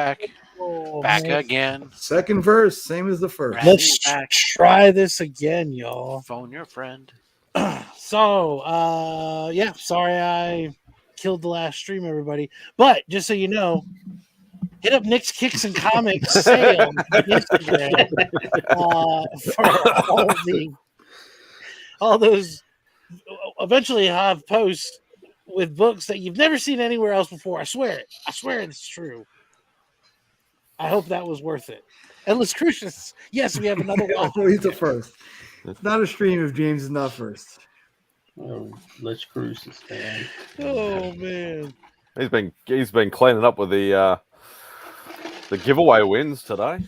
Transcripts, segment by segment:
back. Back again. Second verse, same as the first. Let's try this again, y'all. Phone your friend. So, sorry I killed the last stream, everybody. But just so you know, hit up Nick's Kicks and Comics sale on Instagram for all those. Eventually, I'll have posts with books that you've never seen anywhere else before. I swear it's true. I hope that was worth it. Endless Crucius. Yes, we have another one. Always the first. It's not a stream if James is not first. Oh, let's Crucius, man. Oh man. He's been cleaning up with the giveaway wins today.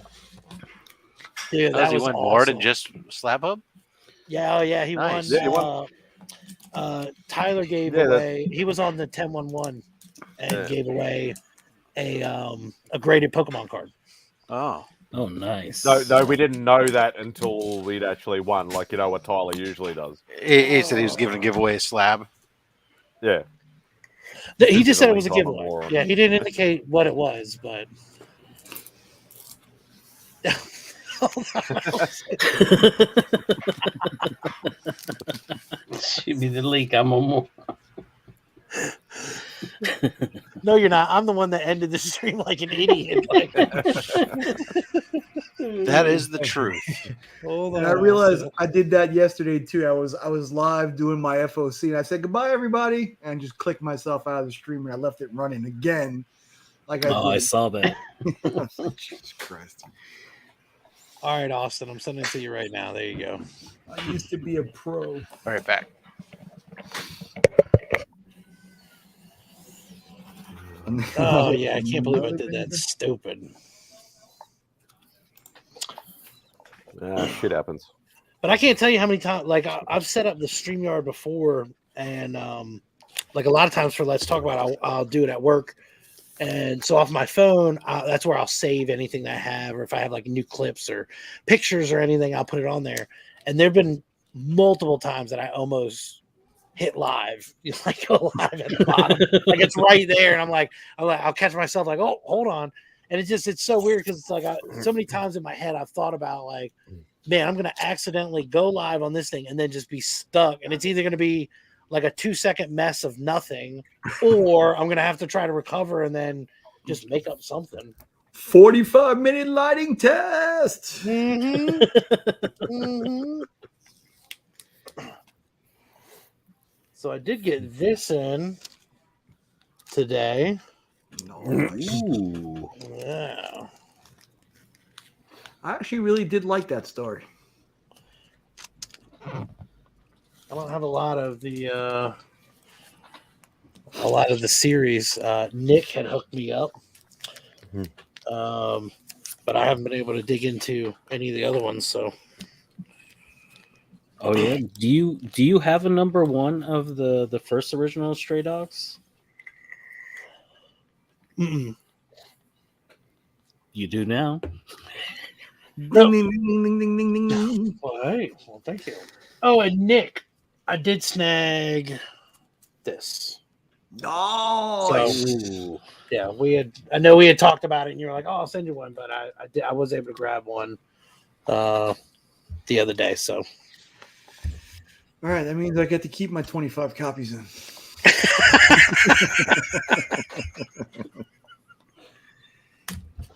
Yeah, that he was won awesome. more than just Slab Hub? Yeah, he Nice. won. Yeah, he won. Tyler gave away. He was on the 10-1-1 and gave away a graded Pokemon card. Oh, nice. No, we didn't know that until we'd actually won. Like what Tyler usually does. he said he was giving a giveaway a slab. Yeah. He just said it was a giveaway. Yeah, he didn't indicate what it was, but. Should be the leak. I'm on more. No, you're not. I'm the one that ended the stream like an idiot. That is the truth. And I realized I did that yesterday too. I was live doing my FOC and I said goodbye everybody and just clicked myself out of the stream and I left it running again. I saw that. Jesus Christ. All right, Austin, I'm sending it to you right now. There you go. I used to be a pro. All right, back. Oh yeah, I can't believe I did that. Stupid. Shit happens. But I can't tell you how many times. Like I've set up the StreamYard before, and like a lot of times for Let's Talk About it, I'll do it at work, and so off my phone, that's where I'll save anything that I have, or if I have like new clips or pictures or anything, I'll put it on there. And there've been multiple times that I almost hit live, go live at the bottom, like it's right there, and I'll catch myself like, oh, hold on, and it's so weird because it's like so many times in my head I've thought about like, man, I'm gonna accidentally go live on this thing and then just be stuck, and it's either gonna be like a 2-second mess of nothing, or I'm gonna have to try to recover and then just make up something. 45-minute lighting test. Mm-hmm. Mm-hmm. So I did get this in today. Nice. Ooh. Yeah. I actually really did like that story. I don't have a lot of the series. Nick had hooked me up, but I haven't been able to dig into any of the other ones. So, Oh yeah. Do you have a number one of the first original Stray Dogs? mm-mm. You do now. Ding, ding, ding, ding, ding, ding, ding. All right. Well, thank you. Oh, and Nick, I did snag this. Nice. Ooh. Yeah, I know we had talked about it, and you were like, "Oh, I'll send you one," but I was able to grab one the other day. So, All right, that means I get to keep my 25 copies in.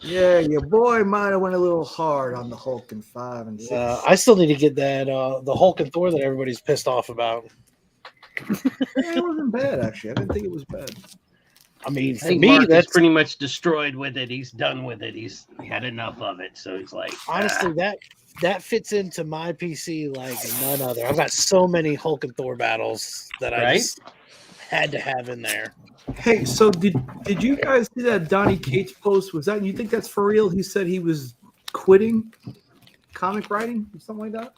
Yeah, your boy might have went a little hard on the Hulk in 5 and 6. I still need to get that the Hulk and Thor that everybody's pissed off about. It wasn't bad, actually. I didn't think it was bad. I mean, I for think me, Mark is that's pretty much destroyed with it. He's done with it. He's had enough of it. So he's like, honestly that fits into my PC like none other. I've got so many Hulk and Thor battles that I just had to have in there. Hey, so did you guys see that Donnie Cates post? Was that, you think that's for real? He said he was quitting comic writing or something like that?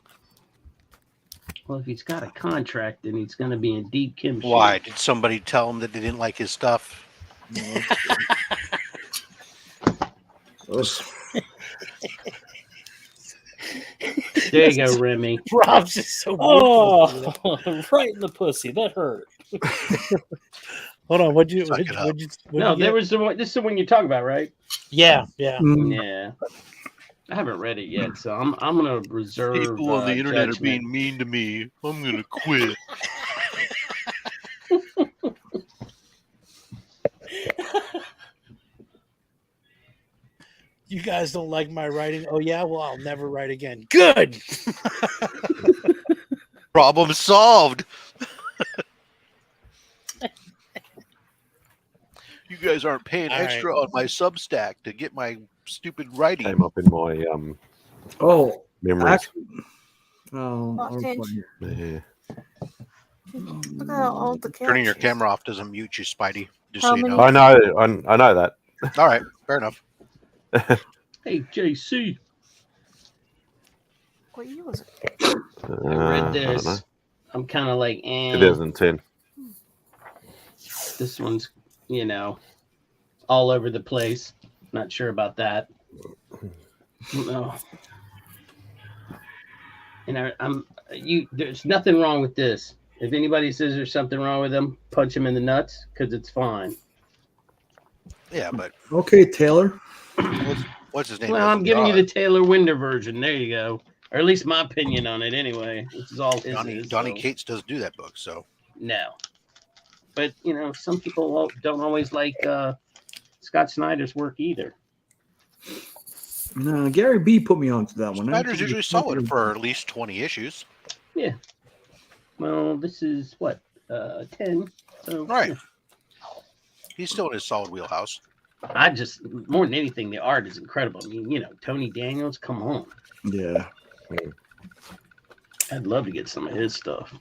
well, if he's got a contract, then he's going to be in deep chemistry. Why? Did somebody tell him that they didn't like his stuff? There you go, Remy. Rob's just so Oh, right in the pussy. That hurt. Hold on. What'd you? Suck What'd it up. you? No, there was the one. This is the one you're talking about, right? Yeah. Yeah. I haven't read it yet, so I'm gonna reserve. People on the internet judgment. are being mean to me. I'm gonna quit. You guys don't like my writing? Oh yeah. Well, I'll never write again. Good. Problem solved. You guys aren't paying All extra on my Substack to get my stupid writing. Came up in my Oh, memories. actually, oh, Oh, thanks. Yeah. Look at all the Turning your characters. camera off doesn't mute you, Spidey. Just How so you many- know. I know that. All right, fair enough. Hey, JC, What year was it? I read I don't know. this. I'm kind of like, 2010. this one's, all over the place. Not sure about that. No. There's nothing wrong with this. If anybody says there's something wrong with them, punch them in the nuts because it's fine. Yeah, but okay, Taylor. what's his name? Well, doesn't I'm giving you draw the Taylor Winder version. There you go. Or at least my opinion on it anyway, which is all it. his. Donnie so, Cates does do that book, so No. But, some people don't always like Scott Snyder's work either. No, Gary B put me onto that one. Snyder's usually solid for at least 20 issues. Well, this is what, 10. So, Right. He's still in his solid wheelhouse. I just, more than anything, the art is incredible. I mean, Tony Daniels, come on. Yeah. I'd love to get some of his stuff.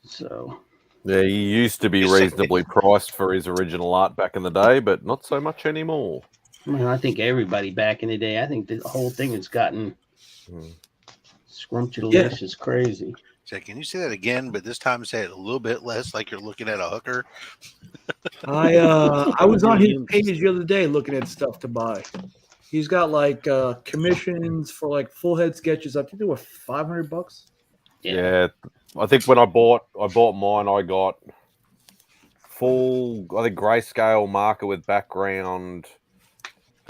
So, Yeah, he used to be He's reasonably priced for his original art back in the day, but not so much anymore. I think everybody back in the day, I think the whole thing has gotten scrumptious crazy. Say, can you say that again? But this time say it a little bit less, like you're looking at a hooker. I was on his page the other day looking at stuff to buy. He's got like commissions for like full head sketches. I think they were $500. Yeah, I think when I bought mine, I got full, I think grayscale marker with background,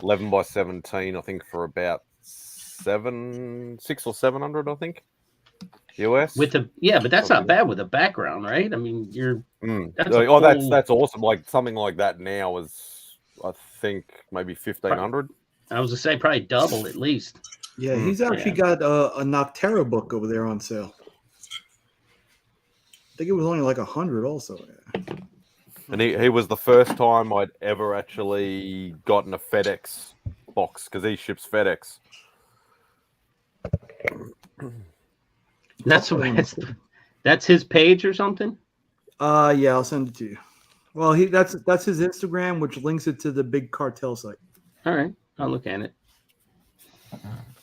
11 by 17. I think for about 600 or 700. I think US. But that's not bad with a background, right? I mean, that's that's awesome. Like something like that now is, I think, maybe 1,500. I was to say probably double at least. Yeah, he's actually got a Noctera book over there on sale. I think it was only like 100 also. Yeah. And he was the first time I'd ever actually gotten a FedEx box because he ships FedEx. That's his page or something. Yeah, I'll send it to you. Well, that's his Instagram, which links it to the big cartel site. All right, I'll look at it.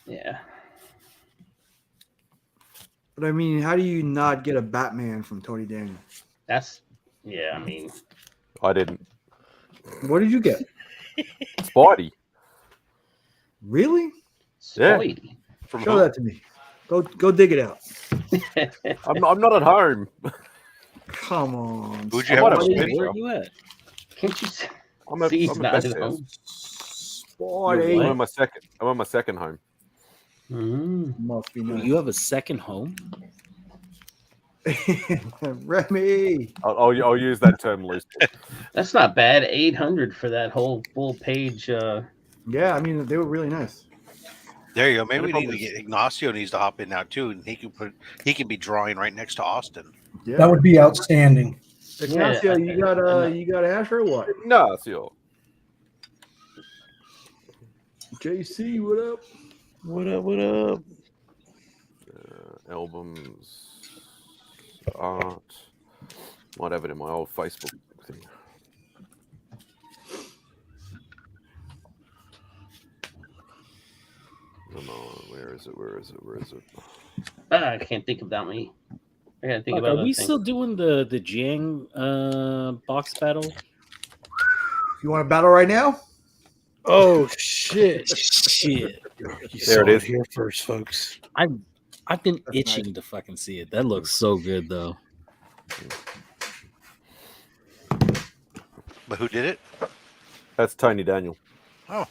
Yeah. But I mean, how do you not get a Batman from Tony Daniel? I mean, I didn't. What did you get? Spidey. Really? Yeah. Spidey. From Show who? that to me. Go dig it out. I'm not at home. Come on. Who'd you I have? might have on been Spidey? Where are you at? Can't you I'm at see he's not best at house. home? Spidey. I'm on my second home. Must be Wait, nice. you have a second home? Remy. I'll use that term loosely. That's not bad. 800 for that whole full page. Yeah, I mean, they were really nice. There you go. Maybe we need to get Ignacio needs to hop in now too, and he can be drawing right next to Austin. Yeah. That would be outstanding. Ignacio, you got Ash or what? No, it's your. JC, what up? What up? Albums, art. Might have it in my old Facebook thing. Come on, where is it? I can't think of that many. I gotta think Fuck, about are we things. still doing the Jiang box battle? You want to battle right now? Oh shit! Shit. You There it saw is. here first, folks. I've been That's itching to fucking see it. That looks so good though. But who did it? That's Tony Daniel. Oh,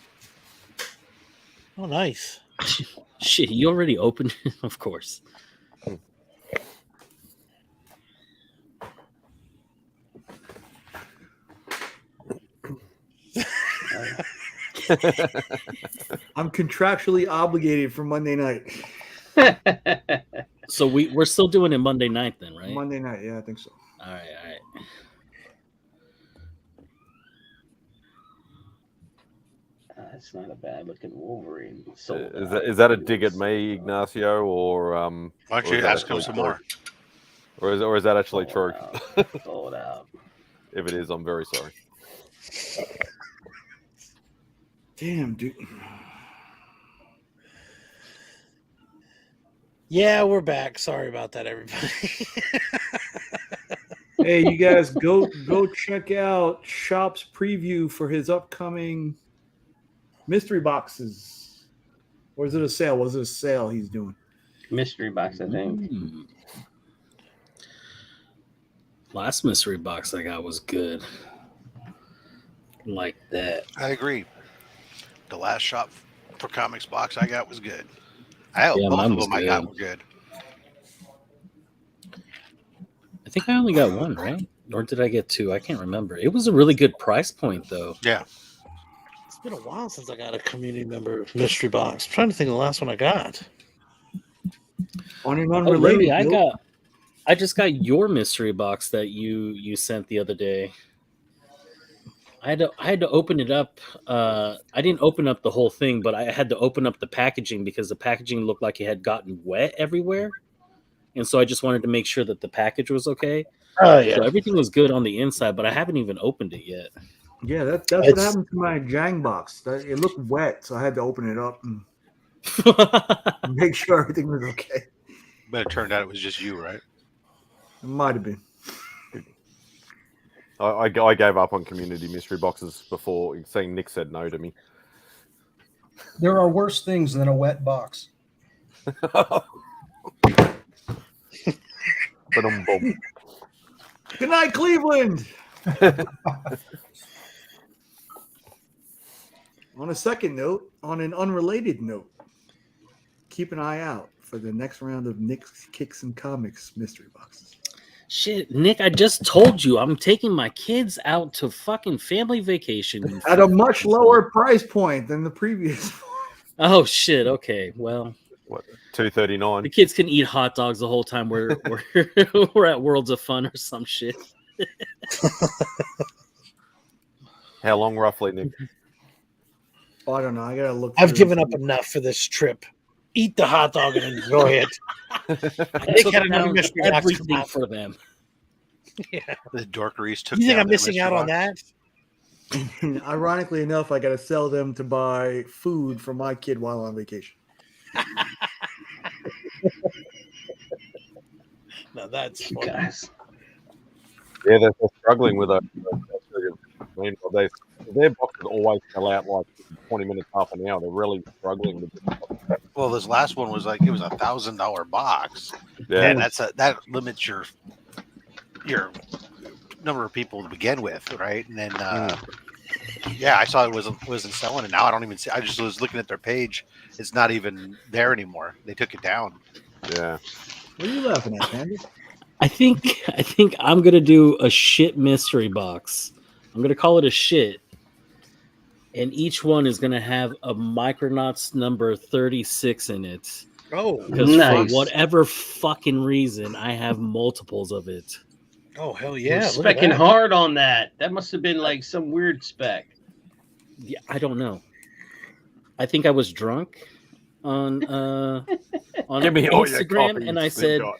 Oh, nice. Shit, you already opened it? Of course. I'm contractually obligated for Monday night. So we're still doing it Monday night then, right? Monday night, yeah, I think so. All right. That's not a bad looking Wolverine. Sold Is that a dig at me, Ignacio, or why don't or you is that ask him actually some true? more? Or is that actually true? Sold out. If it is, I'm very sorry. Damn, dude. Yeah, we're back. Sorry about that, everybody. Hey, you guys, go check out Shop's preview for his upcoming mystery boxes. Or is it a sale? Was it a sale he's doing? Mystery box, I think. Last mystery box I got was good. Like that. I agree. The last shop for comics box I got was good. Both mine of was them I got good. were good. I think I only got one, right? Or did I get two? I can't remember. It was a really good price point, though. Yeah. It's been a while since I got a community member mystery box. I'm trying to think of the last one I got. On an Oh, unrelated Remy, note, I just got your mystery box that you sent the other day. I had to open it up. I didn't open up the whole thing, but I had to open up the packaging because the packaging looked like it had gotten wet everywhere. And so I just wanted to make sure that the package was okay. Oh, yeah. So everything was good on the inside, but I haven't even opened it yet. yeah, that's what happened to my Jang box. It looked wet, so I had to open it up and make sure everything was okay. But it turned out it was just you, right? It might have been. I gave up on community mystery boxes before seeing Nick said no to me. There are worse things than a wet box. But Good night, Cleveland. On a second note, on an unrelated note, keep an eye out for the next round of Nick's Kicks and Comics mystery boxes. Shit, Nick, I just told you I'm taking my kids out to fucking family vacation. At a much lower price point than the previous one. Oh, shit. Okay. Well, what, $2.39? the kids can eat hot dogs the whole time we're we're at Worlds of Fun or some shit. How long, roughly, Nick? Oh, I don't know. I gotta look. I've through given this. up enough for this trip. Eat the hot dog and then go ahead. I Nick took had another down mystery box come everything out. for them. Yeah. The dorkeries took You think down I'm their missing mystery out on box. that? Ironically enough, I gotta sell them to buy food for my kid while on vacation. No, that's You funny. guys. Yeah, they're struggling with it. Their boxes always sell out like 20 minutes, half an hour. They're really struggling with it. Well, this last one was like it was $1,000 box, Yeah, and that limits your number of people to begin with, right? And then yeah, I saw it wasn't selling, and now I don't even see. I just was looking at their page; it's not even there anymore. They took it down. yeah. What are you laughing at, Panda? I think I'm gonna do a shit mystery box. I'm gonna call it a shit, and each one is gonna have a Micronauts number 36 in it. Oh, Because Nice. for whatever fucking reason, I have multiples of it. oh hell You're yeah! Look at specking that. hard on that. That must have been like some weird spec. Yeah, I don't know. I think I was drunk on Give me all your Instagram, copies, and I they've said, got.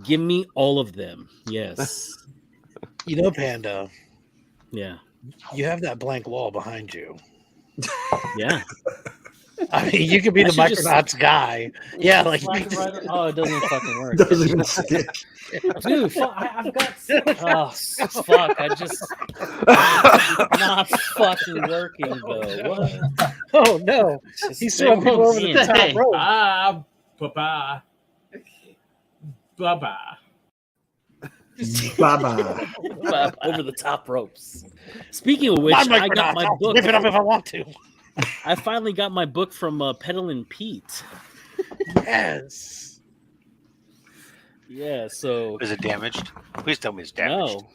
"Give me all of them." Yes. You know, Panda, Yeah. you have that blank wall behind you. Yeah. I mean, you could be I the should just- Micronauts guy. Yeah, like Slap it right- oh, it doesn't fucking work. Doesn't even stick. Dude, I've got. Oh, fuck! I just it's not fucking working though. What? oh no, he's throwing people over the Hey. top rope. Bye-bye. Bye-bye. Bye-bye. Over the top ropes. Speaking of which, I got my book. Rip it up if I want to. I finally got my book from Peddlin' Pete. Yes. Yeah, so Is it damaged? Please tell me it's damaged. no.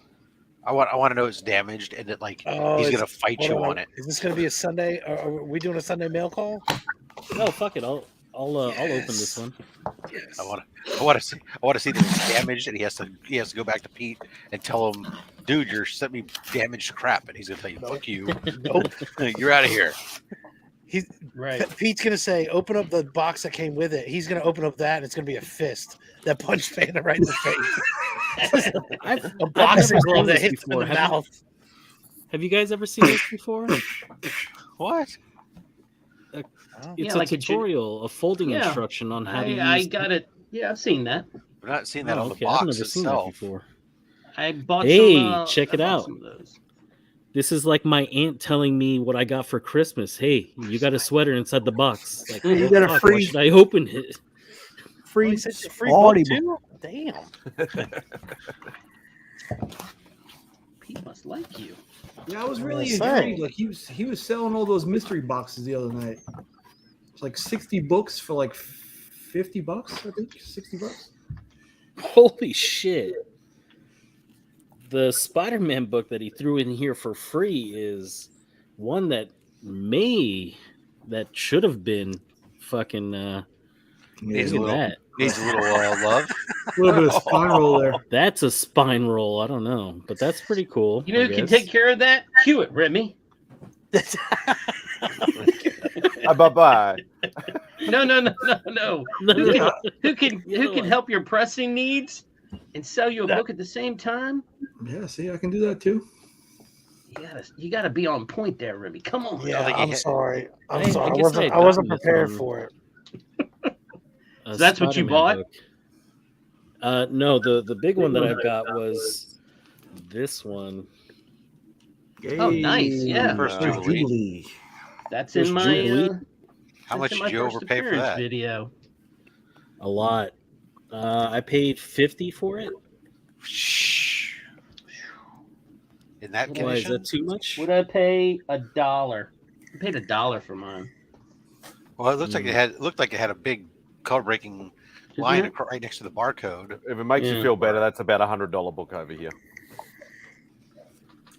I want to know it's damaged and that like Oh, he's it's- gonna fight hold you on. on it. Is this going to be a Sunday? Are we doing a Sunday mail call? No, fuck it. I'll open this one. Yes. I want to see that it's damaged and he has to go back to Pete and tell him, dude, you're sent me damaged crap, and he's gonna tell you, fuck you, Nope. you're out of here. He's Right. Pete's gonna say, "Open up the box that came with it." He's gonna open up that, and it's gonna be a fist that punched Panda right in the face. A boxing never glove seen that this hits him in before. the mouth. Have you guys ever seen this before? What? It's Yeah, a like a tutorial, a folding Yeah. instruction on how to use. I got it. Yeah, I've seen that. We're not seeing that Oh, on the okay. I've box never seen that itself. before. I bought Hey, some. check I it bought out. some of those. This is like my aunt telling me what I got for Christmas. Hey, you got a sweater inside the box. Like, You well, got a fuck, free- why should I open it? Free, He said free party book book. too? Damn. Pete must like you. Yeah, I was really So- intrigued. Like he was selling all those mystery boxes the other night. It's like 60 books for like $50, I think. $60. Holy shit. The Spider-Man book that he threw in here for free is one that should have been fucking Needs a look at little, that. needs a little love. A little bit of spine roll there. That's a spine roll. I don't know, but that's pretty cool. You know I who can guess. take care of that? Hewitt, Remy. Bye-bye. No. Who can help your pressing needs and sell you a book at the same time? Yeah, see, I can do that too. You gotta be on point there, Remy. Come on. Yeah, think he I'm hit- sorry. I I'm sorry. I guess I had wasn't gotten this prepared one. for it. A So that's what you Spider-Man bought? book. No, the big one that I got was this one. Oh, nice, yeah. First No. Jubilee. That's There's in my Jubilee. How much that's in did my you first overpay for appearance that? video. A lot. I paid $50 for it. Shh. In that Why is condition, that too much? Would I pay $1? I paid $1 for mine. well, it looks like it looked like it had a big color breaking line it? right next to the barcode. If it makes Yeah. you feel better, that's about $100 book over here.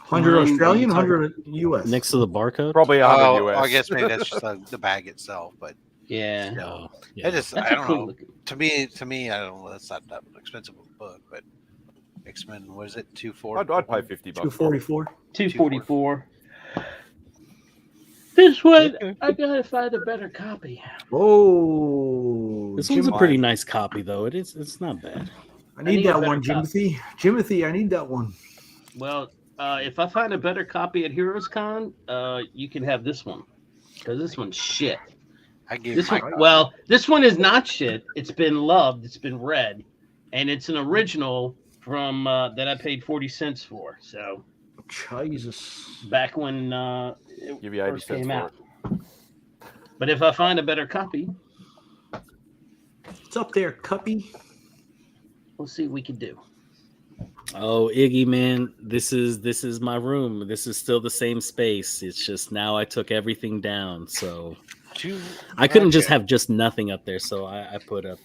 100 Mine, Australian, I'm 100 US. Next to the barcode? Probably 100 Oh, US. I guess maybe that's just the bag itself, but Yeah. Oh, I yeah. just That's I a don't cool know. looking. To me, I don't know. That's not that expensive of a book, but X-Men, what is it? I'd pay $50. 244. 244. This one, I gotta find a better copy. Oh, This one's a Jim- pretty nice copy, though. It's not bad. I need need a that better one, copy. Jimothy, I need that one. Well, if I find a better copy at Heroes Con, you can have this one. Because this one's shit. I gave This my one, well, this one is not shit. It's been loved. It's been read, and it's an original from that I paid 40 cents for. So Jesus. back when it Give you 80 first cents came for out. But if I find a better copy, It's up there, Cuppy. we'll see what we can do. Oh, Iggy, man, this is my room. This is still the same space. It's just now I took everything down, so I couldn't just have just nothing up there. So I put up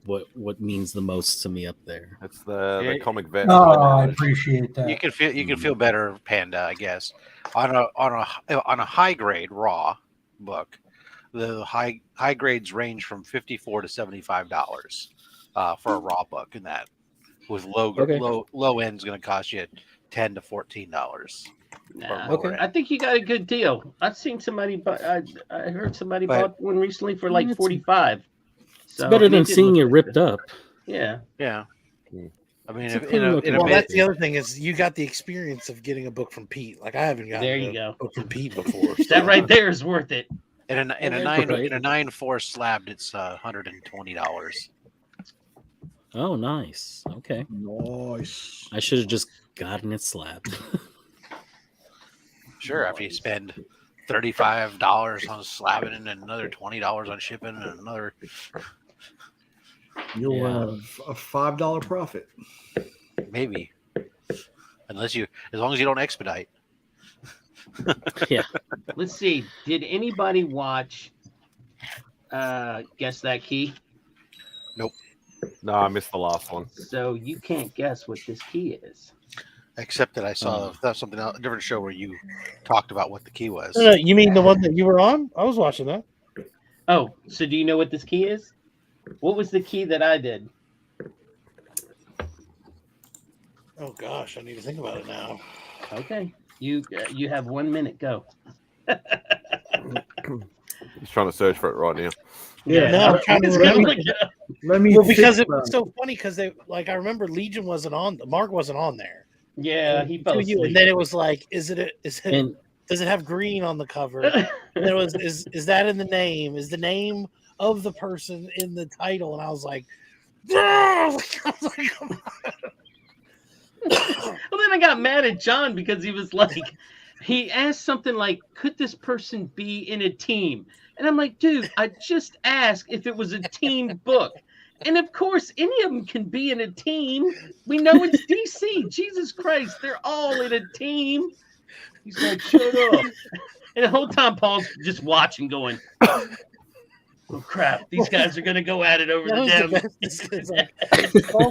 what means the most to me up there. It's the comic vet. Oh, I appreciate that. You can feel better, Panda. I guess on a high grade raw book, the high grades range from $54 to $75 for a raw book, and that with low end's going to cost you $10 to $14. Nah, Okay. I think you got a good deal. I've seen somebody, I heard somebody But- bought one recently for like It's- 45. It's better than seeing it ripped up. Yeah. Yeah, Hmm. I mean, It's a in clean a looking in a Well, book. bit, that's the other thing is you got the experience of getting a book from Pete. Like I haven't gotten There you a go. book from Pete before. That right there is worth it. in a Right. 9.4 slabbed, it's $120. Oh, nice. Okay, Nice. I should have just gotten it slabbed. Sure, after you spend $35 on slabbing and another $20 on shipping and another You'll Yeah. have a $5 profit. Maybe. As long as you don't expedite. Yeah. Let's see. Did anybody watch Guess That Key? No, I missed the last one. So you can't guess what this key is. Except that I saw something else, a different show where you talked about what the key was. No, you mean the one that you were on? I was watching that. Oh, so do you know what this key is? What was the key that I did? Oh gosh, I need to think about it now. Okay, you have 1 minute. Go. He's trying to search for it right now. Yeah, No, I'm trying to It's remember. gonna look it up. Let me. Well, because think it was about so funny because they I remember Legion wasn't on. Mark wasn't on there. Yeah, he fell To you, asleep. and then it was like, is it And does it have green on the cover? And it was is that in the name? Is the name of the person in the title? And I was like, I was like, come on. Well, then I got mad at John because he was like, he asked something like, could this person be in a team? And I'm like, dude, I just asked if it was a team book. And of course, any of them can be in a team. We know it's DC. Jesus Christ, they're all in a team. He's like, shut up. And the whole time, Paul's just watching, going, oh crap, these guys are going to go at it over That the was damn. the best. It's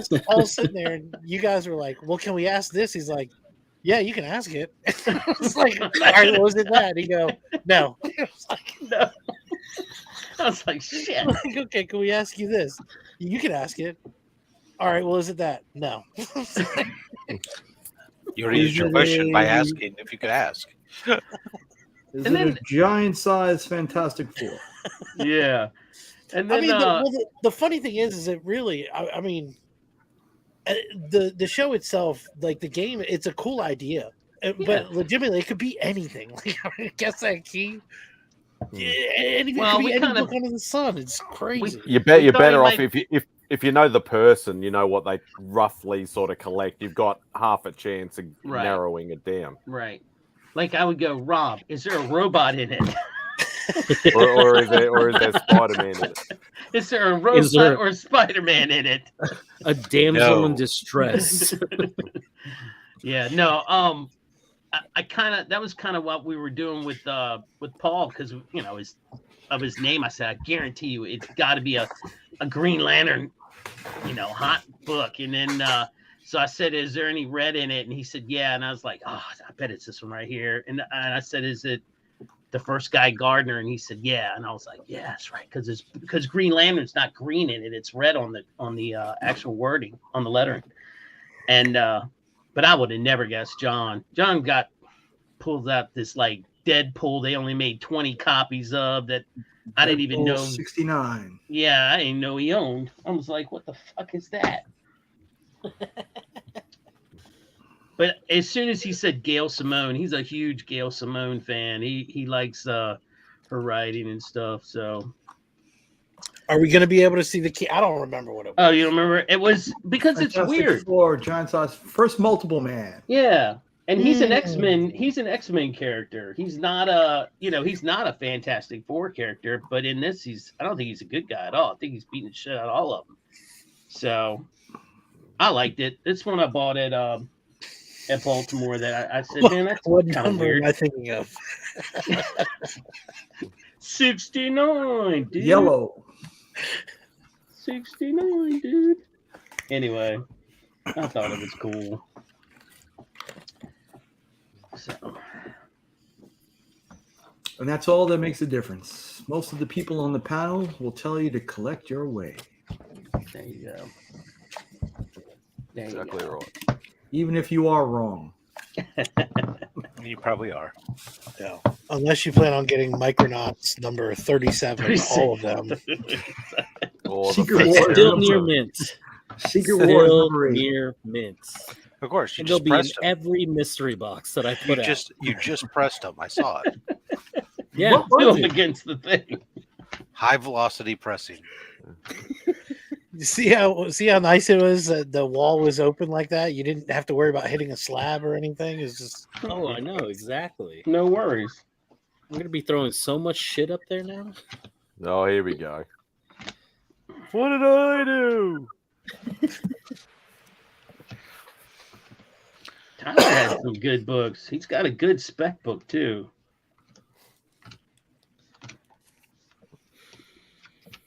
like, Paul's sitting there, and you guys were like, well, can we ask this? He's like, yeah, you can ask it. It's like, all right, what was it that? He go, no. I was like, No. I was like, shit. like, okay, can we ask you this? You can ask it. All right, well, is it that? No. You already used your question by asking if you could ask. Is And it then- a giant-sized Fantastic Four? Yeah. And I then, mean, the funny thing is it really, I mean, the show itself, like the game, it's a cool idea, but legitimately, it could be anything. Like, I mean, Guess That Key. Yeah, anything Well, could be we any kinda- book under the sun. It's crazy. You're thought he better off might- if you know the person, you know what they roughly sort of collect. You've got half a chance of Right. narrowing it down. right. Like I would go, Rob, is there a robot in it? or is there Spider-Man in it? Is there a robot there- or a Spider-Man in it? a damsel No. in distress. Yeah, no. I kind of that was kind of what we were doing with Paul because you know his name. I said, I guarantee you, it's got to be a Green Lantern, you know, hot book. And then so I said, is there any red in it? And he said, yeah. And I was like, oh, I bet it's this one right here. And I said, is it the first guy Gardner? And he said, yeah. And I was like, yeah, that's right, because Green Lantern's not green in it; it's red on the actual wording on the lettering. And but I would have never guessed John. John pulls out this like Deadpool they only made 20 copies of that I didn't even know. 69. Yeah, I didn't know he owned. I was like, what the fuck is that? But as soon as he said Gail Simone, he's a huge Gail Simone fan. He likes her writing and stuff. So Are we going to be able to see the key? I don't remember what it was. oh, you remember? It was because it's Fantastic weird. Four, giant-sized, first multiple man. Yeah. And he's an Mm. X-Men. He's an X-Men character. He's not he's not a Fantastic Four character. But in this, I don't think he's a good guy at all. I think he's beating the shit out of all of them. So I liked it. It's one I bought at Baltimore. That I said, man, that's What kind of number weird. am I thinking of? 69, dude. Yellow. 69, dude. Anyway, I thought it was cool. So. And that's all that makes a difference. Most of the people on the panel will tell you to collect your way, There you go. There Exactly you go. right. even if you are wrong. You probably are. No. Unless you plan on getting Micronauts number 37, all of them. Or Secret the War. Still number- near mint. Secret War Still number 8. near mint. Of course, you And they'll just be in pressed them. every mystery box that I You put out. just pressed them. I saw it. Yeah. What was Still it? against the thing. High velocity pressing. You see how nice it was that the wall was open like that? You didn't have to worry about hitting a slab or anything. It's just Oh, I know exactly. No worries. I'm gonna be throwing so much shit up there now. Oh, here we go. What did I do? Tyler has some good books. He's got a good spec book too.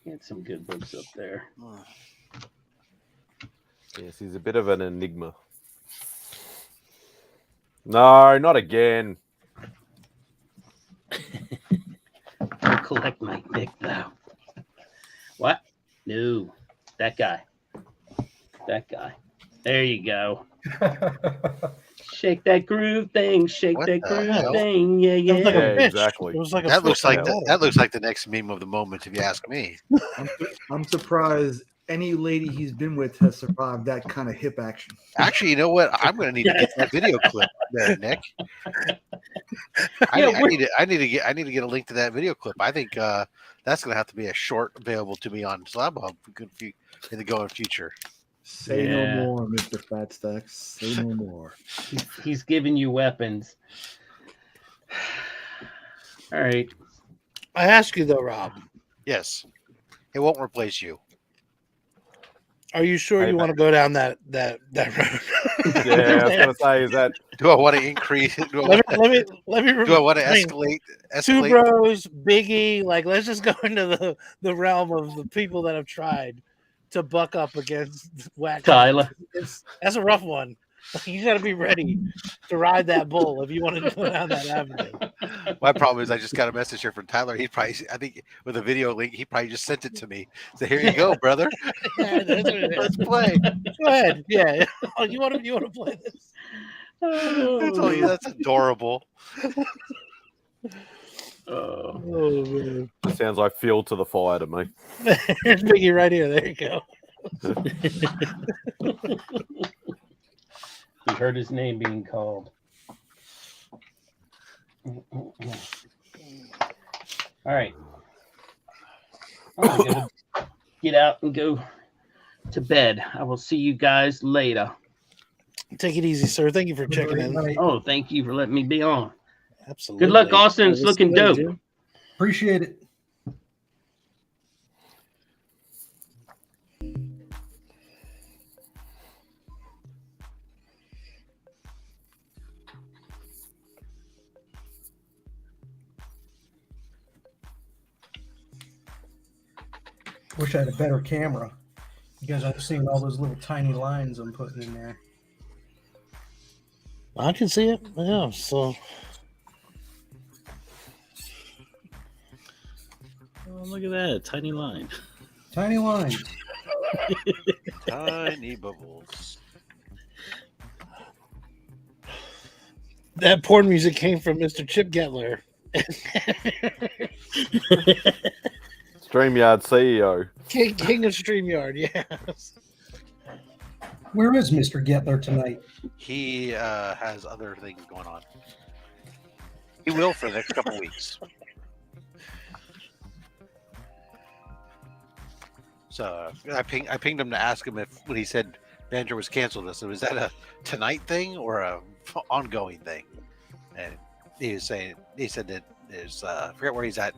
He had some good books up there. Yes, he's a bit of an enigma. No, not again. I'll collect my pick though. What? No, that guy. That guy. There you go. Shake that groove thing. Shake What that the groove hell? thing. Yeah, It was like yeah. a Yeah, fish. exactly. It was like a That looks fish in like the the, water. that looks like the next meme of the moment, if you ask me. I'm surprised any lady he's been with has survived that kind of hip action. Actually, you know what? I'm going to need to get that video clip there, Nick. I Yeah, need to get a link to that video clip. I think that's going to have to be a short available to me on Slab Hub in the going future. Say Yeah. no more, Mr. Fatstacks. Say no more. He's giving you weapons. All right. I ask you though, Rob, Yes, it won't replace you. are you sure you want to go down that road? Yeah, I was going to say, is that Do I want to increase? Do I let me want to I mean, escalate? Two Escalate? Bros, Biggie, like let's just go into the realm of the people that have tried to buck up against Wax. Tyler. That's a rough one. You got to be ready to ride that bull if you want to go down that avenue. My problem is I just got a message here from Tyler. I think with a video link, he probably just sent it to me. So here you go, brother. Yeah, that's what it is. Let's play. Go ahead. Yeah. Oh, you want to play this? That's adorable. Oh man. it sounds like fuel to the fire to me. Here's Biggie right here. There you go. He heard his name being called. All right. I'm gonna get out and go to bed. I will see you guys later. Take it easy, sir. Thank you for checking in. Oh, thank you for letting me be on. Absolutely. Good luck, Austin. It's We'll see looking you later, dope. Jim. Appreciate it. Wish I had a better camera. You guys aren't seeing all those little tiny lines I'm putting in there. I can see it. Yeah. So Oh, look at that tiny line. Tiny lines. Tiny bubbles. that porn music came from Mr. Chip Getler. StreamYard CEO. King of StreamYard. Yeah. Where is Mr. Getler tonight? He has other things going on. He will for the next couple weeks. So I pinged him to ask him if when he said Banter was canceled. So was that a tonight thing or a ongoing thing? And he said that there's I forget where he's at.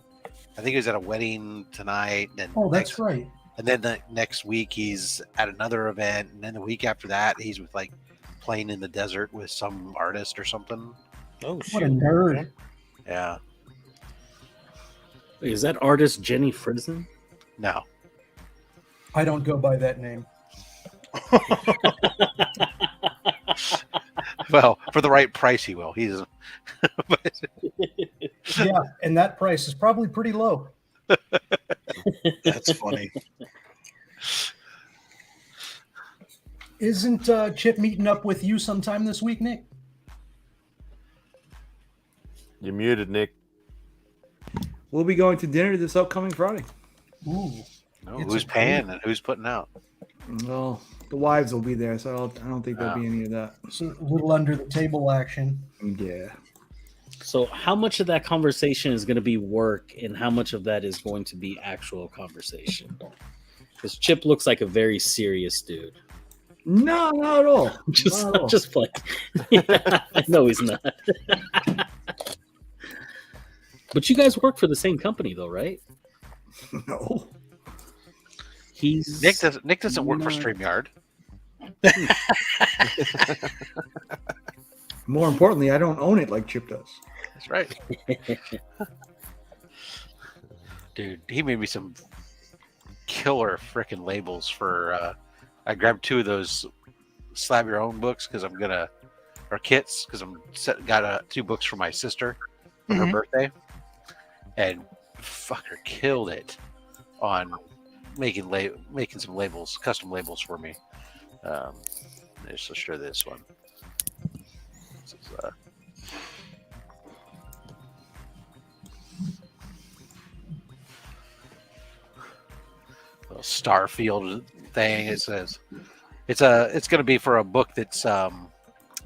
I think he was at a wedding tonight. And Oh, that's right. And then the next week he's at another event, and then the week after that he's with like playing in the desert with some artist or something. Oh What a shoot. nerd. Yeah. Wait, is that artist Jenny Frison? No. I don't go by that name. Well, for the right price, he will. He's. Yeah, and that price is probably pretty low. That's funny. Isn't Chip meeting up with you sometime this week, Nick? You're muted, Nick. We'll be going to dinner this upcoming Friday. Ooh. No, It's who's a paying great- and who's putting out? Well, the wives will be there, so I don't think there'll be any of that. So a little under the table action. Yeah. So, how much of that conversation is going to be work, and how much of that is going to be actual conversation? Because Chip looks like a very serious dude. No, not at all. Just, Not at all. just play. I know he's not. But you guys work for the same company, though, right? No. He's Nick doesn't work for not- StreamYard. More importantly, I don't own it like Chip does. That's right. Dude, he made me some killer freaking labels for. I grabbed 2 of those slab your own books because I'm gonna, or kits because got 2 books for my sister for her birthday, and fucker killed it on making some labels, custom labels for me. Let's just show this one. This is little Starfield thing. It says it's going to be for a book that's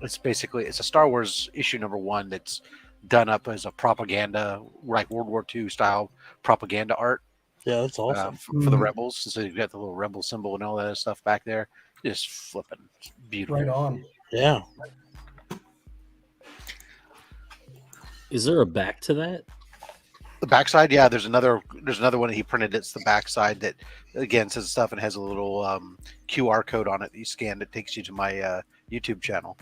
it's a Star Wars issue #1 that's done up as a propaganda, like World War II style propaganda art. Yeah, that's awesome. For the rebels. So you've got the little rebel symbol and all that stuff back there. Just flipping. It's beautiful. Right on. Yeah. Is there a back to that? The backside, yeah. There's another one that he printed. It's the backside that again says stuff and has a little QR code on it that you scan that takes you to my YouTube channel.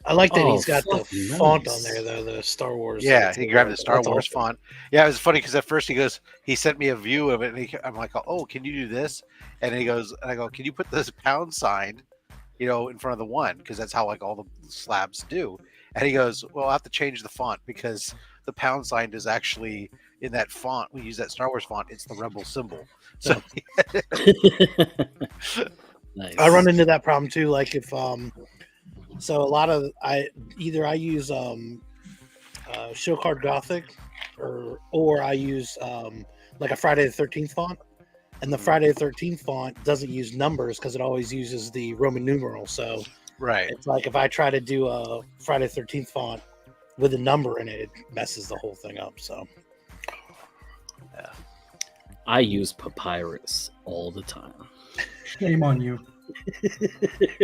I like that he's Oh, got the fucking font nice. on there, though, the Star Wars. Yeah, he grabbed the Star That's Wars awesome. font. Yeah, it was funny because at first he sent me a view of it, and I'm like, oh, can you do this? And he goes, and I go, can you put this pound sign, in front of the one, because that's how like all the slabs do. And he goes, well, I'll have to change the font because the pound sign is actually in that font. We use that Star Wars font. It's the rebel symbol. So Nice. I run into that problem too. Like if so a lot of I use Show Card Gothic or I use like a Friday the 13th font, and the Friday the 13th font doesn't use numbers because it always uses the Roman numeral. So right. it's like if I try to do a Friday the 13th font with a number in it, it messes the whole thing up. So I use papyrus all the time. Shame on you.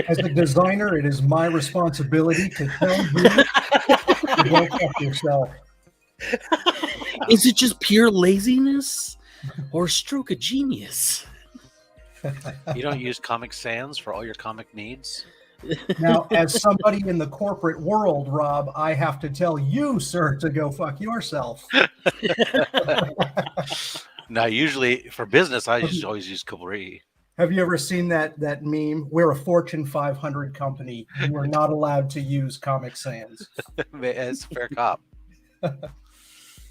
As a designer, it is my responsibility to tell you to go fuck yourself. Is it just pure laziness or a stroke of genius? You don't use Comic Sans for all your comic needs? Now, as somebody in the corporate world, Rob, I have to tell you, sir, to go fuck yourself. Now, usually for business, I just always use Cabri. Have you ever seen that meme? We're a Fortune 500 company. You are not allowed to use Comic Sans. It's a fair cop.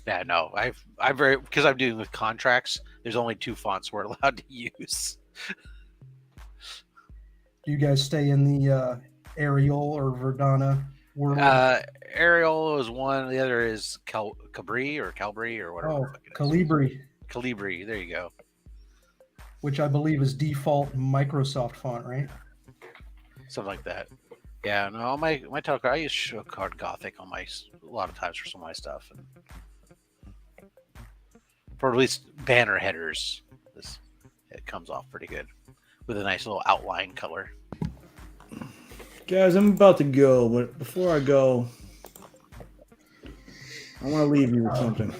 Yeah, no, because I'm dealing with contracts. There's only 2 fonts we're allowed to use. Do you guys stay in the Arial or Verdana world? Arial is one. The other is Cabri or Calbri or whatever. Oh, the fuck it is. Calibri, Calibri. There you go. which I believe is default Microsoft font, right? Something like that. Yeah, no, my Telcard, I use Show Card Gothic on a lot of times for some of my stuff, and for at least banner headers, it comes off pretty good with a nice little outline color. Guys, I'm about to go, but before I go, I want to leave you with something.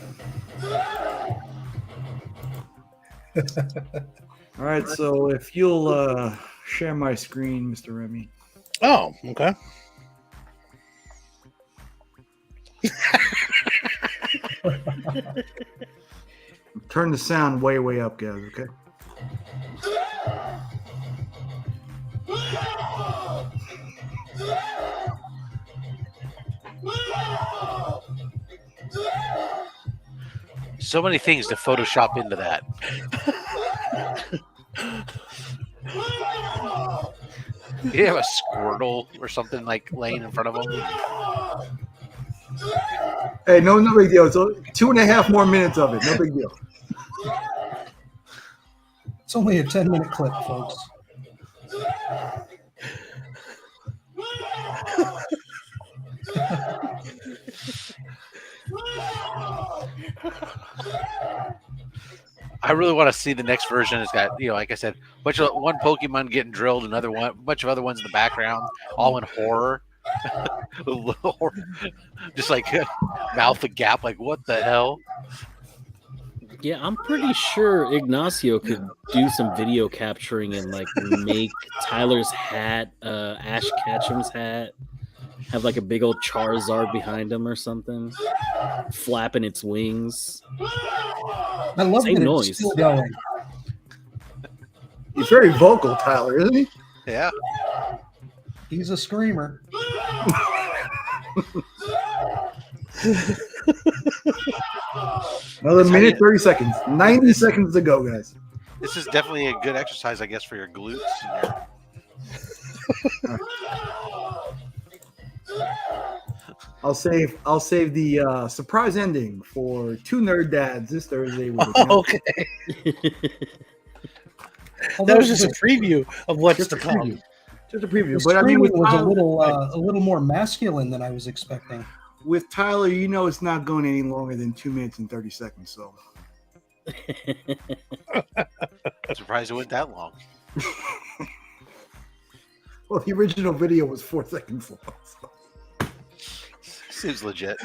All right, so if you'll share my screen, Mr. Remy. oh, okay. Turn the sound way, way up, guys, okay? So many things to Photoshop into that. Do you have a Squirtle or something like laying in front of them? Hey, no big deal. So 2.5 more minutes of it. No big deal. It's only a 10-minute clip, folks. I really want to see the next version. It's got, like I said, one Pokemon getting drilled, another one, a bunch of other ones in the background, all in horror. Just like mouth agape, like what the hell? Yeah, I'm pretty sure Ignacio could do some video capturing and like make Tyler's hat, Ash Ketchum's hat, have like a big old Charizard behind him or something, flapping its wings. I love Same that noise. it's still going. He's very vocal, Tyler, isn't he? Yeah. He's a screamer. Another That's how minute, you- 30 seconds. 90 seconds to go, guys. This is definitely a good exercise, I guess, for your glutes. And I'll save the surprise ending for two nerd dads this Thursday. With Okay. That was just a preview of what's Just to a come. preview. Just a preview. The But I mean, with screaming was Tyler, a little more masculine than I was expecting. with Tyler, you know it's not going any longer than 2 minutes and 30 seconds. So I'm surprised it went that long. well, the original video was 4 seconds long. So. Seems legit.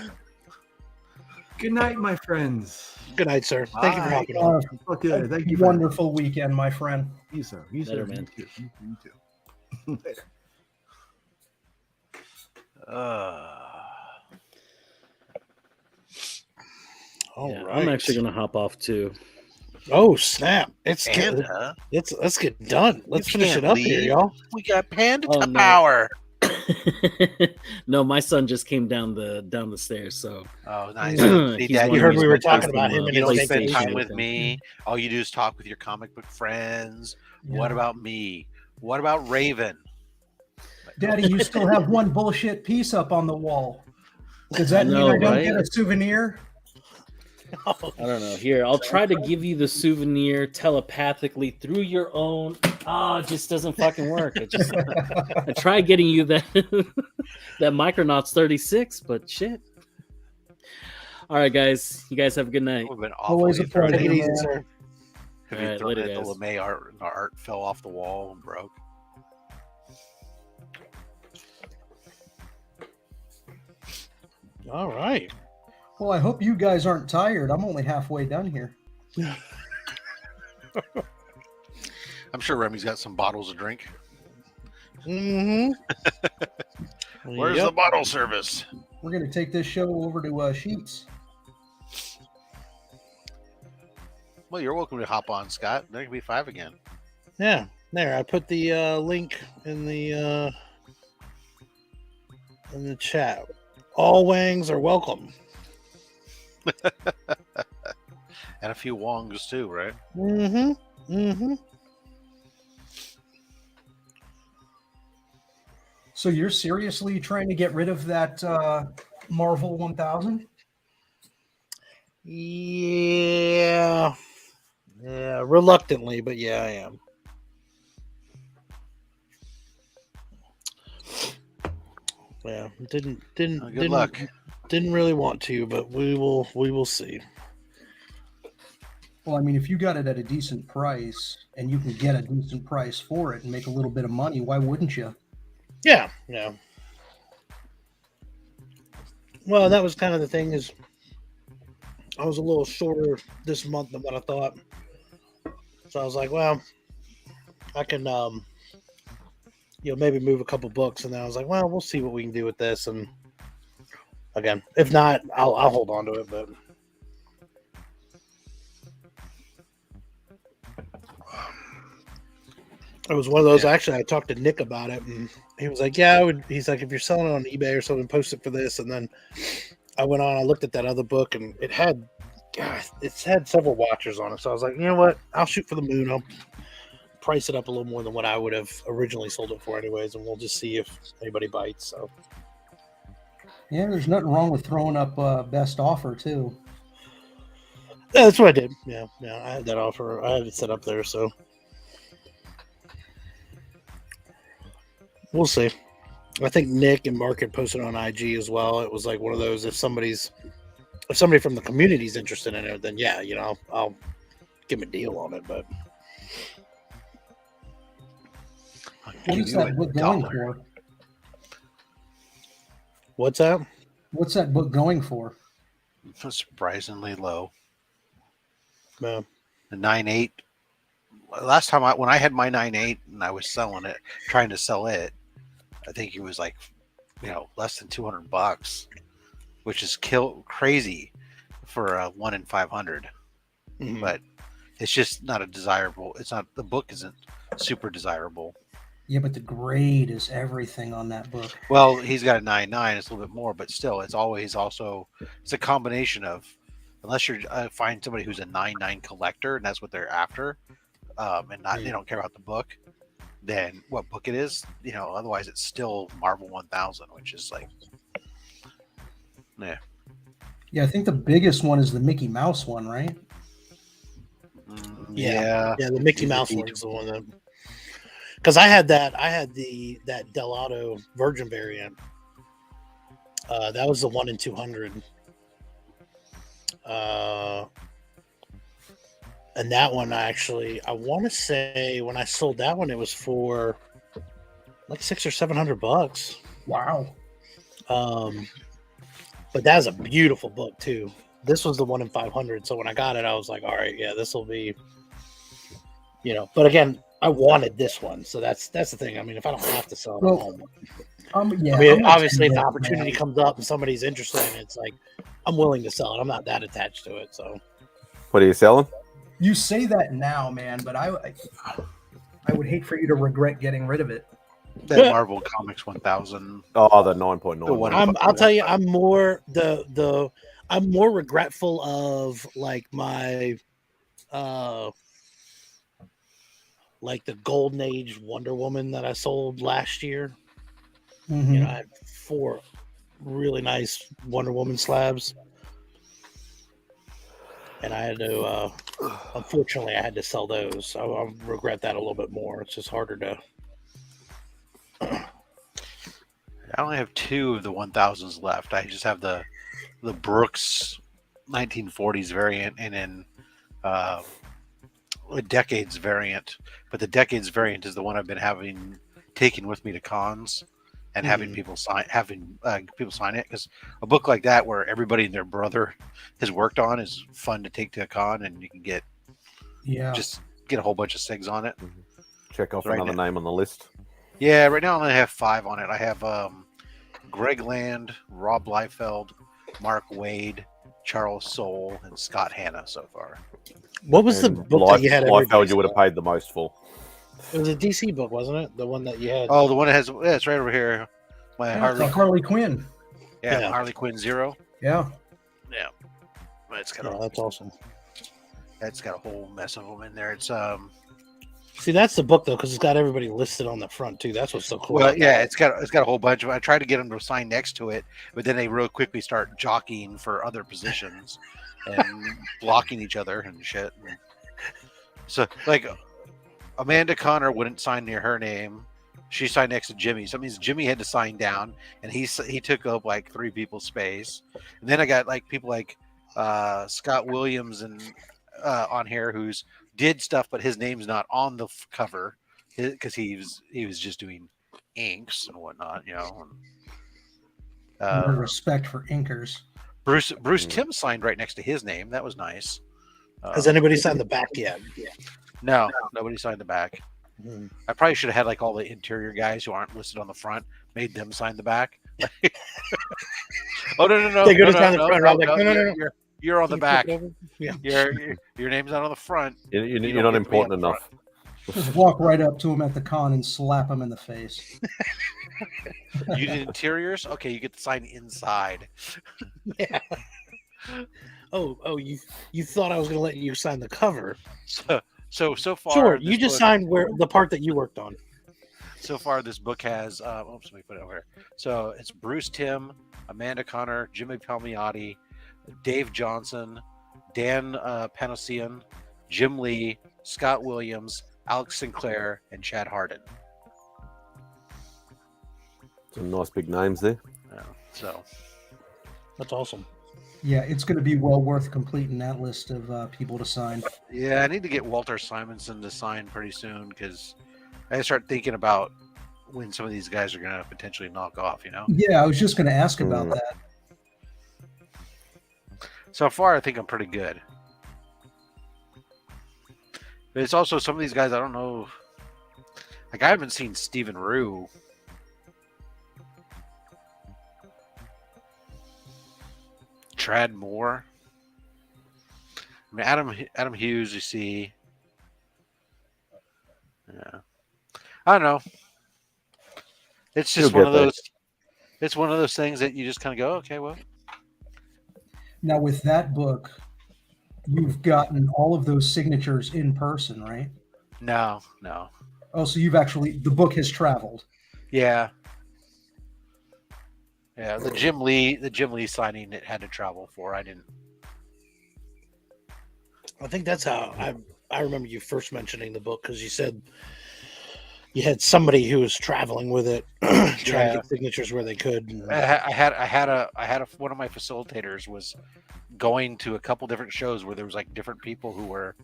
Good night, my friends. Good night, sir. Thank you for Bye. hopping on. Okay, thank you. For Wonderful weekend, my friend. you, sir. You, Later, sir. man. You too. You too. Later. All Yeah, right. I'm actually gonna hop off too. Oh snap! Let's Panda? get done. Let's You finish it can't up leave. here, y'all. We got Panda Oh, to no. power. No, my son just came down the stairs, so Oh, nice. You See, he's Dad, You heard we were wanting to talking play about some, him and You his don't spend vacation. time PlayStation with him. me. All you do is talk with your comic book friends. What Yeah. about me? What about Raven? Daddy, you still have one bullshit piece up on the wall. Does that I know, mean I don't right? get a souvenir? I don't know. Here, I'll try to give you the souvenir telepathically through your own. Oh, it just doesn't fucking work. I tried getting you that that Micronauts 36, but shit. All right, guys. You guys have a good night. We've been Always awful. a pleasure. Take it easy, man. sir. Have All you right, thrown later, it? The guys. LeMay art fell off the wall and broke. All right. Well, I hope you guys aren't tired. I'm only halfway done here. I'm sure Remy's got some bottles of drink. Mm-hmm. Where's the bottle service? We're going to take this show over to Sheets. Well, you're welcome to hop on, Scott. There can be 5 again. Yeah. There, I put the link in the chat. All wangs are welcome. And a few Wongs too, right? Mm-hmm. Mm-hmm. So you're seriously trying to get rid of that Marvel 1000? Yeah. Yeah, reluctantly, but yeah, I am. Yeah, Good luck. Didn't really want to, but we will see. Well, I mean, if you got it at a decent price and you can get a decent price for it and make a little bit of money, why wouldn't you? Yeah, yeah. Well, that was kind of the thing is I was a little shorter this month than what I thought. So I was like, well, I can maybe move a couple books, and then I was like, well, we'll see what we can do with this, and again, if not, I'll hold on to it, but it was one of those. Yeah. Actually, I talked to Nick about it, and he was like, "Yeah, I would." He's like, "If you're selling it on eBay or something, post it for this." And then I went on. I looked at that other book, and it had several watchers on it. So I was like, "You know what? I'll shoot for the moon. I'll price it up a little more than what I would have originally sold it for, anyways, and we'll just see if anybody bites." So Yeah, there's nothing wrong with throwing up best offer too. yeah, that's what I did. Yeah, I had that offer. I had it set up there, so we'll see. I think Nick and Mark had posted on IG as well. It was like one of those, if somebody from the community is interested in it, then yeah, I'll give them a deal on it. But What is that book going for? what's that? What's that book going for? Surprisingly low. Yeah. The 9.8. Last time when I had my 9.8 and I was selling it, trying to sell it, I think it was like, less than $200, which is crazy for a 1 in 500. Mhm. But it's just not a desirable. It's not, the book isn't super desirable. Yeah, but the grade is everything on that book. Well, he's got a 9.9. It's a little bit more, but still, it's always also, it's a combination of, unless you're find somebody who's a 9.9 collector and that's what they're after, and not they don't care about the book, then what book it is, otherwise it's still Marvel 1000, which is like, yeah. Yeah, I think the biggest one is the Mickey Mouse one, right? Yeah. The Mickey Mouse one's the one that. Because I had that Delato Virgin variant. That was the 1 in 200. And that one I want to say when I sold that one, it was for like $600 or $700. Wow. But that's a beautiful book too. This was the 1 in 500. So when I got it, I was like, all right, yeah, this will be, but again, I wanted this one. So that's the thing. I mean, if I don't have to sell it, yeah. I mean, obviously if the opportunity comes up and somebody's interested in it, it's like, I'm willing to sell it. I'm not that attached to it. So What are you selling? You say that now, man, but I would hate for you to regret getting rid of it. That Marvel Comics 1000. Oh, the 9.9. The one- I'll tell you, I'm more I'm more regretful of like my like the Golden Age Wonder Woman that I sold last year. Mhm. I had 4 really nice Wonder Woman slabs, and I had to unfortunately I had to sell those. I regret that a little bit more. It's just harder to. I only have 2 of the 1000s left. I just have the Brooks 1940s variant and then a Decades variant. But the Decades variant is the one I've been taking with me to cons and having people sign it, because a book like that where everybody and their brother has worked on is fun to take to a con, and you can get a whole bunch of SIGs on it. Check off Right another now. name on the list. Yeah, right now I only have 5 on it. I have Greg Land, Rob Liefeld, Mark Wade, Charles Soule, and Scott Hanna so far. What was the book that you had? Liefeld you would have paid the most for. It was a DC book, wasn't it? The one that you had. Oh, the one that has it's right over here. My Harley Quinn. Yeah, Harley Quinn 0. Yeah. Yeah. It's got that's awesome. It's got a whole mess of them in there. It's See, that's the book though, because it's got everybody listed on the front too. That's what's so cool. Well, yeah, it's got a whole bunch of. I tried to get them to sign next to it, but then they real quickly start jockeying for other positions and blocking each other and shit. So, like, Amanda Connor wouldn't sign near her name. She signed next to Jimmy. So that means Jimmy had to sign down, and he took up like 3 people's space. And then I got like people like Scott Williams and on here who's did stuff, but his name's not on the cover because he was just doing inks and whatnot, More respect for inkers. Bruce Timm signed right next to his name. That was nice. Has anybody signed the back yet? No, nobody signed the back. I probably should have had like all the interior guys who aren't listed on the front, made them sign the back. Oh no! They go to sign the front. I'm like, no. You're on the back. Yeah. Your name's not on the front. You're not important enough. Just walk right up to him at the con and slap him in the face. You did interiors? Okay, you get to sign inside. Yeah. Oh, you thought I was going to let you sign the cover? So far, sure. You just signed the part that you worked on. So far, this book has. Let me put it over here. So it's Bruce Timm, Amanda Connor, Jimmy Palmiotti, Dave Johnson, Dan Panosian, Jim Lee, Scott Williams, Alex Sinclair, and Chad Hardin. Some nice big names there. Yeah, so that's awesome. Yeah, it's going to be well worth completing that list of people to sign. Yeah, I need to get Walter Simonson to sign pretty soon because I start thinking about when some of these guys are going to potentially knock off. Yeah, I was just going to ask about that. So far, I think I'm pretty good. But it's also some of these guys I don't know. Like I haven't seen Stephen Rue. Trad Moore. I mean, Adam Hughes. You see. Yeah. I don't know. It's just You'll one get of there. those. It's one of those things that you just kind of go, okay, well. Now, with that book, you've gotten all of those signatures in person, right? No. Oh, so the book has traveled. Yeah. Yeah, the Jim Lee signing it had to travel for. I didn't. I think that's how I remember you first mentioning the book, because you said you had somebody who was traveling with it, trying to Yeah. get signatures where they could. and- I had one of my facilitators was going to a couple different shows where there was like different people who were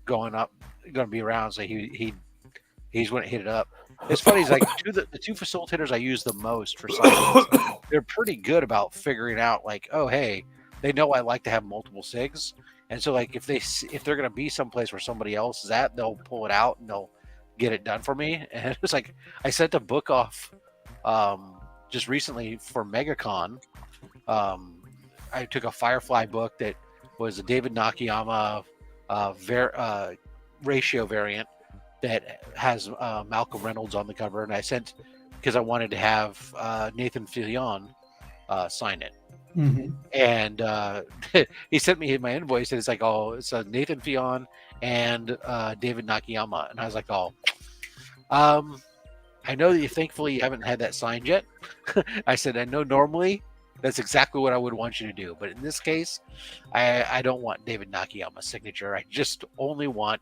going to be around. So he's going to hit it up. It's funny. He's like the two facilitators I use the most for signings. They're pretty good about figuring out like, oh hey, they know I like to have multiple sigs, and so like if they're going to be someplace where somebody else is at, they'll pull it out and they'll get it done for me. And it was like I sent a book off just recently for MegaCon. I took a Firefly book that was a David Nakayama ratio variant that has Malcolm Reynolds on the cover, and I sent because I wanted to have Nathan Fillion sign it. Mm-hmm. And he sent me my invoice, and it's like, oh, it's a Nathan Fillion and David Nakayama, and I was like, oh, I know that thankfully you haven't had that signed yet. I said, I know normally that's exactly what I would want you to do, but in this case, I don't want David Nakayama's signature. I just only want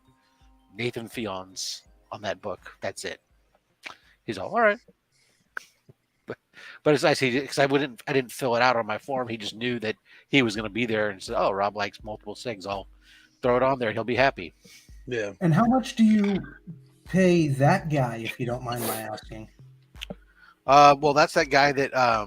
Nathan Fillion's on that book. That's it. He's all right. But it's nice because I didn't fill it out on my form. He just knew that he was going to be there and said, "Oh, Rob likes multiple SIGs. I'll throw it on there. He'll be happy." Yeah. And how much do you pay that guy, if you don't mind my asking? Well, that's that guy that I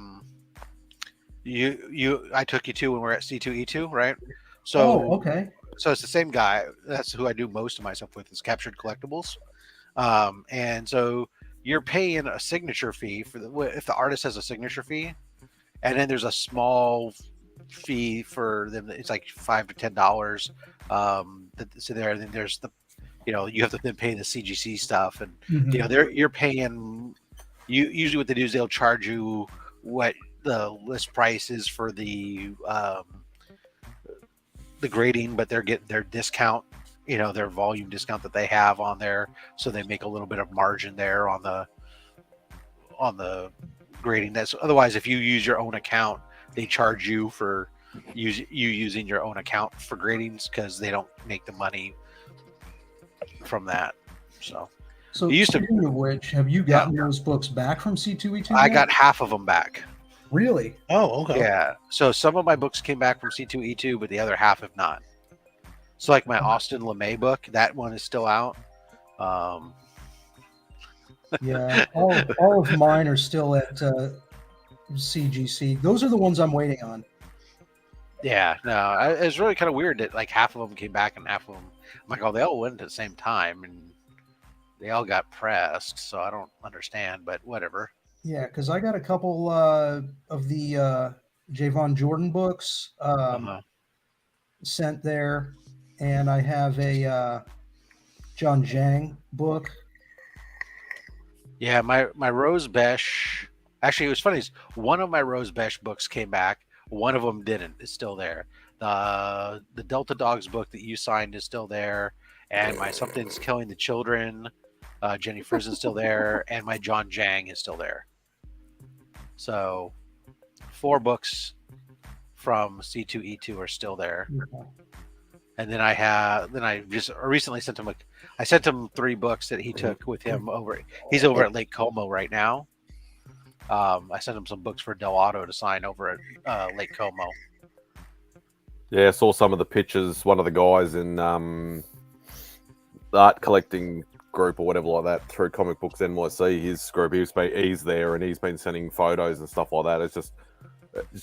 took you to when we were at C2E2, right? So okay. So it's the same guy. That's who I do most of my stuff with is Captured Collectibles. And so you're paying a signature fee for if the artist has a signature fee, and then there's a small fee for them. It's like $5 to $10. So there, and then there's you have to then pay the CGC stuff, and you're paying. Usually what they do is they'll charge you what the list price is for the grading, but they're getting their discount, their volume discount that they have on there, so they make a little bit of margin there on the grading. That's otherwise, if you use your own account, they charge you for using your own account for gradings because they don't make the money from that. So speaking of which, have you gotten those books back from C2E2? I got half of them back. Really? Oh, okay. Yeah. So some of my books came back from C2E2, but the other half have not. So like my Austin LeMay book, that one is still out. Yeah, all of mine are still at CGC. Those are the ones I'm waiting on. Yeah, no, it's really kind of weird that like half of them came back and half of them, I'm like, oh, they all went at the same time and they all got pressed. So I don't understand, but whatever. Yeah, because I got a couple of the Javon Jordan books sent there, and I have a John Jang book. Yeah, my Rose Besh. Actually, it was funny. One of my Rose Besh books came back. One of them didn't. It's still there. The Delta Dogs book that you signed is still there, and my Something's Killing the Children, Jenny Frisen's still there, and my John Jang is still there. So 4 books from C2E2 are still there. Okay. And then I just recently sent him I sent him 3 books that he took with him over. He's over at Lake Como right now. I sent him some books for Del Auto to sign over at Lake Como. Yeah, I saw some of the pictures. One of the guys in the art collecting group or whatever like that through Comic Books NYC, his group, he's there and he's been sending photos and stuff like that. It's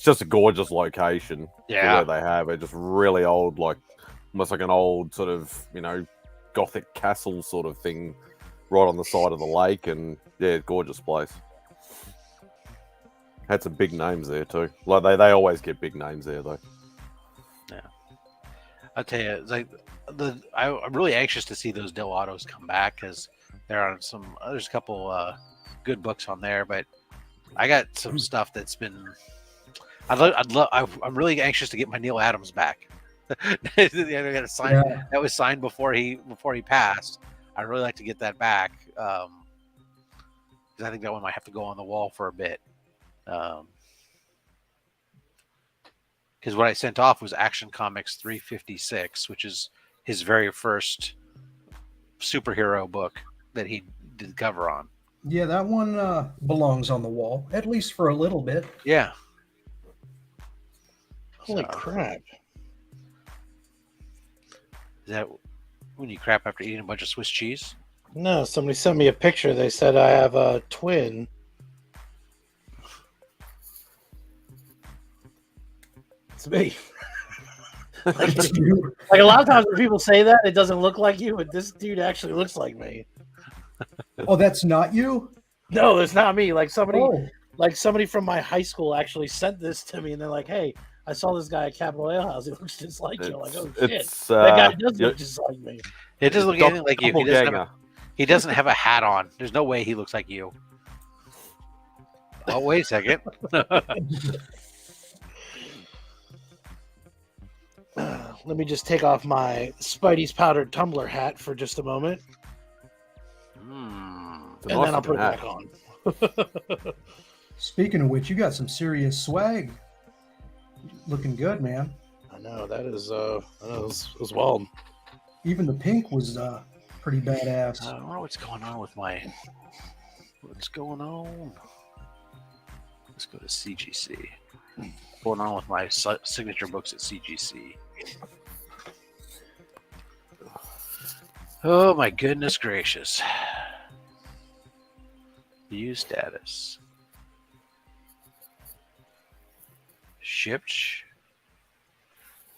just a gorgeous location. Yeah, where they have it, just really old, like almost like an old sort of Gothic castle sort of thing right on the side of the lake, and yeah, gorgeous place. Had some big names there too. Like they always get big names there though. Yeah, I'll tell you, it's like I'm really anxious to see those Del Autos come back because there are there's a couple good books on there, but I got some stuff that's been. I'm really anxious to get my Neil Adams back. I got a sign that was signed before he passed. I'd really like to get that back because I think that one might have to go on the wall for a bit. Because what I sent off was Action Comics 356, which is his very first superhero book that he did cover on. Yeah, that one belongs on the wall, at least for a little bit. Yeah. Holy crap. Is that when you crap after eating a bunch of Swiss cheese? No, somebody sent me a picture. They said I have a twin. It's me. Like a lot of times when people say that, it doesn't look like you, but this dude actually looks like me. Oh, that's not you? No, it's not me. Like somebody from my high school actually sent this to me, and they're like, "Hey, I saw this guy at Capitol Ale House. He looks just like you." I'm like, oh shit, that guy does look just like me. It doesn't look anything like you. He doesn't have a hat on. There's no way he looks like you. Oh, wait a second. Let me just take off my Spidey's powdered tumbler hat for just a moment. And then I'll put it back on. Speaking of which, you got some serious swag. Looking good, man. I know, that is was wild. Even the pink was pretty badass. I don't know what's going on with my... What's going on? Let's go to CGC. What's going on with my signature books at CGC? Oh my goodness gracious. View status. Shipped?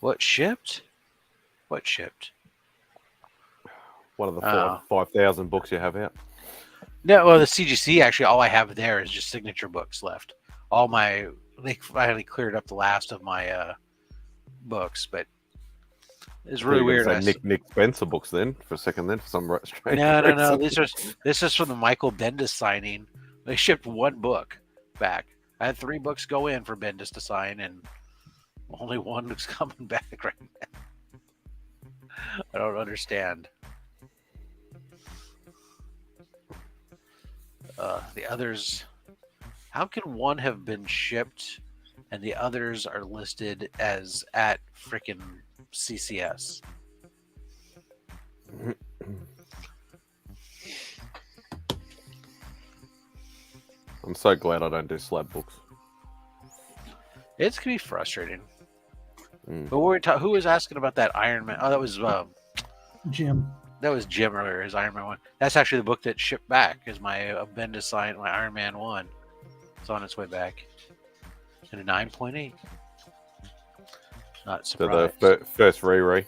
What shipped? What shipped? One of the 5,000 books you have out. No, well, the CGC, actually, all I have there is just signature books left. They finally cleared up the last of my books, but it's really weird. Nick Spencer books then, for a second then, for some strange No. This is from the Michael Bendis signing. They shipped one book back. I had 3 books go in for Bendis to sign, and only one is coming back right now. I don't understand. The others, how can one have been shipped and the others are listed as at frickin' CCS? I'm so glad I don't do slab books. It's gonna be frustrating. But who was asking about that Iron Man? Oh, that was Jim. That was Jim earlier, his Iron Man 1. That's actually the book that shipped back, is my Bendis signed, my Iron Man 1. It's on its way back. And a 9.8. Not surprised. So the first re-re?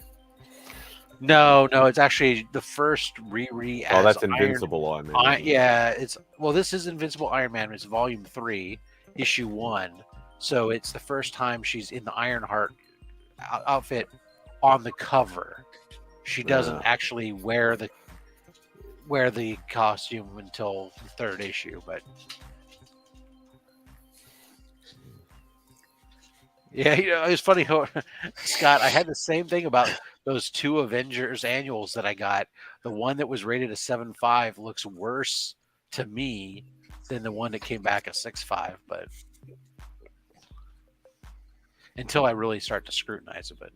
No, it's actually the first re-re. Oh, that's Invincible Iron Man. This is Invincible Iron Man. It's volume 3, issue 1. So it's the first time she's in the Ironheart outfit on the cover. She doesn't actually wear the costume until the 3rd issue, but yeah, it's funny how Scott, I had the same thing about those 2 Avengers annuals that I got. The one that was rated a 7.5 looks worse to me than the one that came back a 6.5, but until I really start to scrutinize it, but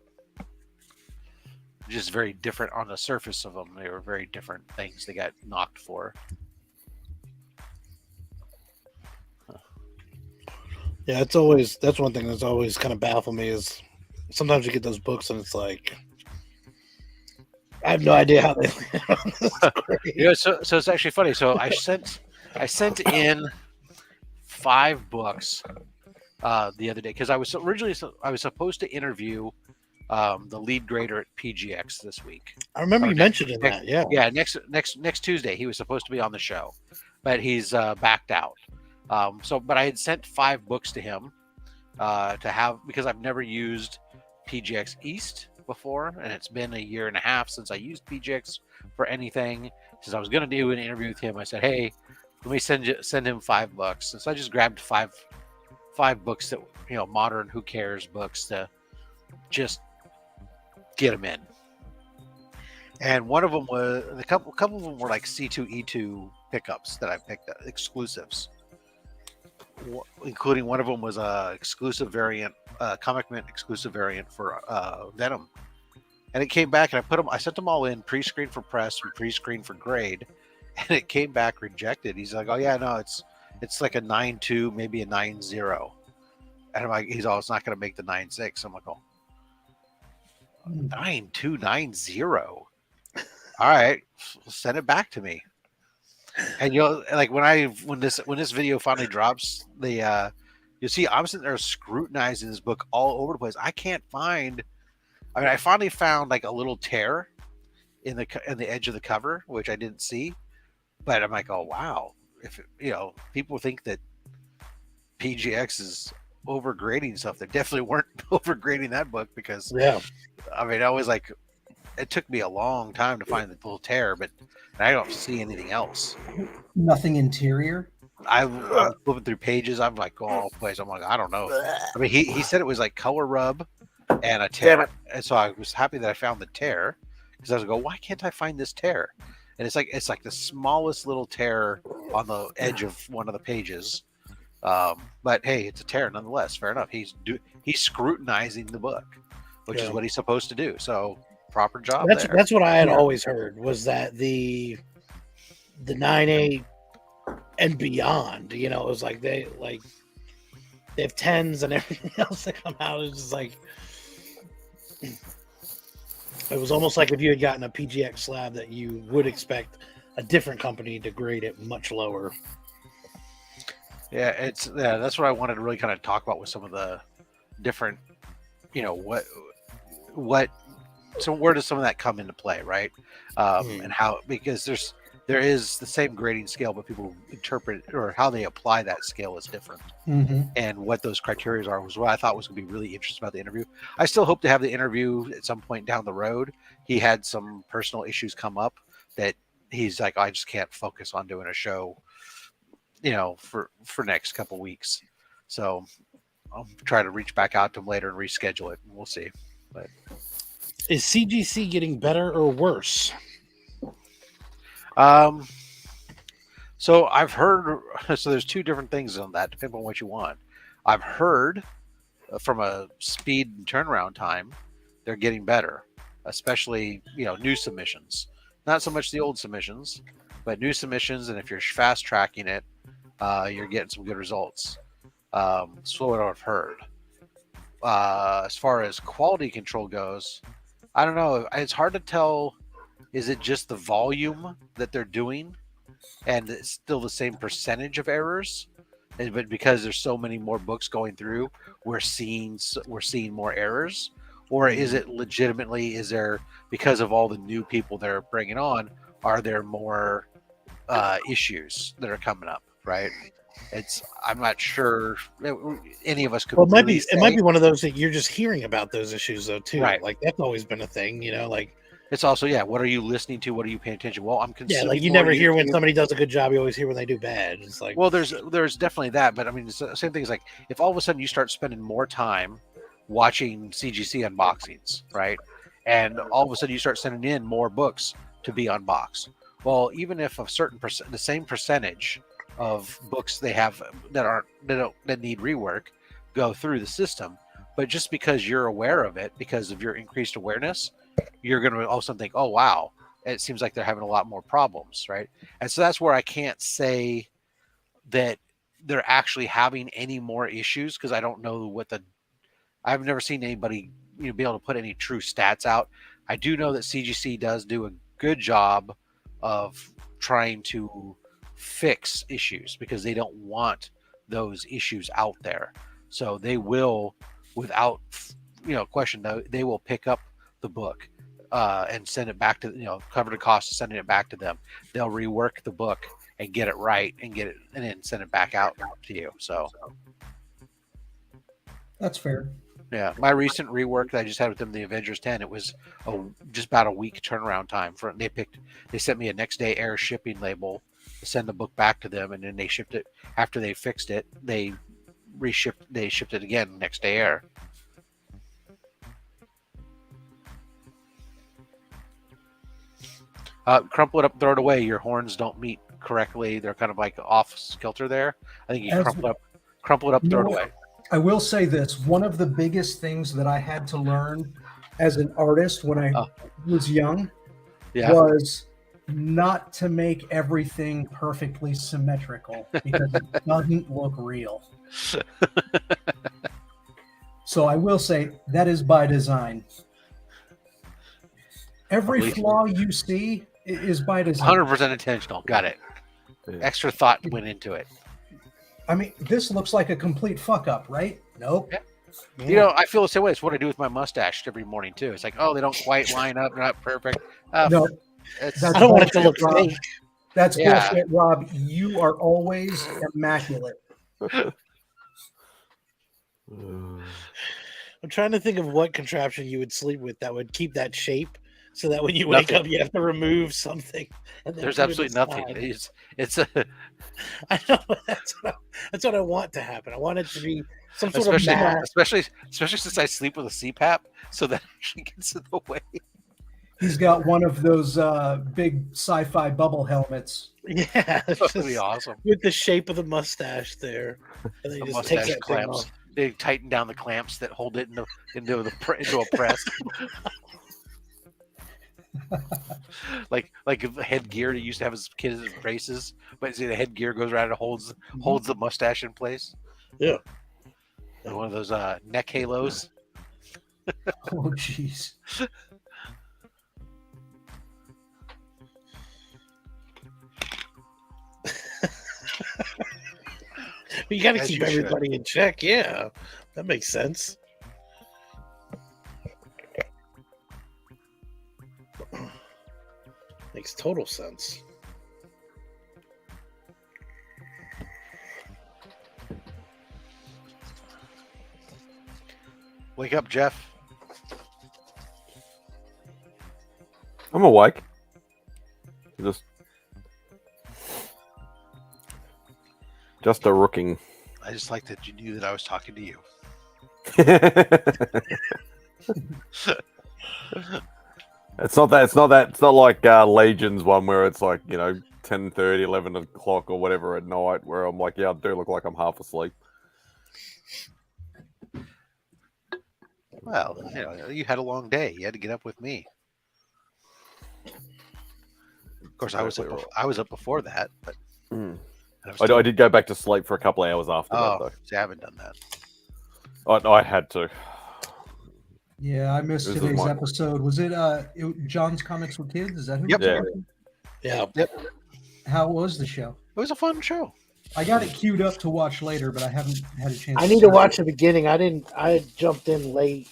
just very different on the surface of them. They were very different things they got knocked for. Yeah, that's one thing that's always kind of baffled me is sometimes you get those books and it's like I have no idea how they so it's actually funny. So I sent in 5 books the other day because I was supposed to interview the lead grader at PGX this week. I remember Or you next- mentioning next- that. Yeah. Yeah, next Tuesday he was supposed to be on the show, but he's backed out. But I had sent 5 books to him to have, because I've never used PGX East before, and it's been a year and a half since I used PGX for anything. Since I was going to do an interview with him, I said, "Hey, let me send him $5." And so I just grabbed five books that, modern who cares books to just get them in. And one of them was a couple of them were like C2E2 pickups that I picked up, exclusives, including one of them was a exclusive variant, Comic Mint exclusive variant for Venom. And it came back, and I sent them all in pre-screened for press and pre-screened for grade, and it came back rejected. He's like, "Oh yeah, no, it's like a 9.2, maybe a 9.0." And I'm like, it's not going to make the 9.6. I'm like, "Oh, 9.2, 9.0. All right, send it back to me." And like when this video finally drops, you'll see I'm sitting there scrutinizing this book all over the place. I can't find. I mean, I finally found like a little tear in the edge of the cover, which I didn't see. But I'm like, oh wow, if people think that PGX is overgrading stuff, they definitely weren't overgrading that book, because I mean, I was like, it took me a long time to find the little tear, but I don't see anything else. Nothing interior. I'm flipping through pages. I'm like, all over the place. I'm like, I don't know. I mean, he said it was like color rub and a tear, and so I was happy that I found the tear, because I was like, why can't I find this tear? And it's like the smallest little tear on the edge of one of the pages. But hey, it's a tear nonetheless. Fair enough. He's scrutinizing the book, which is what he's supposed to do. So proper job. That's what I had always heard, was that the 9.8 and beyond, it was like they have 10s and everything else that come out. It's just like, it was almost like if you had gotten a PGX slab, that you would expect a different company to grade it much lower. Yeah, that's what I wanted to really kind of talk about with some of the different, so where does some of that come into play, right? And how, because there is the same grading scale, but people interpret or how they apply that scale is different. And what those criteria are was what I thought was going to be really interesting about the interview. I still hope to have the interview at some point down the road. He had some personal issues come up that he's like, I just can't focus on doing a show, for next couple weeks. So I'll try to reach back out to him later and reschedule it, and we'll see. But is CGC getting better or worse? So I've heard, so there's 2 different things on that, depending on what you want. I've heard from a speed and turnaround time, they're getting better, especially, new submissions. Not so much the old submissions, but new submissions. And if you're fast tracking it, you're getting some good results. So what I've heard. As far as quality control goes, I don't know. It's hard to tell. Is it just the volume that they're doing, and it's still the same percentage of errors? But because there's so many more books going through, we're seeing more errors? Or is it legitimately, because of all the new people they're bringing on, are there more issues that are coming up, right? I'm not sure any of us could. Well, it might be one of those that you're just hearing about those issues though too. Right. Like that's always been a thing, like it's also, what are you listening to? What are you paying attention? Well, I'm consuming. Like you never hear when somebody does a good job. You always hear when they do bad. It's like, well, there's definitely that, but I mean, it's the same thing. Is like if all of a sudden you start spending more time watching CGC unboxings, right? And all of a sudden you start sending in more books to be unboxed. Well, even if a certain the same percentage of books they have that need rework go through the system, but just because you're aware of it, because of your increased awareness, you're going to also think, oh wow, it seems like they're having a lot more problems, right? And so that's where I can't say that they're actually having any more issues, because I don't know I've never seen anybody be able to put any true stats out. I do know that CGC does do a good job of trying to fix issues, because they don't want those issues out there. So they will, without question though, they will pick up the book and send it back to cover the cost of sending it back to them. They'll rework the book and get it right and then send it back out to you. So That's fair. yeah, my recent rework that I just had with them, the Avengers 10, it was just about a week turnaround time. They sent me a next day air shipping label to send the book back to them, and then they shipped it after they fixed it. They shipped it again next day air. Crumple it up, throw it away. Your horns don't meet correctly. They're kind of like off kilter there. I think you crumple it up, throw it away. I will say this. One of the biggest things that I had to learn as an artist when I was young was not to make everything perfectly symmetrical because it doesn't look real. So I will say that is by design. Every flaw you see is by design. 100% intentional. Got it. Extra thought went into it. I mean, this looks like a complete fuck up, right? Nope. Yeah. I feel the same way. It's what I do with my mustache every morning too. It's like, they don't quite line up. They're not perfect. No, I don't want it to look fake. That's bullshit, Rob. You are always immaculate. I'm trying to think of what contraption you would sleep with that would keep that shape, so that when you wake up, you have to remove something. There's absolutely nothing. It's a. I know that's what I want to happen. I want it to be some sort of mask. Especially since I sleep with a CPAP, so that actually gets in the way. He's got one of those big sci-fi bubble helmets. Yeah, that would be awesome. With the shape of the mustache there, and then the just takes that clamps. thing off. They tighten down the clamps that hold it into a press. like the headgear that used to have his kids' braces, but see the headgear goes around and holds the mustache in place. Yeah, and one of those neck halos. Oh jeez. You got to keep everybody in check. Yeah, that makes sense. Makes total sense. Wake up, Jeff. I'm awake. Just a rooking. I just like that you knew that I was talking to you. It's not like Legion's one where it's like 10:30, 11 o'clock or whatever at night, where I'm like, I do look like I'm half asleep. Well, you had a long day. You had to get up with me. Of course, I was up before that, but I did go back to sleep for a couple of hours after that, though. See, I haven't done that. I had to. Yeah, I missed today's episode. Was it John's Comics with Kids? Is that who? Yep. Yep. How was the show? It was a fun show. I got it queued up to watch later, but I haven't had a chance. I need to watch the beginning. I jumped in late.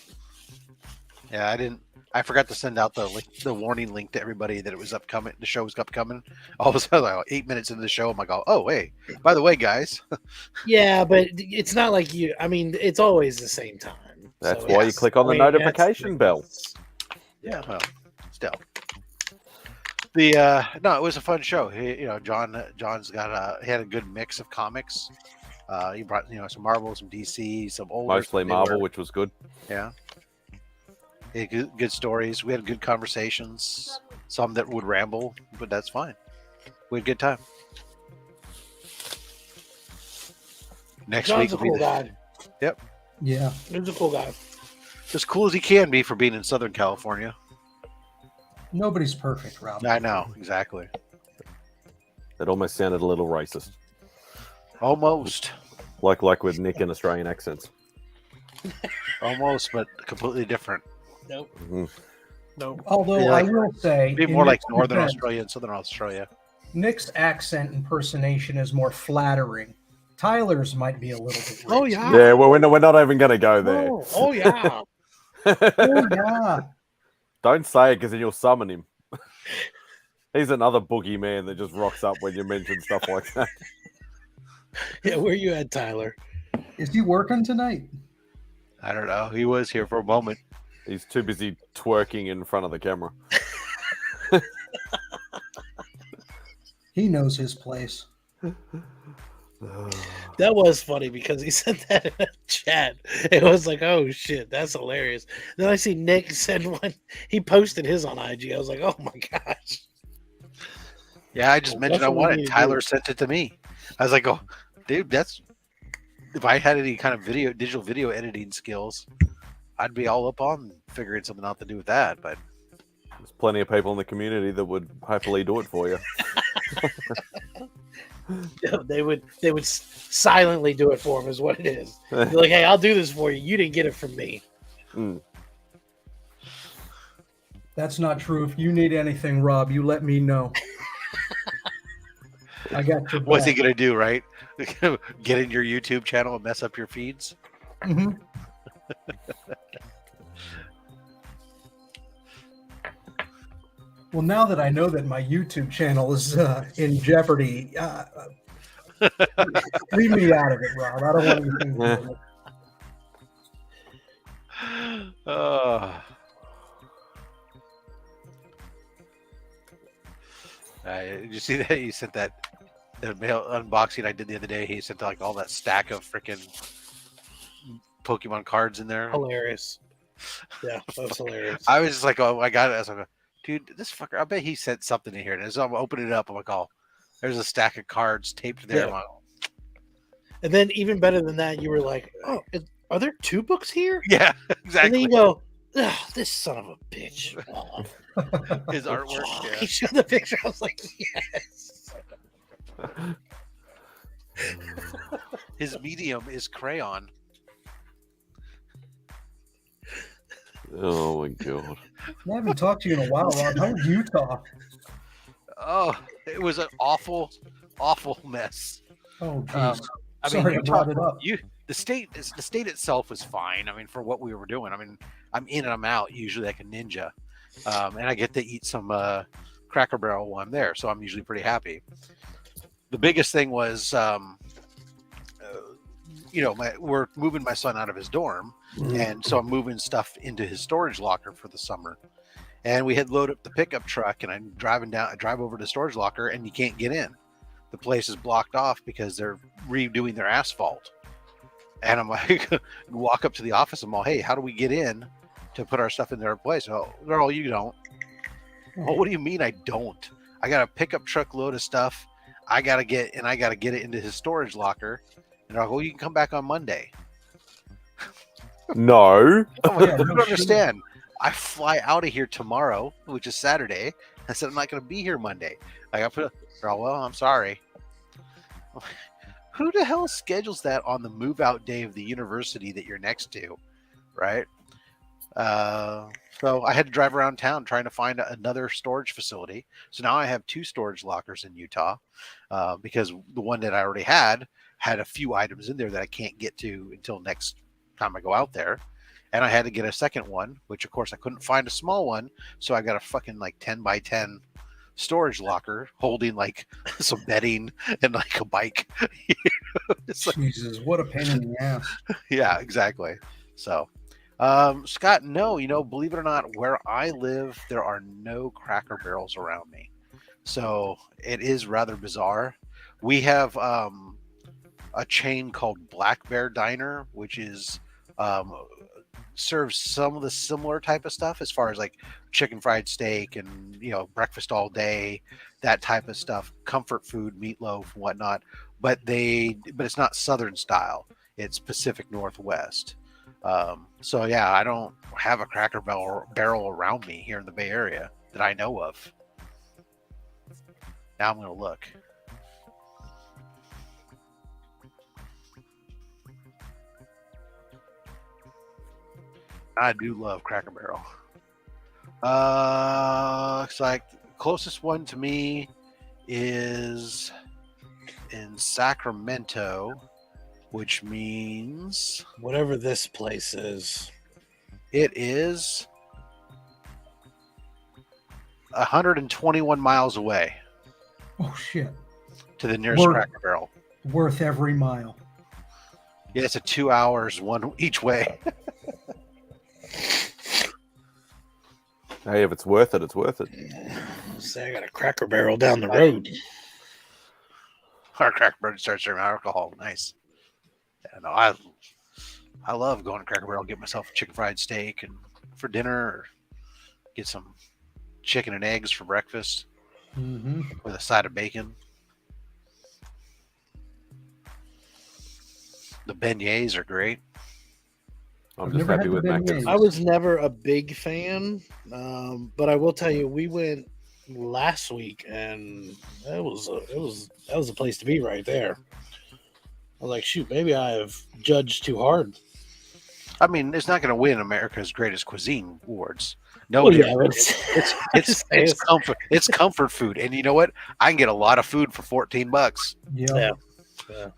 Yeah, I didn't. I forgot to send out the warning link to everybody that it was upcoming. The show was upcoming. All of a sudden, like 8 minutes into the show, I'm like, oh, hey, by the way, guys. Yeah, but it's not like you. I mean, it's always the same time. That's why you click on the notification bell. Yeah, well, still. It was a fun show. John's got he had a good mix of comics. He brought some Marvel, some DC, some old. Mostly Marvel, which was good. Yeah. He had good stories. We had good conversations. Some that would ramble, but that's fine. We had a good time. Next John's week a cool guy. Yep. Yeah. He's a cool guy. As cool as he can be for being in Southern California. Nobody's perfect, Rob. I know, exactly. That almost sounded a little racist. Almost. Like with Nick and Australian accents. Almost, but completely different. Nope. Mm-hmm. Nope. Although I will say, be more like Northern Australia and Southern Australia. Nick's accent impersonation is more flattering. Tyler's might be a little bit. Oh yeah. Yeah, well, we're not even going to go there. Oh yeah. Oh yeah. Don't say it because then you'll summon him. He's another boogeyman that just rocks up when you mention stuff like that. Yeah, where you at, Tyler? Is he working tonight? I don't know. He was here for a moment. He's too busy twerking in front of the camera. He knows his place. That was funny because he said that in a chat. It was like, oh shit, that's hilarious. Then I see Nick said one. He posted his on IG. I was like, oh my gosh. Yeah, I just mentioned That's I what we wanted. need to Tyler do. sent it to me. I was like, oh, dude, that's if I had any kind of digital video editing skills, I'd be all up on figuring something out to do with that. But There's plenty of people in the community that would happily do it for you. They would silently do it for him, is what it is. They're like, hey, I'll do this for you. You didn't get it from me. Mm. That's not true. If you need anything, Rob, you let me know. I got your what's he back. gonna do, right? Get in your YouTube channel and mess up your feeds? Mhm. Well, now that I know that my YouTube channel is in jeopardy, leave me out of it, Rob. I don't want anything to do with it. Did you see that? You sent that the mail unboxing I did the other day. He sent like all that stack of freaking Pokemon cards in there. Hilarious. Yeah, that was hilarious. I was just like, oh, I got it. I was like, dude, this fucker. I bet he sent something in here. And as I'm opening it up, I'm like, oh, there's a stack of cards taped there. Yeah. I'm like, And then even better than that, you were like, oh, are there 2 books here? yeah, And exactly. then you go, oh, this son of a bitch. Oh. His artwork. He Yeah. showed the picture. I was like, yes. His medium is crayon. Oh my god. I haven't talked to you in a while, Rob. How was Utah? Oh, it was an awful, awful mess. Oh, geez. I Sorry I mean, brought it up. the state itself was fine. I mean, for what we were doing. I mean, I'm in and I'm out usually like a ninja, and I get to eat some Cracker Barrel while I'm there, so I'm usually pretty happy. The biggest thing was, we're moving my son out of his dorm, and so I'm moving stuff into his storage locker for the summer. And we had loaded up the pickup truck, and I'm driving down. I drive over to the storage locker, and you can't get in. The place is blocked off because they're redoing their asphalt. And I'm like, walk up to the office. I'm all, hey, how do we get in to put our stuff in their place? Oh, girl, you don't. Oh, what do you mean I don't? I got a pickup truck load of stuff. I gotta get it into his storage locker. And I'll go, you can come back on Monday. No. I'm like, Yeah, I no don't understand. I fly out of here tomorrow, which is Saturday. I said I'm not going to be here Monday. Like I put, well, I'm sorry. Who the hell schedules that on the move out day of the university that you're next to, right? So I had to drive around town trying to find another storage facility. So now I have 2 storage lockers in Utah because the one that I already had a few items in there that I can't get to until next time I go out there. And I had to get a second one, which of course I couldn't find a small one. So I got a fucking like 10 by 10 storage locker holding like some bedding and like a bike. It's like, Jesus, what a pain in the ass. yeah, exactly. So, Scott, no, believe it or not, where I live, there are no Cracker Barrels around me. So it is rather bizarre. We have a chain called Black Bear Diner, which is serves some of the similar type of stuff as far as like chicken fried steak and breakfast all day, that type of stuff, comfort food, meatloaf and whatnot. But it's not Southern style. It's Pacific Northwest. So yeah, I don't have a Cracker Barrel around me here in the Bay Area that I know of. Now I'm going to look. I do love Cracker Barrel. It's like the closest one to me is in Sacramento, which means Whatever this place is. It is 121 miles away Oh shit! to the nearest Worth- Cracker Barrel. Worth every mile. Yeah, it's a 2 hours one each way. Hey, if it's worth it, it's worth it. Say I got a Cracker Barrel down the road. Our Cracker Barrel starts serving alcohol. Nice. Yeah, no, I love going to Cracker Barrel, get myself a chicken fried steak and for dinner, or get some chicken and eggs for breakfast Mm-hmm. with a side of bacon. The beignets are great. I'm I've just never happy had the with mac and beignets. cheese. I was never a big fan, but I will tell you, we went last week, and that was a place to be right there. I was like, shoot, maybe I have judged too hard. I mean, it's not going to win America's Greatest Cuisine awards. No, Well, different. yeah, but It's comfort food, and you know what? I can get a lot of food for $14. Yeah. Yeah.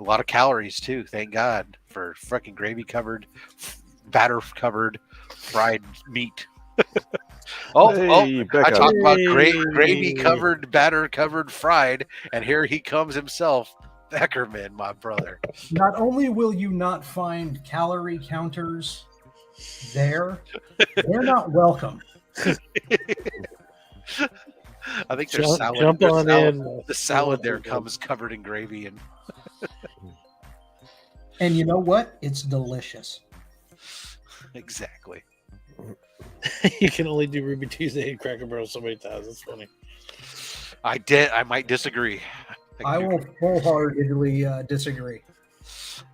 A lot of calories too. Thank God for freaking gravy covered, batter covered, fried meat. Hey, I Becca. talked about Hey. gravy covered, batter covered, fried, and here he comes himself, Beckerman, my brother. Not only will you not find calorie counters there, they're not welcome. I think there's salad. Jump there's on salad. in. The salad there comes covered in gravy and And you know what? It's delicious. exactly. You can only do Ruby Tuesday and Cracker Barrel so many times. It's funny. I might disagree. I will wholeheartedly disagree.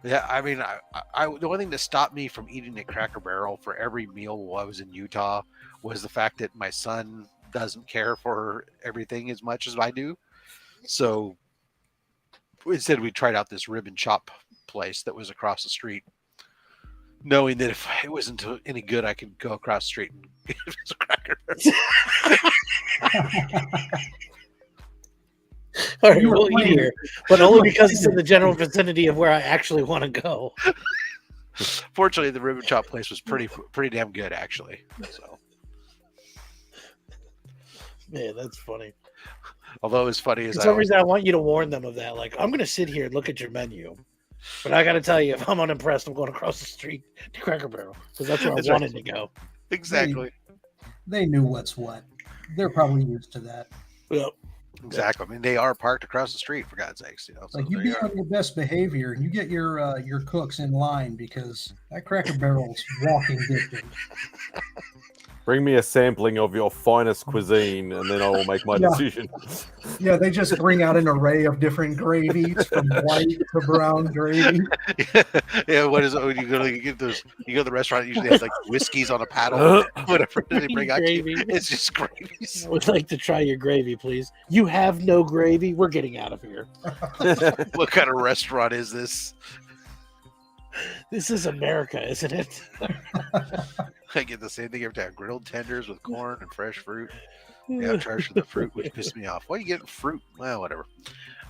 Yeah, I mean, I the only thing that stopped me from eating at Cracker Barrel for every meal while I was in Utah was the fact that my son doesn't care for everything as much as I do. So instead, we tried out this rib and chop place that was across the street, knowing that if it wasn't any good, I could go across the street and get a Cracker Barrel. All right, You were we'll eat playing- here, but only you were because it's in playing- the general vicinity of where I actually want to go. Fortunately, the rib and chop place was pretty damn good, actually. So, Man, that's funny. although as funny as For I some was, reason, I want you to warn them of that. Like, I'm going to sit here and look at your menu, but I got to tell you, if I'm unimpressed, I'm going across the street to Cracker Barrel because that's where That's I right. wanted to go. exactly, They knew what's what. They're probably used to that. Yep. exactly. I mean, they are parked across the street, for God's sakes. So Like you there be you are. on your best behavior, and you get your cooks in line because that Cracker Barrel's walking distance. Bring me a sampling of your finest cuisine, and then I will make my Yeah. decision. Yeah, they just bring out an array of different gravies from white to brown gravy. Yeah, what is it when you go to get those? You go to the restaurant, it usually has like whiskeys on a paddle, whatever they bring out. To you. Gravy. It's just gravies. I would like to try your gravy, please. You have no gravy. We're getting out of here. What kind of restaurant is this? This is America, isn't it? I get the same thing every time: grilled tenders with corn and fresh fruit. Yeah, charged for the fruit, which pissed me off. Why are you getting fruit? Well, whatever.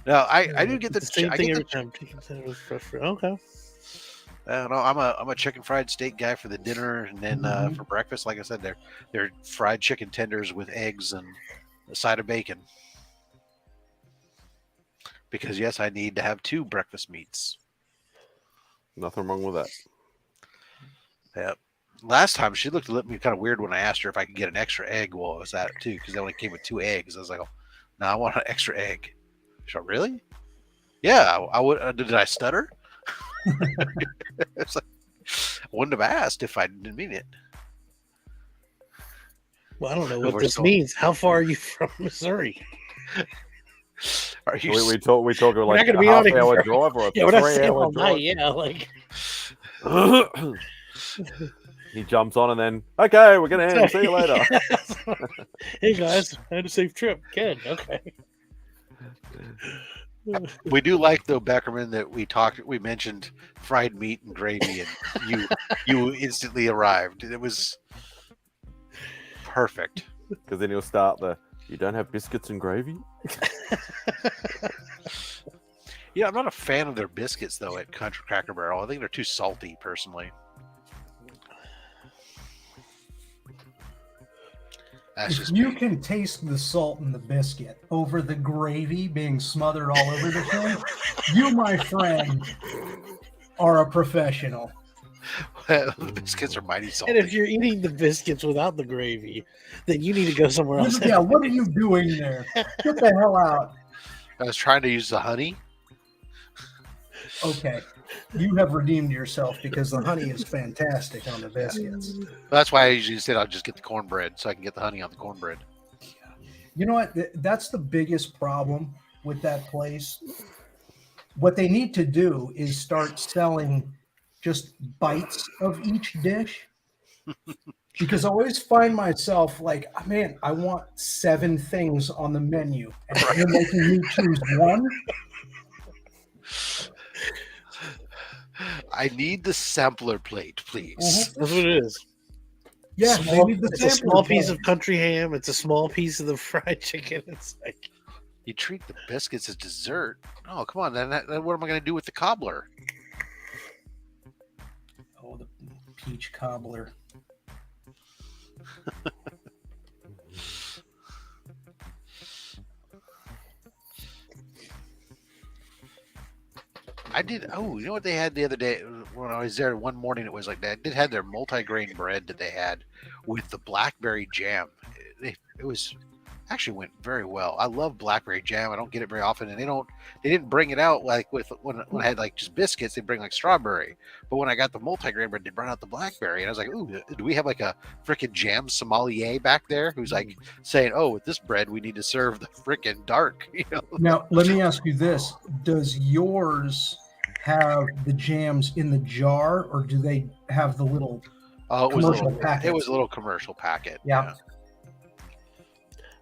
No, I do get the same I thing get every the, time. Chicken tenders, fresh fruit. Okay. I don't know. I'm a chicken fried steak guy for the dinner, and then for breakfast, like I said, they're fried chicken tenders with eggs and a side of bacon. Because yes, I need to have 2 breakfast meats. Nothing wrong with that. Yeah. Last time she looked at me kind of weird when I asked her if I could get an extra egg while I was at it too, because they only came with 2 eggs. I was like, oh, no, I want an extra egg. She said, really? Yeah, I would. Did I stutter? It's like, I wouldn't have asked if I didn't mean it. Well, I don't know what We're this still- means. How far are you from Missouri? Are you? We talk We're like not gonna a be on it half-hour for- drive or a Yeah, we're not staying 3-hour all night. drive. Yeah, like He jumps on and then, okay, we're gonna end. See you later. hey guys, I had a safe trip. Good. Okay. We do like though, Beckerman, that we mentioned fried meat and gravy, and you instantly arrived. It was perfect. Because then he'll start you don't have biscuits and gravy? Yeah, I'm not a fan of their biscuits though at Country Cracker Barrel. I think they're too salty, personally. That's If just you me. can taste the salt in the biscuit over the gravy being smothered all over the thing, you, my friend, are a professional. The biscuits are mighty salty. And if you're eating the biscuits without the gravy, then you need to go somewhere else. Yeah, what are you doing there? Get the hell out. I was trying to use the honey. Okay. You have redeemed yourself because the honey is fantastic on the biscuits. That's why I usually said I'll just get the cornbread so I can get the honey on the cornbread. You know what? That's the biggest problem with that place. What they need to do is start selling just bites of each dish. Because I always find myself like, man, I want 7 things on the menu. And you're making me choose one. I need the sampler plate, please. That's what it is. Yeah, Small- they need the it's a sampler small piece plate. of country ham. It's a small piece of the fried chicken. It's like, You treat the biscuits as dessert. Oh, come on. Then what am I going to do with the cobbler? Oh, the peach cobbler. I did. Oh, you know what they had the other day when I was there one morning? It was like that. They had their multi-grain bread that they had with the blackberry jam. It was actually went very well. I love blackberry jam. I don't get it very often, and they didn't bring it out like with when I had like just biscuits. They bring like strawberry, but when I got the multi-grain bread, they brought out the blackberry, and I was like, ooh, do we have like a freaking jam sommelier back there who's like saying, oh, with this bread we need to serve the freaking dark, you know? Now, let me ask you this. Does yours have the jams in the jar, or do they have the little Oh, it was commercial a little, packets? it was a little commercial packet. Yeah.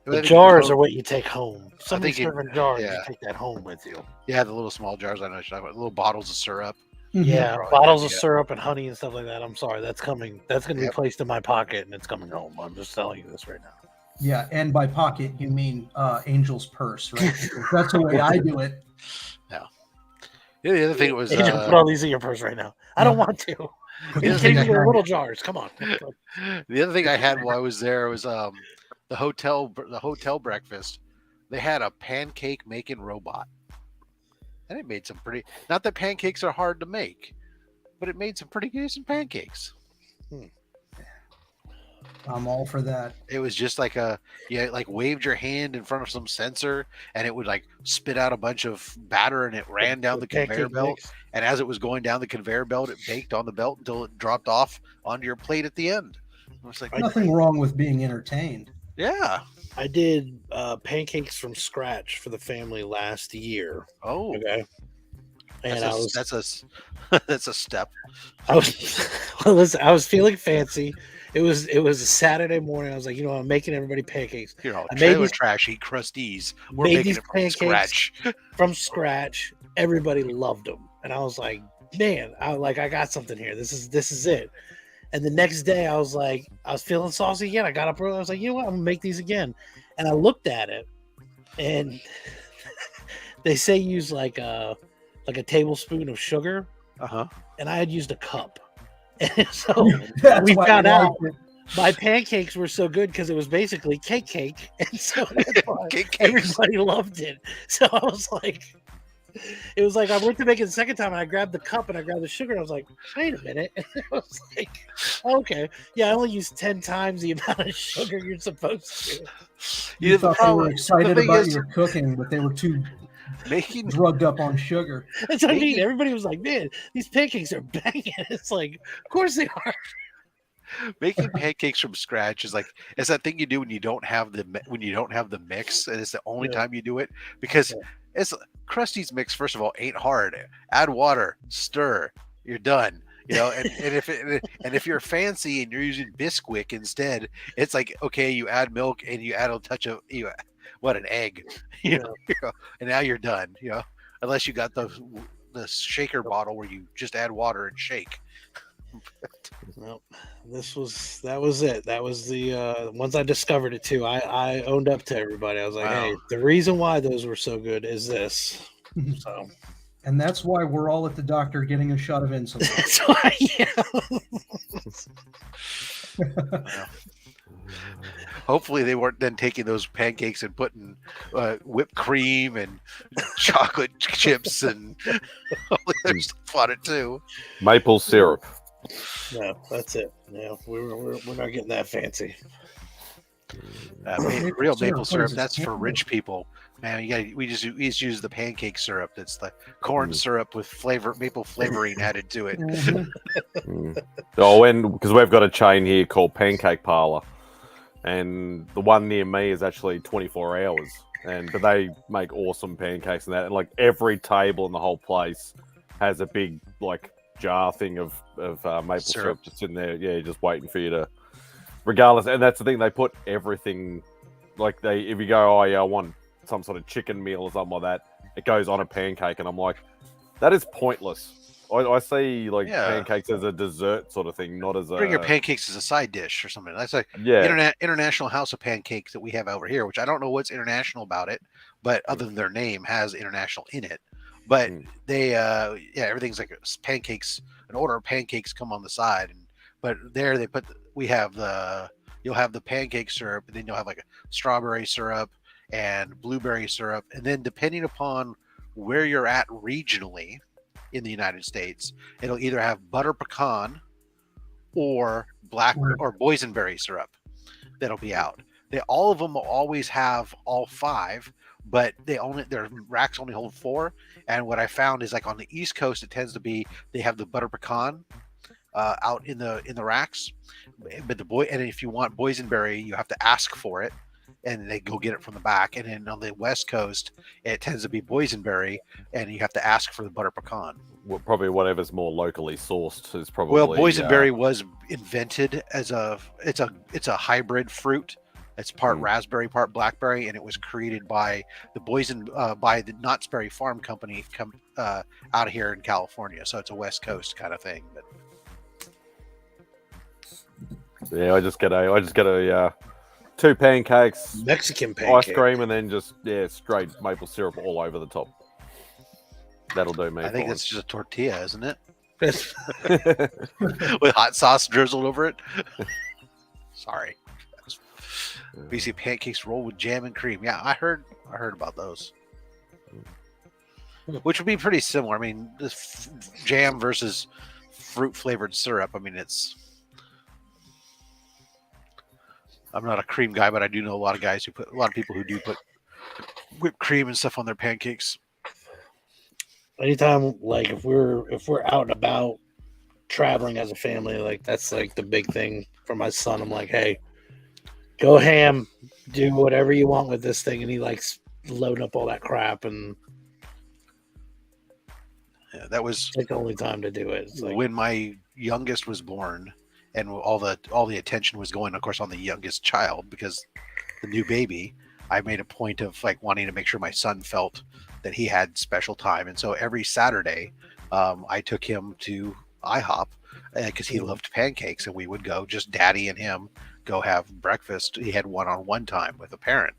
the jars are what you take home. Somebody think it- serving jars, yeah. you take that home with you. Yeah, the little small jars. I know, little bottles of syrup. Yeah, Probably bottles good, of yeah. syrup and honey and stuff like that. I'm sorry, that's coming. That's going to be Yep. placed in my pocket and it's coming home. I'm just telling you this right now. Yeah, and by pocket you mean Angel's purse, right? That's the way I do it. Yeah, the other thing was You just put all these in your purse right now. I don't want to. Put You this can't in even your get bag. little jars. Come on. the other thing I had while I was there was the hotel breakfast. They had a pancake making robot, and it made some pretty. Not that pancakes are hard to make, but it made some pretty decent pancakes. I'm all for that. It was just like like waved your hand in front of some sensor, and it would like spit out a bunch of batter, and it ran down the conveyor Pancake belt. mix. And as it was going down the conveyor belt, it baked on the belt until it dropped off onto your plate at the end. I was like, Nothing wrong with being entertained. yeah. I did pancakes from scratch for the family last year. Oh, Okay. And that's a step. I was well, listen, I was feeling fancy. It was a Saturday morning. I was like, I'm making everybody pancakes You know, I made trailer these- trash eat crusties. We're made making these it from pancakes. scratch. from scratch. Everybody loved them, and I was like, man, I got something here. This is it. And the next day, I was feeling saucy again. I got up early. I was like, you know what? I'm gonna make these again. And I looked at it, and they say use like a tablespoon of sugar, Uh-huh. and I had used a cup. And so That's we why found I out liked it. my pancakes were so good because it was basically cake, and so that's why Cake cakes. everybody loved it. So I was like, it was like I went to make it the second time, and I grabbed the cup and I grabbed the sugar, and I was like, wait a minute. And I was like, okay, yeah, I only used 10 times the amount of sugar you're supposed to. You the thought they were problem- excited the thing about is- your cooking, but they were too Making drugged up on sugar. That's what I mean. Maybe- Everybody was like, man, these pancakes are banging. It's like, of course they are. making pancakes from scratch is like it's that thing you do when you don't have the mix, and it's the only Yeah. time you do it because it's Krusty's mix. First of all, ain't hard. Add water, stir, you're done. You know, and if you're fancy and you're using Bisquick instead, it's like okay, you add milk and you add a touch of an egg, you know, and now you're done. You know, unless you got the shaker bottle where you just add water and shake. Nope. That was it. That was the once I discovered it too. I owned up to everybody. I was like, Wow. hey, the reason why those were so good is this. So And that's why we're all at the doctor getting a shot of insulin. that's why, yeah. Hopefully they weren't then taking those pancakes and putting whipped cream and chocolate chips and all the other stuff on it too. Maple syrup. No, that's it. No, we're not getting that fancy. Real syrup, maple what syrup, is it, that's for candy? rich people. Man, we just use the pancake syrup. That's the corn syrup with maple flavoring added to it. Oh, because we've got a chain here called Pancake Parlor, and the one near me is actually 24 hours. But they make awesome pancakes and that. And like every table in the whole place has a big like jar thing of maple syrup just in there. Yeah, just waiting for you to. Regardless, and that's the thing, they put everything. Like if you go, oh yeah, I want some sort of chicken meal or something like that, it goes on a pancake, and I'm like, that is pointless. I see like pancakes as a dessert sort of thing, not as Bring your pancakes as a side dish or something. That's like International House of Pancakes that we have over here, which I don't know what's international about it, but other than their name has international in it. But they everything's like pancakes. An order of pancakes come on the side, but there they put you'll have the pancake syrup, and then you'll have like a strawberry syrup and blueberry syrup, and then depending upon where you're at regionally in the United States, it'll either have butter pecan or boysenberry syrup that'll be out. All of them will always have all 5, but their racks only hold 4. And what I found is like on the East Coast, it tends to be they have the butter pecan out in the racks, but and if you want boysenberry, you have to ask for it, and they go get it from the back. And then on the West Coast, it tends to be boysenberry, and you have to ask for the butter pecan. Well, probably whatever's more locally sourced is probably. Well, boysenberry was invented as it's a hybrid fruit. It's part raspberry, part blackberry, and it was created by the Knott's Berry Farm Company out of here in California. So it's a West Coast kind of thing. But yeah, I just get a 2 pancakes, Mexican pancake, ice cream, and then just straight maple syrup all over the top. That'll do me. I think it's just a tortilla, isn't it? With hot sauce drizzled over it. Sorry. We see pancakes rolled with jam and cream. Yeah, I heard about those. Which would be pretty similar. I mean, this jam versus fruit flavored syrup. I mean, I'm not a cream guy, but I do know a lot of people who do put whipped cream and stuff on their pancakes. Anytime, like if we're out and about traveling as a family, like that's like the big thing for my son. I'm like, hey, go ham, do whatever you want with this thing, and he likes loading up all that crap, and that was like the only time to do it. It's like, when my youngest was born, and all the attention was going, of course, on the youngest child because the new baby. I made a point of like wanting to make sure my son felt that he had special time, and so every Saturday, I took him to IHOP because he loved pancakes, and we would go, just Daddy and him, go have breakfast. He had one-on-one time with a parent.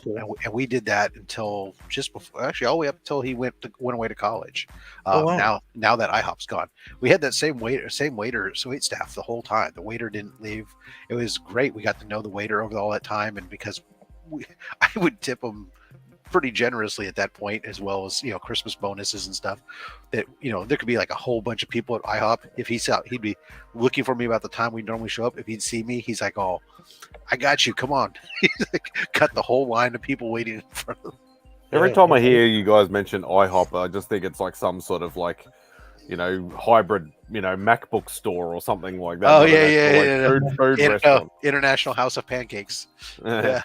cool. And we did that until just before, actually, all the way up until he went away to college. Wow. Now that IHOP's gone, we had that same wait staff the whole time. The waiter didn't leave. It was great. We got to know the waiter over all that time, and because I would tip him pretty generously at that point, as well as Christmas bonuses and stuff. That there could be like a whole bunch of people at IHOP. If he'd be looking for me about the time we normally show up. If he'd see me, he's like, "Oh, I got you. Come on." He's like, cut the whole line of people waiting in front of him. Every time I hear you guys mention IHOP, I just think it's like some sort of like, hybrid, MacBook store or something like that. Oh yeah. Food restaurant. International House of Pancakes. Yeah.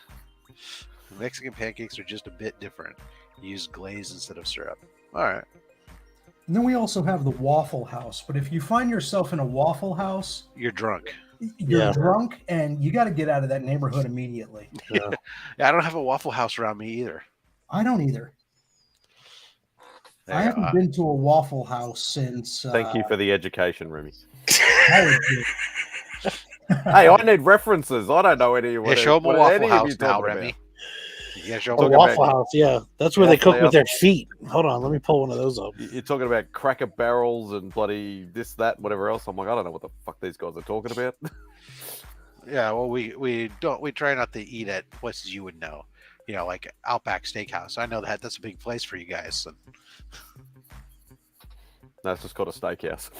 Mexican pancakes are just a bit different. You use glaze instead of syrup. All right. And then we also have the Waffle House. But if you find yourself in a Waffle House, you're drunk. You're drunk, and you got to get out of that neighborhood immediately. Yeah, I don't have a Waffle House around me either. I don't either. I haven't been to a Waffle House since. Thank you for the education, Remy. Hey, I need references. I don't know any. Show them a Waffle House now, Remy. Yeah, a Waffle House, yeah. That's where they cook with their feet. Hold on, let me pull one of those up. You're talking about Cracker Barrels and bloody this, that, whatever else. I'm like, I don't know what the fuck these guys are talking about. Yeah, well, we try not to eat at places you would know, like Outback Steakhouse. I know that's a big place for you guys. And That's just called a steakhouse.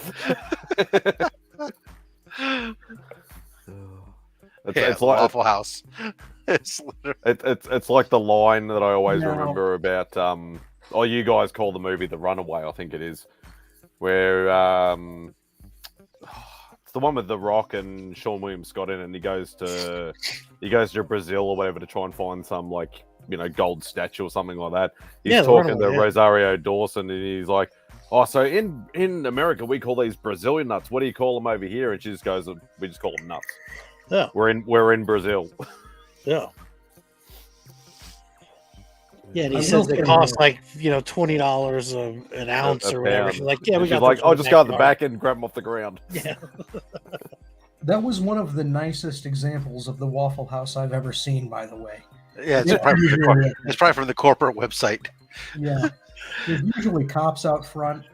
It's like Waffle House. It's it's like the line that I always No. remember about you guys call the movie The Runaway, I think it is, where it's the one with The Rock and Sean William Scott in it, and he goes to Brazil or whatever to try and find some gold statue or something like that. He's talking to Rosario Dawson, and he's like, "Oh, so in America we call these Brazilian nuts. What do you call them over here?" And she just goes, "We just call them nuts." Yeah, we're in Brazil. Yeah. Yeah, and he I says will they say cost this. like $20 an ounce or whatever. pound. She's like, yeah, And we she's got. like, those "I'll in just go in the backyard." back and grab them off the ground." Yeah. That was one of the nicest examples of the Waffle House I've ever seen, by the way. Yeah, it's Yeah, probably from usually- it's probably from the corporate website. Yeah. There's usually cops out front.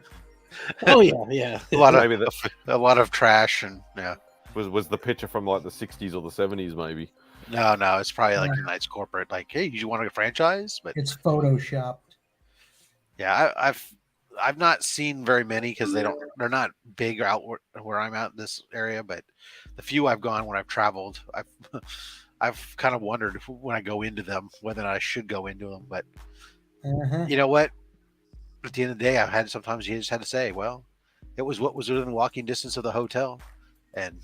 Oh yeah. A lot Maybe of trash and yeah. was the picture from like the 60s or the 70s, maybe. No, it's probably like a nice corporate. Like, hey, you want a franchise? But It's photoshopped. yeah, I've not seen very many because they're not big out where I'm at in this area. But the few I've gone when I've traveled, I've kind of wondered when I go into them whether or not I should go into them. But Uh-huh. you know what? At the end of the day, sometimes you just had to say, well, it was what was within walking distance of the hotel, and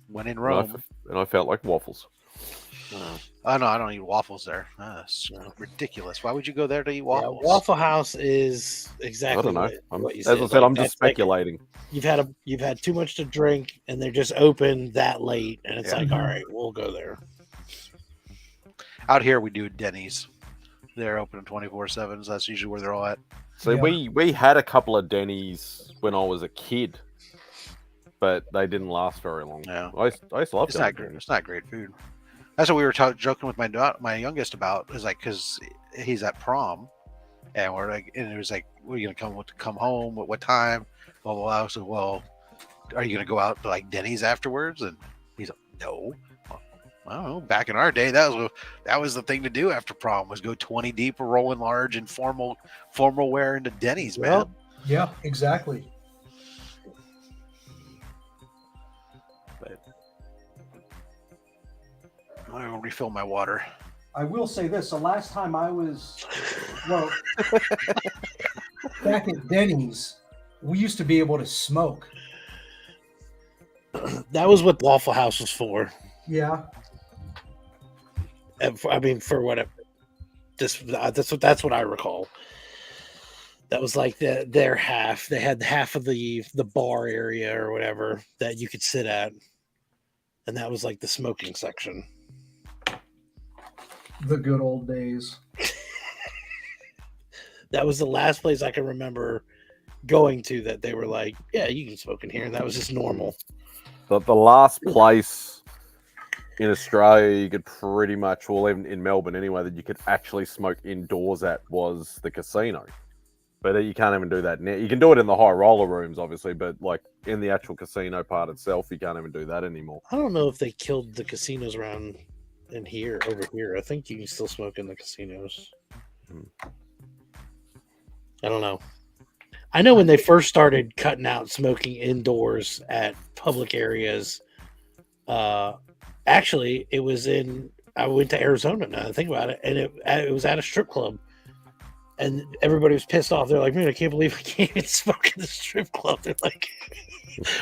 when in Rome. And I felt like waffles. Oh no, I don't eat waffles there. It's ridiculous. Why would you go there to eat waffles? Yeah, Waffle House is I exactly don't know. what you As said. I said, I'm Like, just that's like speculating. you've had too much to drink, and they're just open that late, and it's Yeah. like, all right, we'll go there. Out here, we do Denny's. They're open 24/7. So that's usually where they're all at. So Yeah. we had a couple of Denny's when I was a kid, but they didn't last very long. Yeah. I used to love It's going not to great. Denny's. It's not great food. That's what we were joking with my youngest about. Is like because he's at prom, and we're like, and it was like, "What are you gonna come home? At what time?" Blah blah blah. I said, "Well, are you gonna go out to like Denny's afterwards?" And he's like, "No." Well, I don't know. Back in our day, that was the thing to do after prom was go 20 deep, rolling large, and formal wear into Denny's, man. Yep. Yeah, exactly. But I'm gonna refill my water. I will say this: the last time I was, back at Denny's, we used to be able to smoke. That was what Waffle House was for. Yeah. For whatever. That's what I recall. That was like their half. They had half of the bar area or whatever that you could sit at, and that was like the smoking section. The good old days. That was the last place I can remember going to that they were like, yeah, you can smoke in here, and that was just normal. The last place in Australia you could pretty much, well, even in Melbourne anyway, that you could actually smoke indoors at was the casino. But you can't even do that now. You can do it in the high roller rooms, obviously, but like in the actual casino part itself, you can't even do that anymore. I don't know if they killed the casinos around over here. I think you can still smoke in the casinos. I don't know. I know when they first started cutting out smoking indoors at public areas. Actually, it was I went to Arizona now that I think about it, and it was at a strip club. And everybody was pissed off. They're like, man, I can't believe I can't even smoke in the strip club. They're like,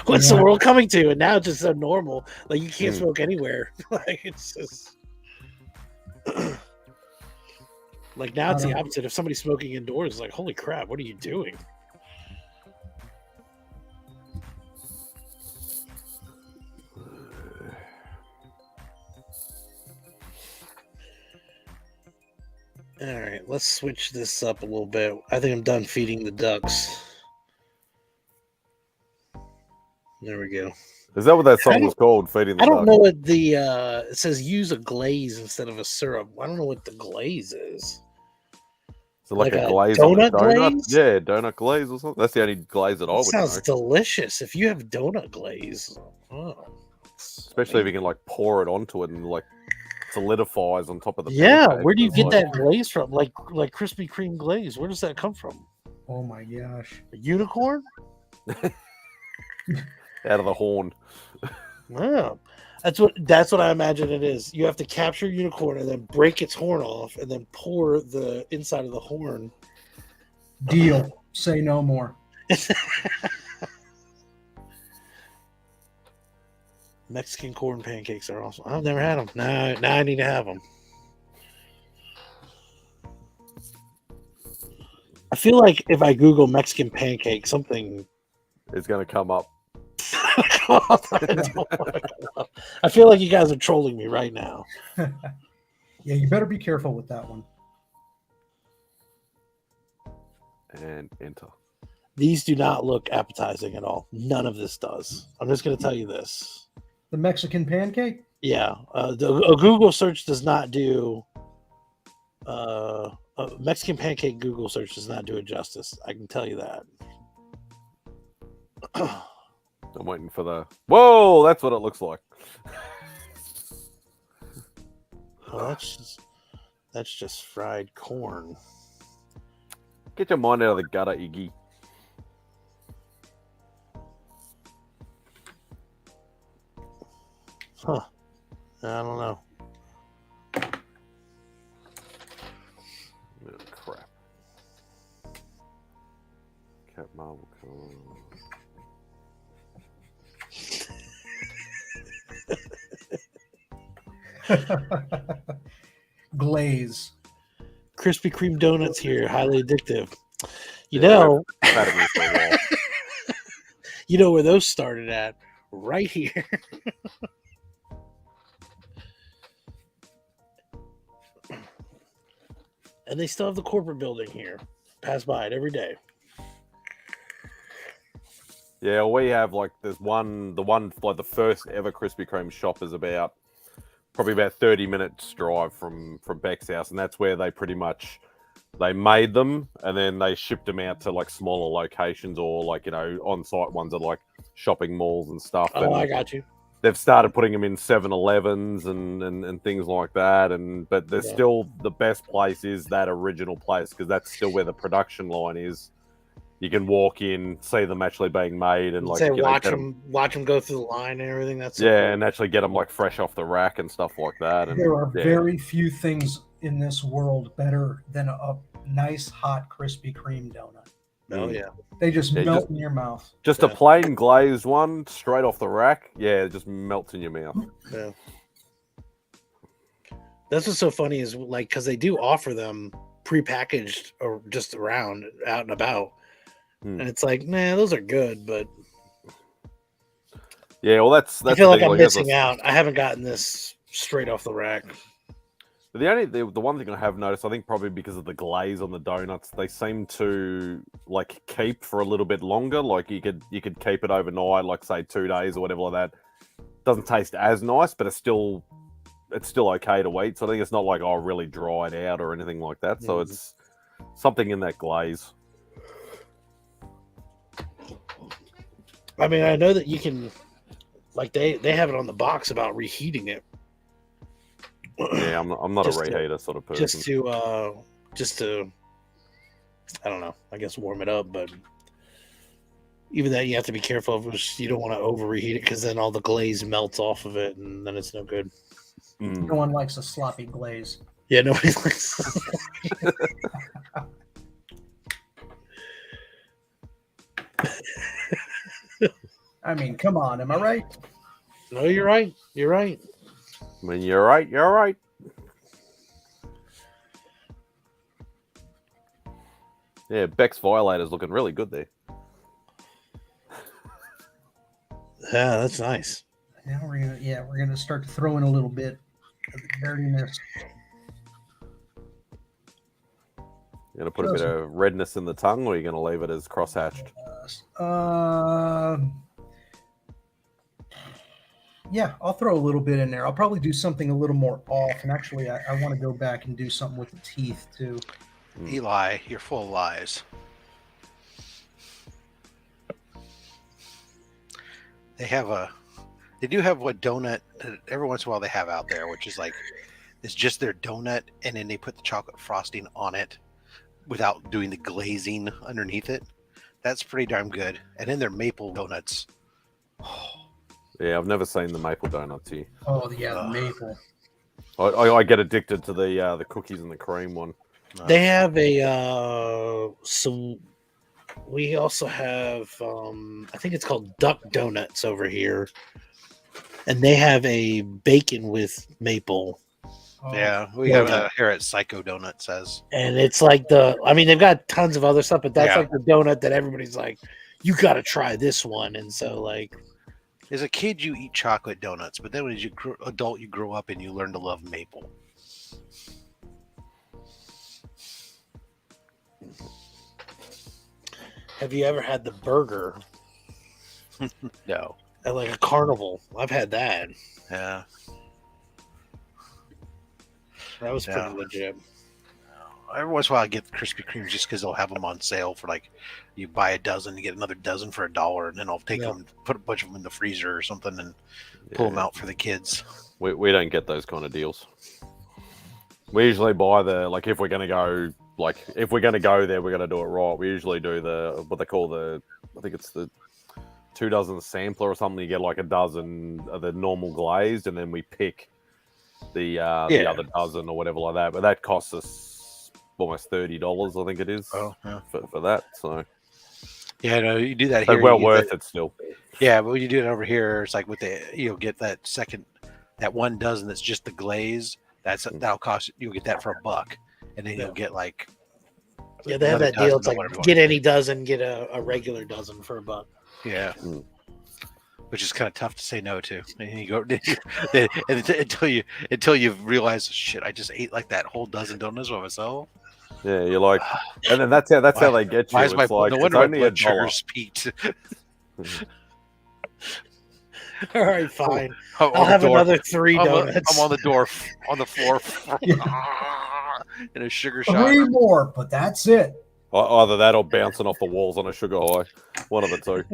what's the world coming to? And now it's just so normal. Like, you can't smoke anywhere. Like, it's just... like, now it's the opposite. If somebody's smoking indoors, it's like, holy crap, what are you doing? All right, let's switch this up a little bit. I think I'm done feeding the ducks. There we go. Is that what that song was called? Feeding the I don't Ducks? know what the it says. Use a glaze instead of a syrup. I don't know what the glaze is. Is it like a a glaze on a donut donut? glaze? Yeah, donut glaze or something. That's the only glaze that I It would sounds know. delicious. If you have donut glaze, oh, Especially if you can like pour it onto it and like solidifies on top of the Yeah, pancake. where do you It's get like- that glaze from? Like Krispy Kreme glaze. Where does that come from? Oh my gosh. A unicorn? out of the horn? Yeah. That's what I imagine it is. You have to capture a unicorn and then break its horn off and then pour the inside of the horn. Deal. Say no more. Mexican corn pancakes are awesome. I've never had them. Now I need to have them. I feel like if I Google Mexican pancake, something. It's going to come up. I feel like you guys are trolling me right now. Yeah, you better be careful with that one. And enter. These do not look appetizing at all. None of this does. I'm just going to tell you this. The Mexican pancake? Yeah, a Google search does not do. A Mexican pancake Google search does not do it justice. I can tell you that. I'm waiting for the. Whoa, that's what it looks like. Well, that's just fried corn. Get your mind out of the gutter, Iggy. Huh. I don't know. Oh, crap. Cat marble color. Glaze. Krispy Kreme donuts here, highly addictive. You Yeah, know, I've had them for a while. you know where those started at? Right here. And they still have the corporate building here. Pass by it every day. Yeah, we have like there's the first ever Krispy Kreme shop is probably about 30 minutes drive from Beck's house, and that's where they pretty much they made them and then they shipped them out to like smaller locations or like on-site ones at like shopping malls and stuff. Oh, and I got you. they've started putting them in 7-Elevens and things like that, but there's still the best place is that original place because that's still where the production line is. You can walk in, see them actually being made, and like watch them go through the line and everything. That's and actually get them like fresh off the rack and stuff like that. And There are very few things in this world better than a nice hot Krispy Kreme donut. Oh yeah, They just melt in your mouth. Just a plain glazed one straight off the rack. Yeah, it just melts in your mouth. Yeah. That's what's so funny is like because they do offer them prepackaged or just around out and about. And it's like, man, those are good, but yeah, well, that's I feel the like thing, I'm like, as missing out. I haven't gotten this straight off the rack. the one thing I have noticed, I think probably because of the glaze on the donuts, they seem to like keep for a little bit longer. Like you could keep it overnight, like say 2 days or whatever like that. Doesn't taste as nice, but it's still okay to eat. So I think it's not like really dried out or anything like that. So it's something in that glaze. I mean, I know that you can, like they have it on the box about reheating it. Yeah, I'm not a reheater sort of person. Just to, I don't know. I guess warm it up, but even that you have to be careful of. You don't want to over reheat it because then all the glaze melts off of it, and then it's no good. No one likes a sloppy glaze. Yeah, nobody likes. I mean, come on, am I right? No, you're right. You're right. I mean, you're right. You're right. Yeah, Beck's Violator's looking really good there. Yeah, that's nice. Now we're gonna start to throw in a little bit of the dirtiness. You're gonna put a bit of redness in the tongue, or are you gonna leave it as crosshatched? Yeah, I'll throw a little bit in there. I'll probably do something a little more off. And actually, I want to go back and do something with the teeth too. Eli, you're full of lies. They They do have what donut that every once in a while they have out there, which is like it's just their donut, and then they put the chocolate frosting on it without doing the glazing underneath it. That's pretty darn good. And then their maple donuts. Yeah, I've never seen the maple donuts here. Oh yeah, maple. I get addicted to the cookies and the cream one. They have a some. We also have I think it's called Duck Donuts over here, and they have a bacon with maple. Oh, Yeah, we have that here at Psycho Donut says. And it's like I mean, they've got tons of other stuff, but that's Yeah. like the donut that everybody's like, you got to try this one. And so, like, As a kid, you eat chocolate donuts, but then as you adult, you grow up and you learn to love maple. have you ever had the burger No. at like a carnival? I've had that. Yeah. That was Yeah. pretty legit. Every once in a while, I get Krispy Kremes just because they'll have them on sale for like, you buy a dozen, you get another dozen for $1, and then I'll take them, put a bunch of them in the freezer or something, and pull them out for the kids. We don't get those kind of deals. We usually buy if we're gonna go there, we're gonna do it right. We usually do what they call I think it's the 2 dozen sampler or something. You get like a dozen of the normal glazed, and then we pick the other dozen or whatever like that. But that costs us almost $30, I think it is. Oh, yeah. For that. So Yeah, no, you do that but here. well you worth it still. Yeah, but when you do it over here, it's like with get that 1 dozen that's just the glaze. That'll cost you'll get that for $1, and then you'll get like they have another that deal. It's dozen like or whatever. get any dozen, get a regular dozen for $1. Yeah. Mm. Which is kind of tough to say no to. And you go until you realize, shit, I just ate like that whole dozen donuts by myself. Yeah, you're like, and then that's how they get you. Why is It's no like wonder it's my only blood $1. sugar's peaked. All right, fine. On I'll the have door. another 3 donuts. I'm on the door on the floor in a sugar shot. 3 more, but that's it. Either that or bouncing off the walls on a sugar high. One of the two.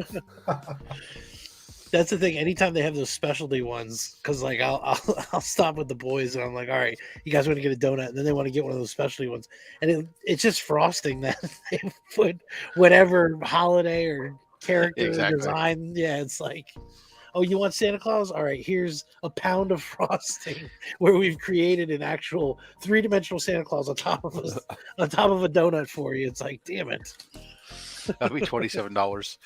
That's the thing. Anytime they have those specialty ones, because like I'll stop with the boys and I'm like, all right, you guys want to get a donut, and then they want to get one of those specialty ones, and it's just frosting that they put whatever holiday or character Exactly. design. Yeah, it's like, oh, you want Santa Claus? All right, here's a pound of frosting where we've created an actual 3-dimensional Santa Claus on top of a donut for you. It's like, damn it. That'll be $27.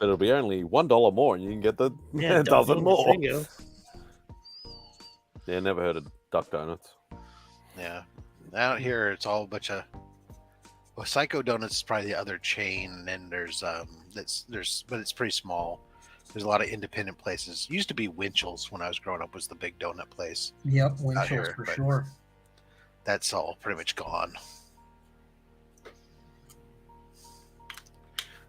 It'll be only $1 more, and you can get the Yeah, dozen more. There you go. Yeah, never heard of Duck Donuts. Yeah. Out here, it's all a bunch of. Well, Psycho Donuts is probably the other chain, and there's but it's pretty small. There's a lot of independent places. Used to be Winchell's when I was growing up, was the big donut place. Yep, Winchell's here, for but- sure. That's all pretty much gone.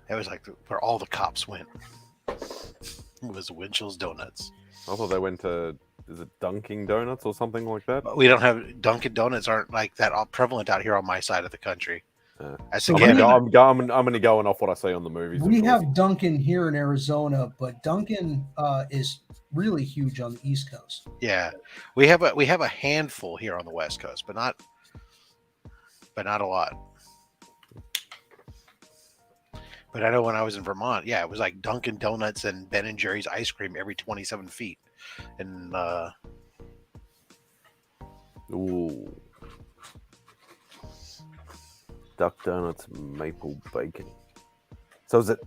That was like where all the cops went. It was Winchell's Donuts. I thought they went to, is it Dunkin' Donuts or something like that? But we don't have Dunkin' Donuts aren't like that all prevalent out here on my side of the country. That's So again, we- I'm going to go off what I see on the movies. We of course. have Dunkin' here in Arizona, but Dunkin' is really huge on the East Coast. yeah, we have a handful here on the West Coast, but not a lot. But I know when I was in Vermont, yeah, it was like Dunkin' Donuts and Ben and Jerry's ice cream every 27 feet, and Ooh. Duck Donuts maple bacon. So is it?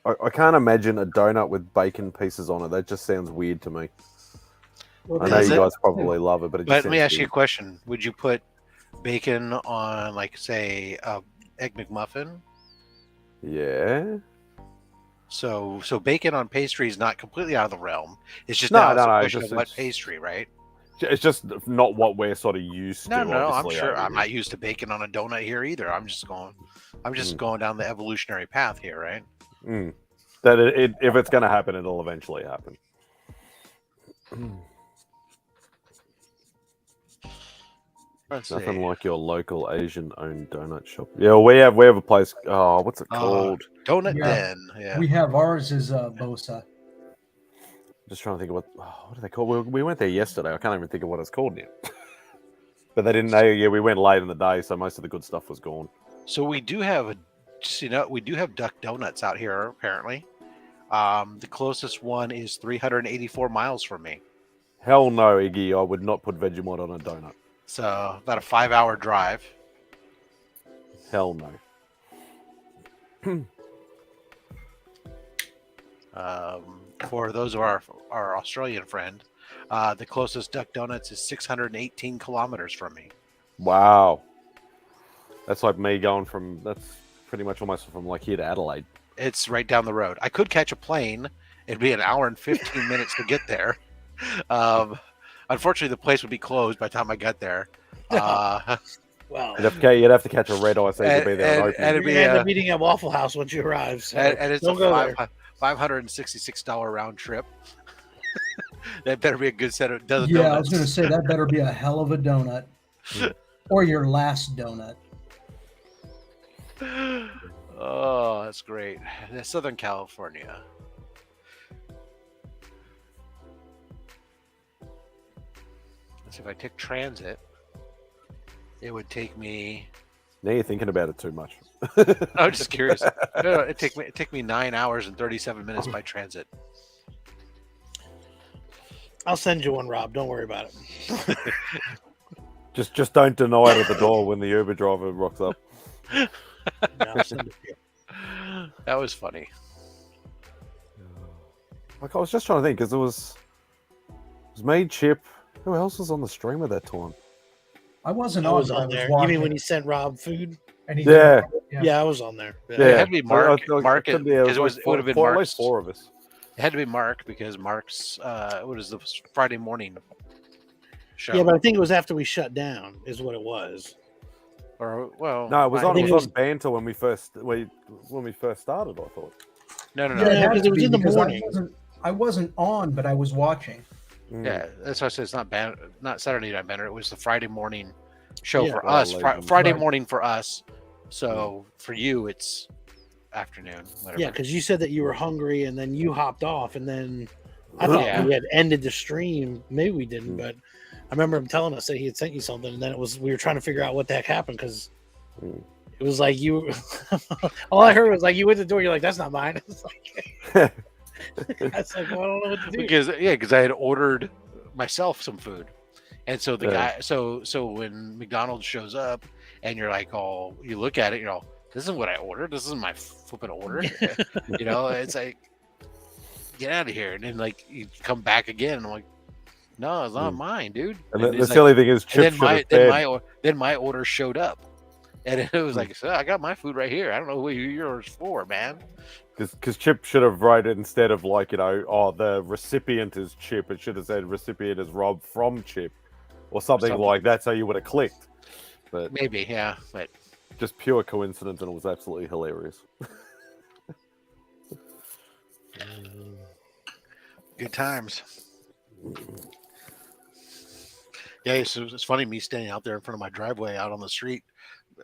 I can't imagine a donut with bacon pieces on it. That just sounds weird to me. Well, I know does you it? guys probably love it, but it just Let me sounds ask you a weird. question: would you put bacon on, like, say, a egg McMuffin? Yeah. So bacon on pastry is not completely out of the realm. It's just No, now it's a no, question just- of what it's- pastry, right? It's just not what we're sort of used No, to. no, I'm obviously, sure over I'm here. not used to bacon on a donut here either. I'm just going down the evolutionary path here, right? Mm. That if it's going to happen, it'll eventually happen. Let's Nothing see. like your local Asian-owned donut shop. Yeah, we have a place. Oh, what's it called? Donut Yeah. Den. Yeah. We have ours is Bosa. Just trying to think of what are they called? We went there yesterday. I can't even think of what it's called now. But they didn't. Yeah, we went late in the day, so most of the good stuff was gone. So we do have we do have Duck Donuts out here apparently. The closest one is 384 miles from me. Hell no, Iggy. I would not put Vegemite on a donut. So about a 5-hour drive. Hell no. For those of our Australian friend, the closest Duck Donuts is 618 kilometers from me. Wow. That's like me going from. That's pretty much almost from like here to Adelaide. It's right down the road. I could catch a plane. It'd be an hour and 15 minutes to get there. Unfortunately, the place would be closed by the time I got there. Well, You'd have to catch a red eye so you could be there on and opening. it'd be you're gonna end up eating at Waffle House once you arrive. So and it's don't a go there. $566 round trip. That better be a good set of dozen Yeah, donuts. I was going to say that better be a hell of a donut, or your last donut. Oh, that's great. Southern California. Let's see, if I take transit, it would take me. Now you're thinking about it too much. I'm just curious. No, it take me 9 hours and 37 minutes by transit. I'll send you one, Rob. Don't worry about it. Just don't deny it at the door when the Uber driver rocks up. Yeah, I'll send it to you. That was funny. Like I was just trying to think because it was me, Chip. Who else was on the stream at that time? I wasn't I on, was but I on there. You watching. mean when you sent Rob food? And he- Yeah. Yeah, I was on there. It had to be Mark. Mark, could be, because like it would have been four, at Mark's. least 4 of us. It had to be Mark because Mark's what is the Friday morning show? Yeah, but I think it was after we shut down, is what it was. Or well, No, it was I on. think It was on Banter when we first started. I thought. No. Yeah, it had because to it was be in the because morning. I wasn't on, but I was watching. Yeah, that's why I said it's not Saturday Night Banter. It was the Friday morning show Yeah. for Well, us. late Friday Right. morning for us. So for you, it's afternoon. Whatever. Yeah, because you said that you were hungry and then you hopped off, and then I thought Yeah. we had ended the stream. Maybe we didn't, Mm. but I remember him telling us that he had sent you something, and then we were trying to figure out what the heck happened because Mm. it was like you. All I heard was like you went to the door. You're like, "That's not mine." It's like, I was like, well, I don't know what to do. because I had ordered myself some food, and so the Yeah. guy so when McDonald's shows up and you're like, oh, you look at it, you know, this isn't what I ordered. This isn't my flipping order. You know, it's like, get out of here. And then like you come back again, and I'm like, no, it's not mine, dude. And And the he's silly thing is, and Chip then should my have then said, then my order showed up, and it was like, so I got my food right here. I don't know who yours for, man. because Chip should have wrote it instead of like, you know, oh, the recipient is Chip. It should have said recipient is Rob from Chip, or something like that. So you would have clicked. But Maybe, yeah, but just pure coincidence, and it was absolutely hilarious. good times. Yeah, it's funny me standing out there in front of my driveway out on the street.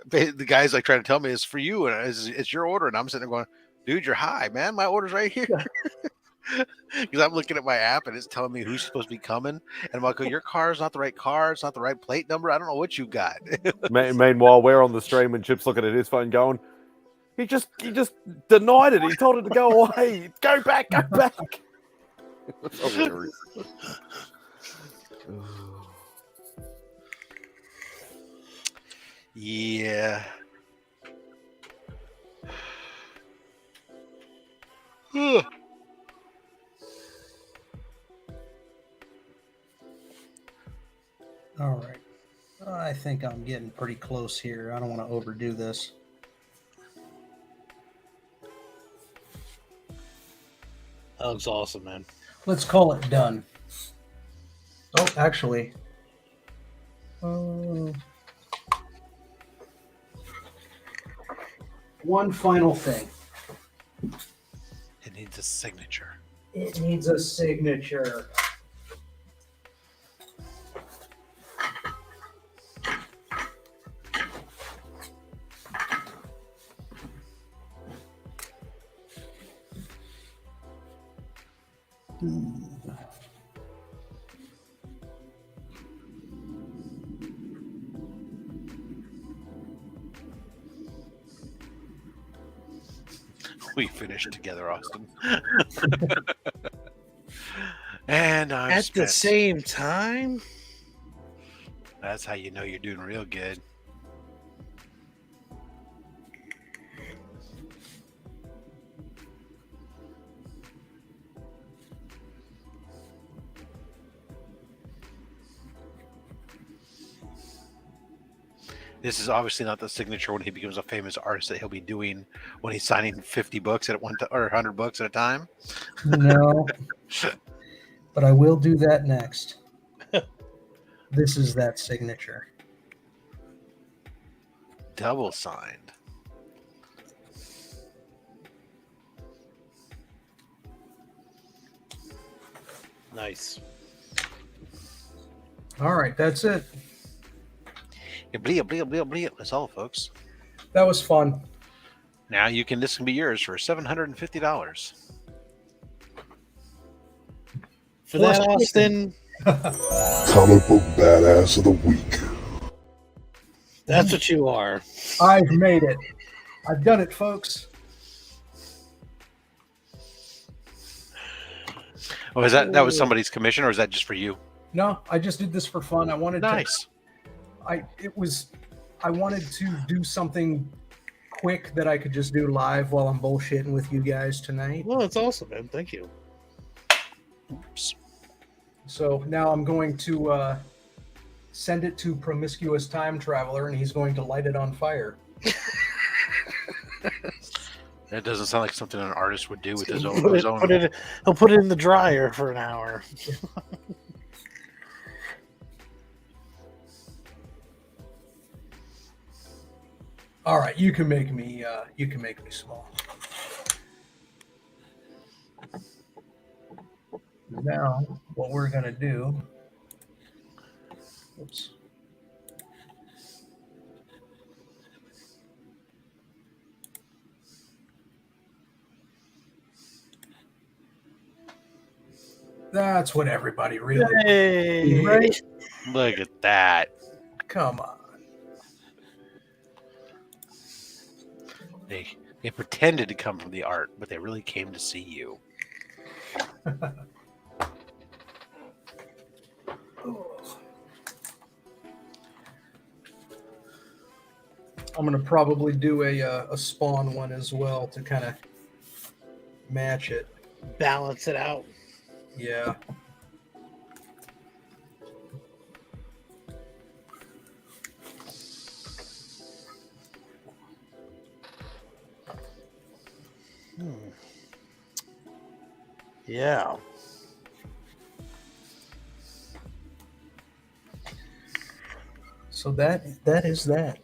The guy's like trying to tell me it's for you and it's your order, and I'm sitting there going, dude, you're high, man. My order's right here. Because I'm looking at my app and it's telling me who's supposed to be coming, and I'm like, oh, your car's not the right car. It's not the right plate number. I don't know what you got. Meanwhile, we're on the stream and Chip's looking at his phone, going, "He just denied it. He told it to go away. Go back, go back." That's hilarious. Yeah. All right. I think I'm getting pretty close here. I don't want to overdo this. That looks awesome, man. Let's call it done. Oh, actually. One final thing. It needs a signature. It needs a signature. We finished together, Austin. And I'm At the spent. same time? That's how you know you're doing real good. This is obviously not the signature when he becomes a famous artist that he'll be doing when he's signing 50 books at one or 100 books at a time. No. But I will do that next. This is that signature. Double signed. Nice. All right, that's it. Yeah, bleep, bleep, bleep, bleep. That's all, folks. That was fun. Now this can be yours for $750. For that, Austin, Comic book badass of the week. that's what you are. I've made it. I've done it, folks. Oh, is that was somebody's commission, or is that just for you? No, I just did this for fun. I wanted Nice. I wanted to do something quick that I could just do live while I'm bullshitting with you guys tonight. Well, that's awesome, man. Thank you. Oops. So now I'm going to send it to Promiscuous Time Traveler, and he's going to light it on fire. That doesn't sound like something an artist would do with his own. He'll put it in the dryer for an hour. All right, you can make me small. Now, what we're gonna do? Oops. That's what everybody really Hey. right? Look at that. Come on. They pretended to come from the art, but they really came to see you. I'm gonna probably do a Spawn one as well to kind of match it. Balance it out. Yeah. Yeah. So that is that.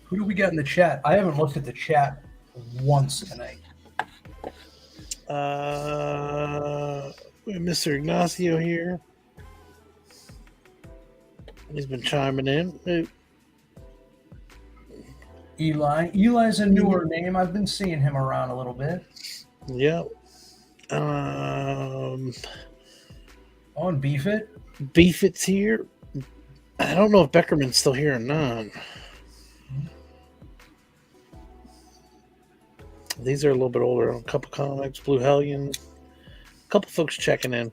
Who do we got in the chat? I haven't looked at the chat once tonight. We have Mr. Ignacio here. He's been chiming in. Eli. Eli's a newer name. I've been seeing him around a little bit. Yep. On Beefit. Beefit's here. I don't know if Beckerman's still here or not. These are a little bit older. A couple comics, Blue Hellion. A couple folks checking in.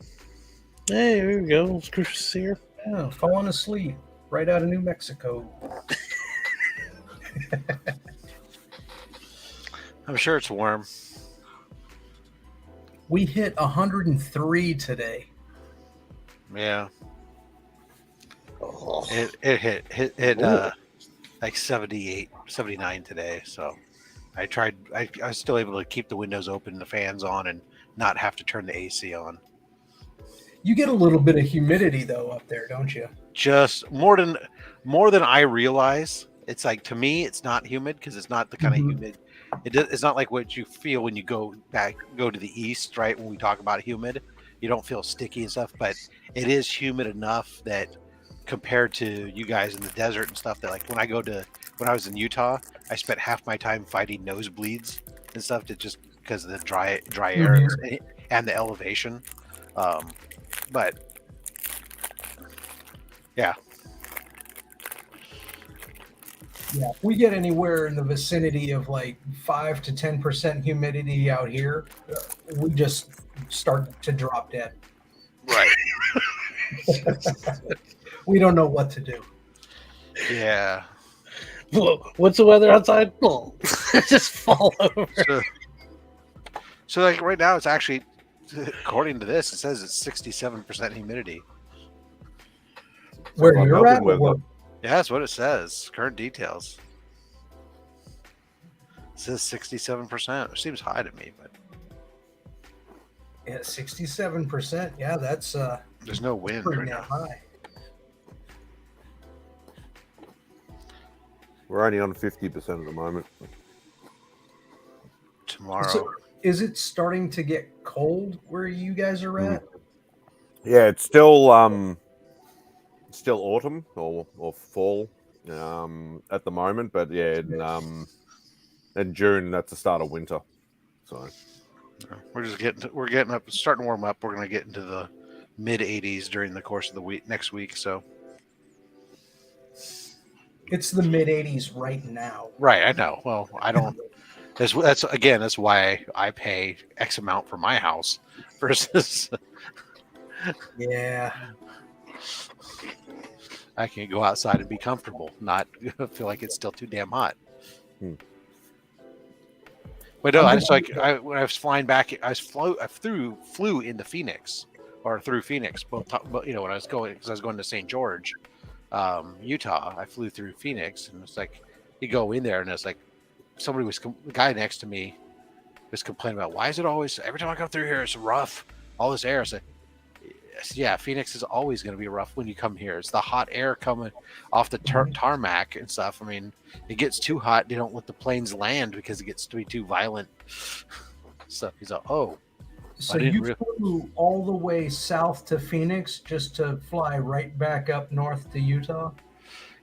Hey, here we go. Crucius is here. Yeah, falling asleep right out of New Mexico. I'm sure it's warm. We hit 103 today. Yeah. Oh. It hit like 78, 79 today. So I was still able to keep the windows open, the fans on, and not have to turn the AC on. You get a little bit of humidity though up there, don't you? Just more than I realize. It's like, to me, it's not humid because it's not the kind of humid. It's not like what you feel when you go to the east, right? When we talk about humid, you don't feel sticky and stuff, but it is humid enough that compared to you guys in the desert and stuff, that like when when I was in Utah, I spent half my time fighting nosebleeds and stuff just because of the dry air and the elevation. But yeah. Yeah, if we get anywhere in the vicinity of like 5 to 10% humidity out here, we just start to drop dead. Right. We don't know what to do. Yeah. What's the weather outside? Oh, just fall over. So like right now, it's actually, according to this, it says it's 67% humidity. Where you're at? Yeah, that's what it says. Current details. It says 67%. It seems high to me, but yeah, 67%. Yeah, that's there's no wind pretty right damn now. high. We're only on 50% at the moment. Tomorrow. So, is it starting to get cold where you guys are at? Yeah, it's still autumn or fall at the moment, but yeah, in June that's the start of winter. So we're getting up, starting to warm up. We're going to get into the mid 80s during the course of the week next week. So it's the mid 80s right now. Right, I know. Well, I don't. That's why I pay X amount for my house versus. Yeah. I can go outside and be comfortable, not feel like it's still too damn hot. But no, when I was flying back, I flew into Phoenix, or through Phoenix, both. But when I was going, because I was going to St. George, Utah, I flew through Phoenix, and it's like you go in there, and it's like the guy next to me was complaining about, why is it always every time I come through here it's rough, all this air. I said, yeah, Phoenix is always going to be rough when you come here. It's the hot air coming off the tarmac and stuff. I mean, it gets too hot. They don't let the planes land because it gets to be too violent. So he's like, oh. So you flew all the way south to Phoenix just to fly right back up north to Utah?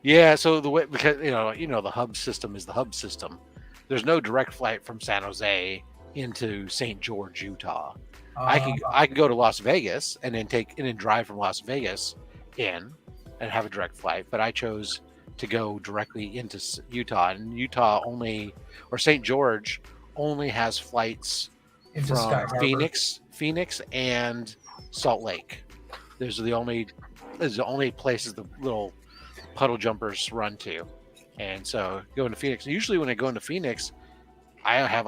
Yeah, so the way, because the hub system is the hub system. There's no direct flight from San Jose into St. George, Utah. I could go to Las Vegas and then drive from Las Vegas in and have a direct flight, but I chose to go directly into Utah, and St. George only has flights into from Phoenix and Salt Lake. Those are the only places the little puddle jumpers run to. And so going to Phoenix, usually when I go into Phoenix, I have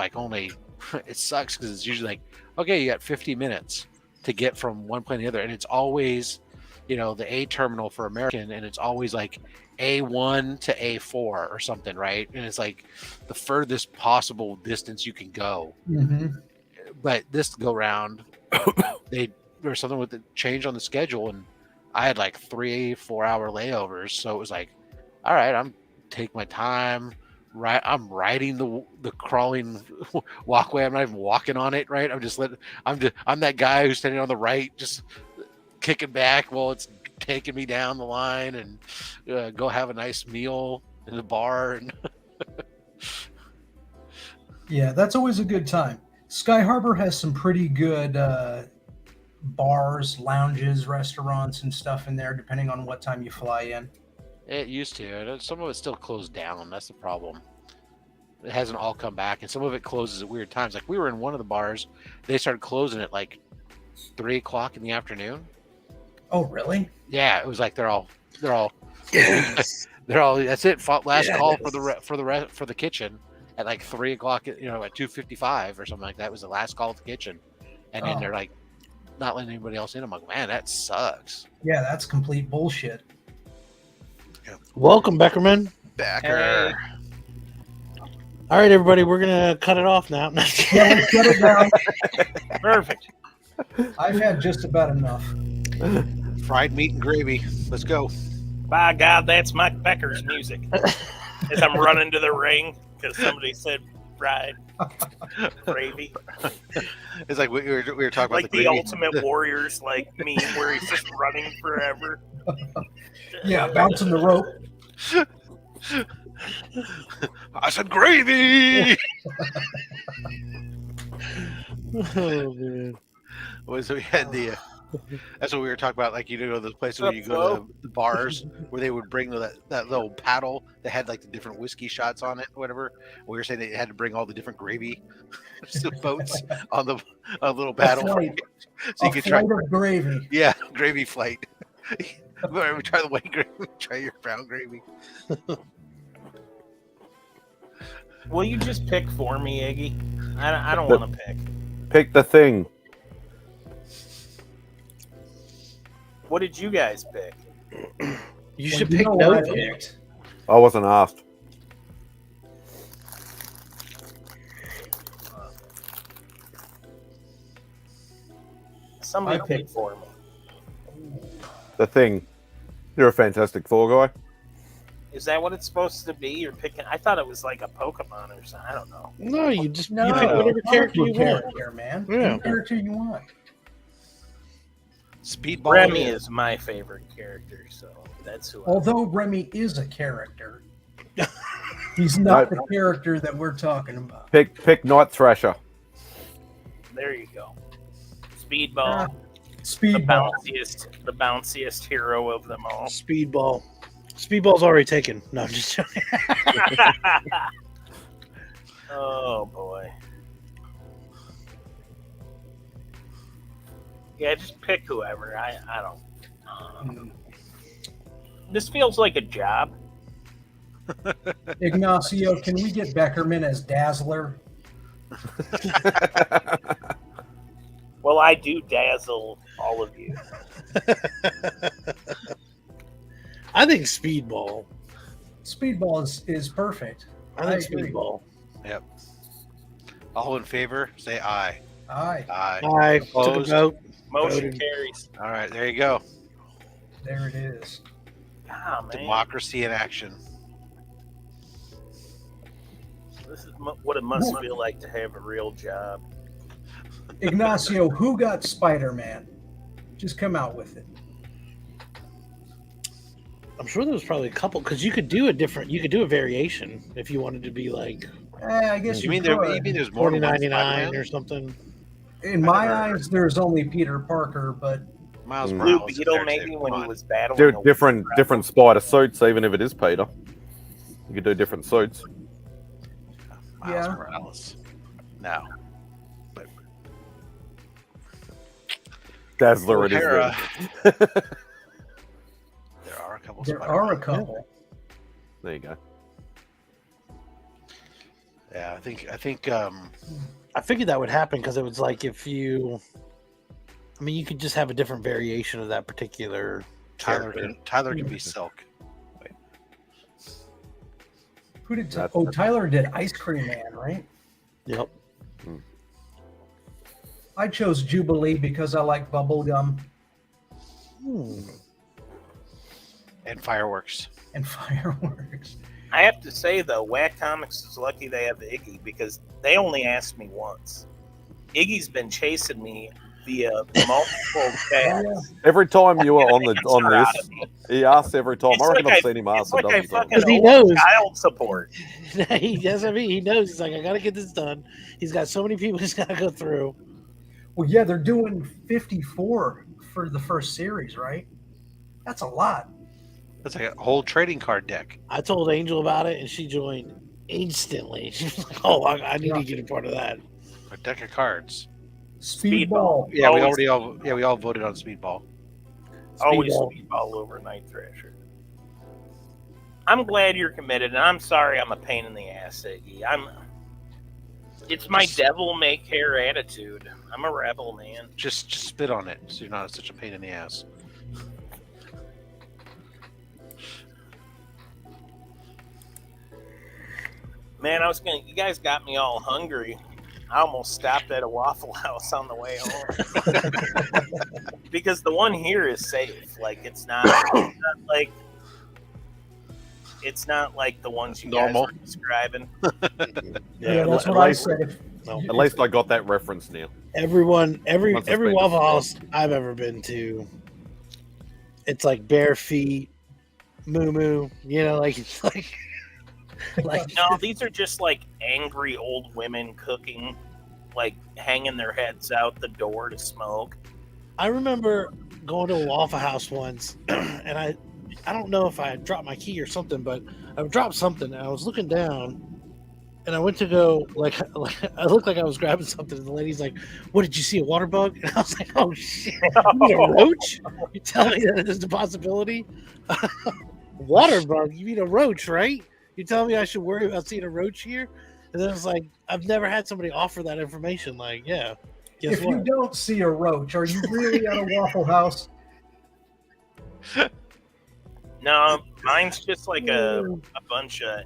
it sucks because it's usually like, okay, you got 50 minutes to get from one plane to the other, and it's always the A terminal for American, and it's always like A1 to A4 or something, right? And it's like the furthest possible distance you can go. But this go round, there was something with the change on the schedule, and I had like 3-4 hour layovers, so it was like, all right, I'm taking my time. Right, I'm riding the crawling walkway. I'm not even walking on it. Right, I'm that guy who's standing on the right, just kicking back while it's taking me down the line, and go have a nice meal in the bar. And yeah, that's always a good time. Sky Harbor has some pretty good bars, lounges, restaurants, and stuff in there, depending on what time you fly in. It used to. Some of it's still closed down. That's the problem. It hasn't all come back, and some of it closes at weird times. Like we were in one of the bars, they started closing at like 3:00 in the afternoon. Oh, really? Yeah, it was like they're all. Yes. They're all. That's it. Last call for the kitchen at like 3:00. At 2:55 or something like that was the last call at the kitchen, and then they're like not letting anybody else in. I'm like, man, that sucks. Yeah, that's complete bullshit. Welcome, Beckerman. Becker. Hey. All right, everybody, we're gonna cut it off now. Yeah, let's cut it down. Perfect. I've had just about enough. Fried meat and gravy. Let's go. By God, that's Mike Becker's music. As I'm running to the ring because somebody said fried gravy. It's like we were talking like about the Ultimate Warriors meme where he's just running forever. Yeah, bouncing the rope. I said gravy. Oh man. So we had the. That's what we were talking about. Like the places where you go to the bars where they would bring that little paddle that had like the different whiskey shots on it, or whatever. We were saying they had to bring all the different gravy boats on the little paddle, so you could try of gravy. Yeah, gravy flight. Try the white gravy. Try your brown gravy. Will you just pick for me, Iggy? I don't want to pick. Pick the thing. What did you guys pick? You should pick Nova. I wasn't asked. Somebody pick for me. The thing. You're a Fantastic Four guy. Is that what it's supposed to be? You're picking. I thought it was like a Pokemon or something. I don't know. No, you just No, you pick whatever character you want. Man. Yeah. Any character you want. Speedball. Remy is my favorite character, so that's who. Although Remy is a character, he's not the character that we're talking about. Pick Night Thrasher. There you go. Speedball. Speedball. The bounciest hero of them all. Speedball. Speedball's already taken. No, I'm just joking. Oh boy. Yeah, just pick whoever. I don't. This feels like a job. Ignacio, can we get Beckerman as Dazzler? Well, I do dazzle all of you. I think Speedball. Speedball is perfect. I think Speedball. Yep. All in favor, say aye. Aye. Aye. Aye. Took a Opposed? vote. Motion Voted. carries. All right, there you go. There it is. Ah, man. Democracy in action. This is what it must feel like to have a real job. Ignacio, who got Spider-Man? Just come out with it. I'm sure there was probably a couple because you could do a variation if you wanted to be like. I guess You mean there's more than one $40.99 Spider-Man? or something? In my eyes, there's only Peter Parker, but Miles Blue Morales is Beetle, there, maybe too. when Come he on. was battling. Do different spider suits, even if it is Peter. You could do different suits. Miles Yeah. Morales. No. But Dazzler it is. O'Hara. then. There are a couple. there Spider-Man. are a couple. There you go. Yeah, I think. I figured that would happen because it was like if you. I mean, you could just have a different variation of that particular Tyler character. can be Silk. Who did? Tyler did Ice Cream Man, right? Yep. I chose Jubilee because I like bubblegum And fireworks. and fireworks. I have to say though, Whack Comics is lucky they have Iggy because they only asked me once. Iggy's been chasing me via multiple chats. Every time you were on Answer out this, of me. he asks every time. It's I reckon like I've seen him ask It's a like I dozen times. fucking Because he owe knows. child support. That's what I mean. He knows. He's like, I got to get this done. He's got so many people he's got to go through. Well, yeah, they're doing 54 for the first series, right? That's a lot. That's like a whole trading card deck. I told Angel about it, and she joined instantly. She was like, "Oh, I need to get a part of that." A deck of cards. Speedball. Yeah, we Always all voted on Speedball. Always Speedball. Speedball over Night Thrasher. I'm glad you're committed, and I'm sorry I'm a pain in the ass, Iggy. It's my devil may care attitude. I'm a rebel, man. Just spit on it, so you're not such a pain in the ass. Man, you guys got me all hungry. I almost stopped at a Waffle House on the way home. Because the one here is safe. Like, it's not like the ones you Normal. guys were describing. Yeah, that's at what I least- said. At least I got that reference now. Every Once it's been Waffle destroyed. House I've ever been to, it's like bare feet, moo moo. You know, like it's like Like, No, these are just like angry old women cooking, like hanging their heads out the door to smoke. I remember going to a Waffle House once, and I don't know if I had dropped my key or something, but I dropped something, and I was looking down, and I went to go like I looked like I was grabbing something, and the lady's like, "What did you see? A water bug?" And I was like, "Oh shit, you mean a roach? You tell me that there's a possibility? Water bug? You mean a roach, right? You tell me I should worry about seeing a roach here?" And then I was like, I've never had somebody offer that information. Like, yeah, guess If what? you don't see a roach, are you really at a Waffle House? No, mine's just like a bunch of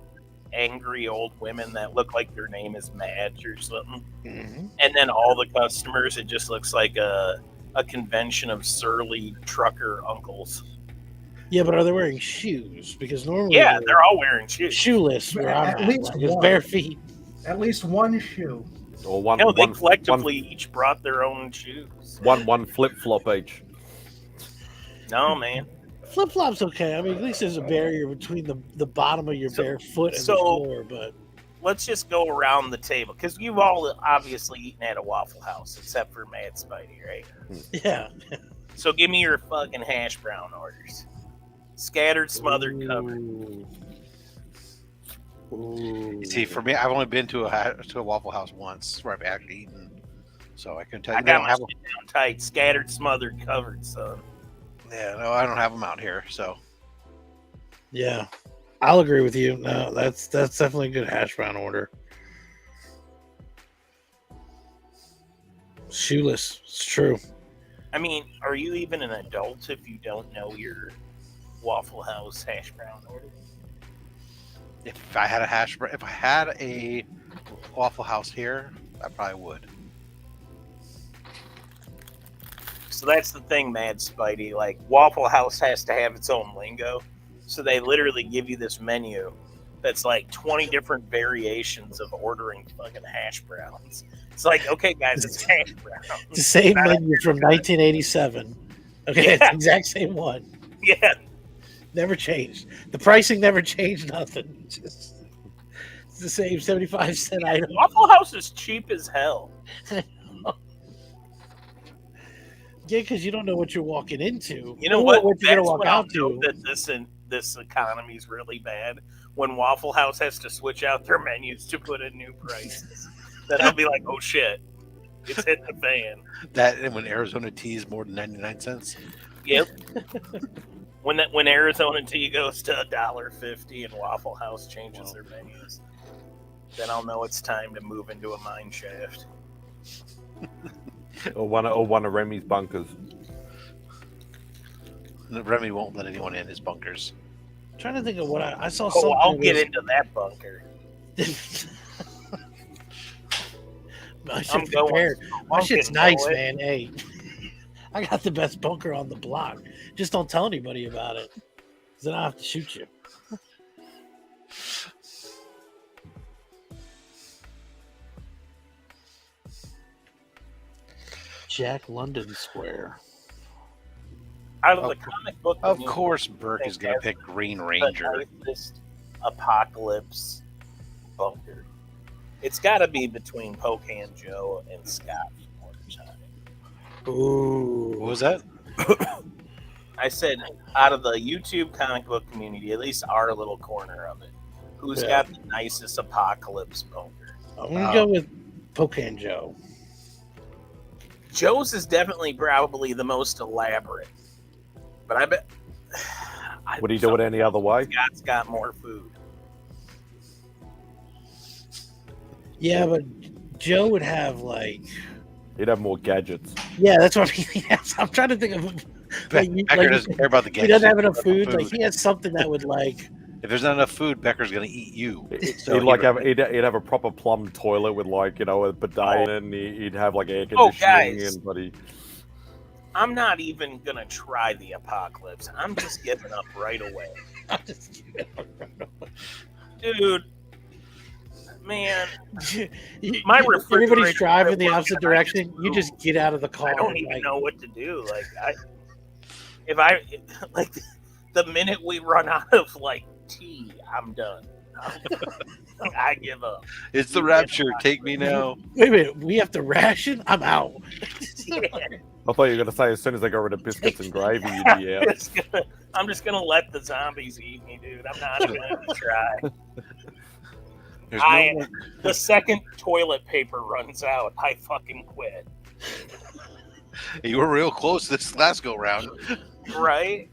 angry old women that look like their name is Madge or something. Mhm. And then all the customers, it just looks like a convention of surly trucker uncles. Yeah, but are they wearing shoes? Because normally, Yeah, they're all wearing shoes. shoeless where I'm At at, least like, it's one. bare feet. At least one shoe. Or one, No, they one, collectively each brought their own shoes. one flip flop each. No, man. Flip flops okay. I mean, at least there's a barrier between the bottom of your bare foot and the so- floor. But Let's just go around the table because you've all obviously eaten at a Waffle House except for Mad Spidey, right? yeah, So give me your fucking hash brown orders. Scattered, smothered, covered. Ooh. You see, for me, I've only been to a Waffle House once where I've actually eaten, so I can tell you. I they got don't my have shit down tight. Scattered, smothered, covered, son. yeah, no, I don't have them out here. So Yeah, I'll agree with you. No, that's definitely a good hash brown order. Shoeless, it's true. I mean, are you even an adult if you don't know your Waffle House hash brown order? if I had a Waffle House here, I probably would. So that's the thing, Mad Spidey. Like, Waffle House has to have its own lingo. So they literally give you this menu that's like 20 different variations of ordering fucking hash browns. It's like, okay, guys, it's hash browns. The same menu from 1987. Okay, it's the exact same one. Yeah. Never changed. The pricing never changed. Nothing. Just it's the same 75-cent item. Waffle House is cheap as hell. Yeah, because you don't know what you're walking into. You know Or what? what you're gonna That's walk when I'll out know to. that this economy is really bad. When Waffle House has to switch out their menus to put in new prices, then I'll be like, oh shit, it's hitting the fan. That and when Arizona tea is more than 99 cents. Yep. When Arizona tea goes to $1.50 and Waffle House changes their menus, then I'll know it's time to move into a mine shaft. Or one of Remy's bunkers. Remy won't let anyone in his bunkers. I'm trying to think of what I saw. Oh, Something I'll that get was- into that bunker. My I'm shit's going prepared. My shit's bunking, nice, boy. man. Hey, I got the best bunker on the block. Just don't tell anybody about it, 'cause then I have to shoot you. Jack London Square. Out of the comic book, Of community, course, Burke think is going to that's pick Green the Ranger. nicest apocalypse bunker. It's got to be between Pocan Joe and Scott from Time. Ooh. What was that? I said, out of the YouTube comic book community, at least our little corner of it, who's Yeah. got the nicest apocalypse bunker? I'm gonna go with Pocan Joe. Joe's is definitely probably the most elaborate, but I bet. Would he do it any other way? Scott's got more food. Yeah, but Joe would have like. He'd have more gadgets. Yeah, that's what I mean. Yes, I'm trying to think of. Becker doesn't care about the He gadgets. doesn't have enough He food. cares about Like he has something that would like. If there's not enough food, Becker's going to eat you. So He'd like he- he'd have a proper plumb toilet with like a bidet, and he'd have like air Oh, conditioning guys. and bloody. I'm not even gonna try the apocalypse. I'm just giving up right away, I'm just kidding. dude. Man, my Everybody's refrigerator driving the works opposite and I direction. just You just move. get out of the car. I don't and, even like, know what to do. If I like the minute we run out of like tea, I'm done. I give up. It's the rapture. Take me now. Wait a minute, we have to ration? I'm out. I thought you were going to say as soon as they got rid of biscuits and gravy, you'd be out. I'm just gonna let the zombies eat me, dude. I'm not even gonna try. The second toilet paper runs out, I fucking quit. You were real close this last go round. Right?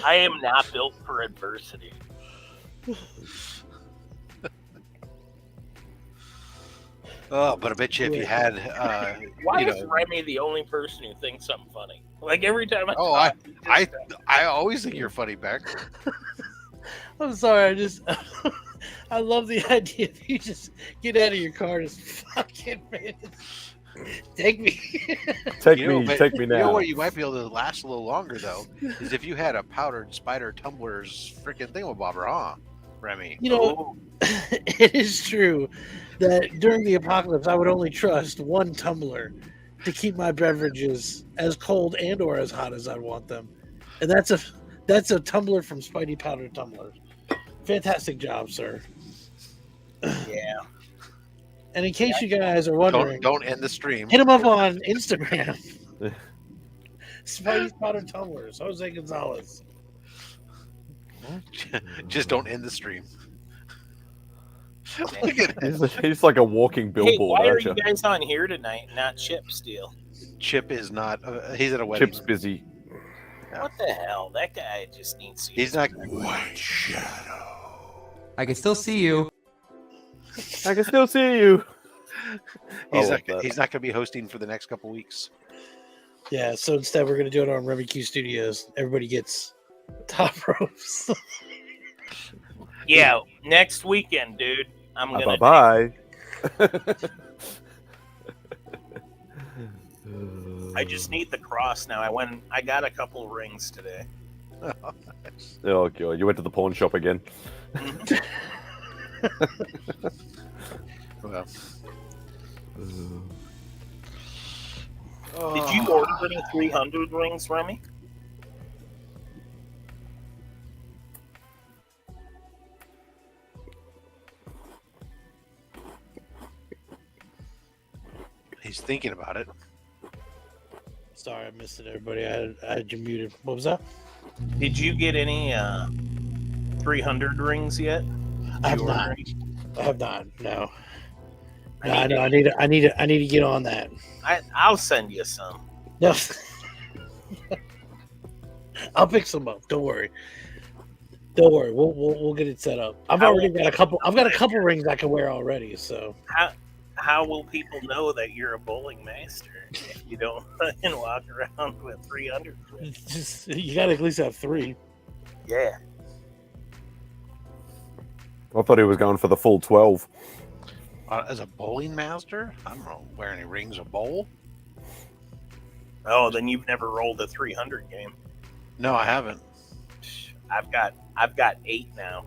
I am not built for adversity. Oh, but I bet you if you had, Why you is know, Remy the only person who thinks I'm funny? Like every time I always think you're funny, Beck. I'm sorry, I love the idea that you just get out of your car and just fucking take me. Take You know, me but now. You know what? You might be able to last a little longer though, is if you had a powdered spider tumbler's freaking thingamabobber, huh, Remy? You know, it is true that during the apocalypse, I would only trust one tumbler to keep my beverages as cold and or as hot as I want them, and that's a tumbler from Spidey Powder Tumblers. Fantastic job, sir. Yeah. And in case you guys are wondering, Don't end the stream. hit him up on Instagram. Spidey's Powder Tumblers, Jose Gonzalez. Just don't end the stream. Look at He's like a walking Hey, billboard, why are aren't you you? guys on here tonight, not Chip Steele? Chip is not. He's at a wedding. Chip's busy. What the hell? That guy just needs to. He's not. White shadow. I can still see you. I can still see you. He's I love not. that. He's not going to be hosting for the next couple weeks. Yeah, so instead we're going to do it on Remy Q Studios. Everybody gets top ropes. Yeah, next weekend, dude. I'm gonna. Bye. I just need the cross now. I got a couple rings today. Oh god, you went to the pawn shop again. Well. Did you order any 300 rings, Remy? He's thinking about it. Sorry, I missed it, everybody. I had you muted. What was that? Did you get any 300 rings yet? I have You not. order any? I have not. No. No, I know. I need to get on that. I'll send you some. No. I'll pick some up. Don't worry. Don't worry. We'll get it set up. I've already got a couple. I've got a couple rings I can wear already. So How will people know that you're a bowling master if you don't fucking walk around with 300 rings? just you got to at least have 3. Yeah. I thought he was going for the full 12. As a bowling master, I don't know. Wear any rings or bowl? Oh, then you've never rolled a 300 game. No, I haven't. I've got 8 now.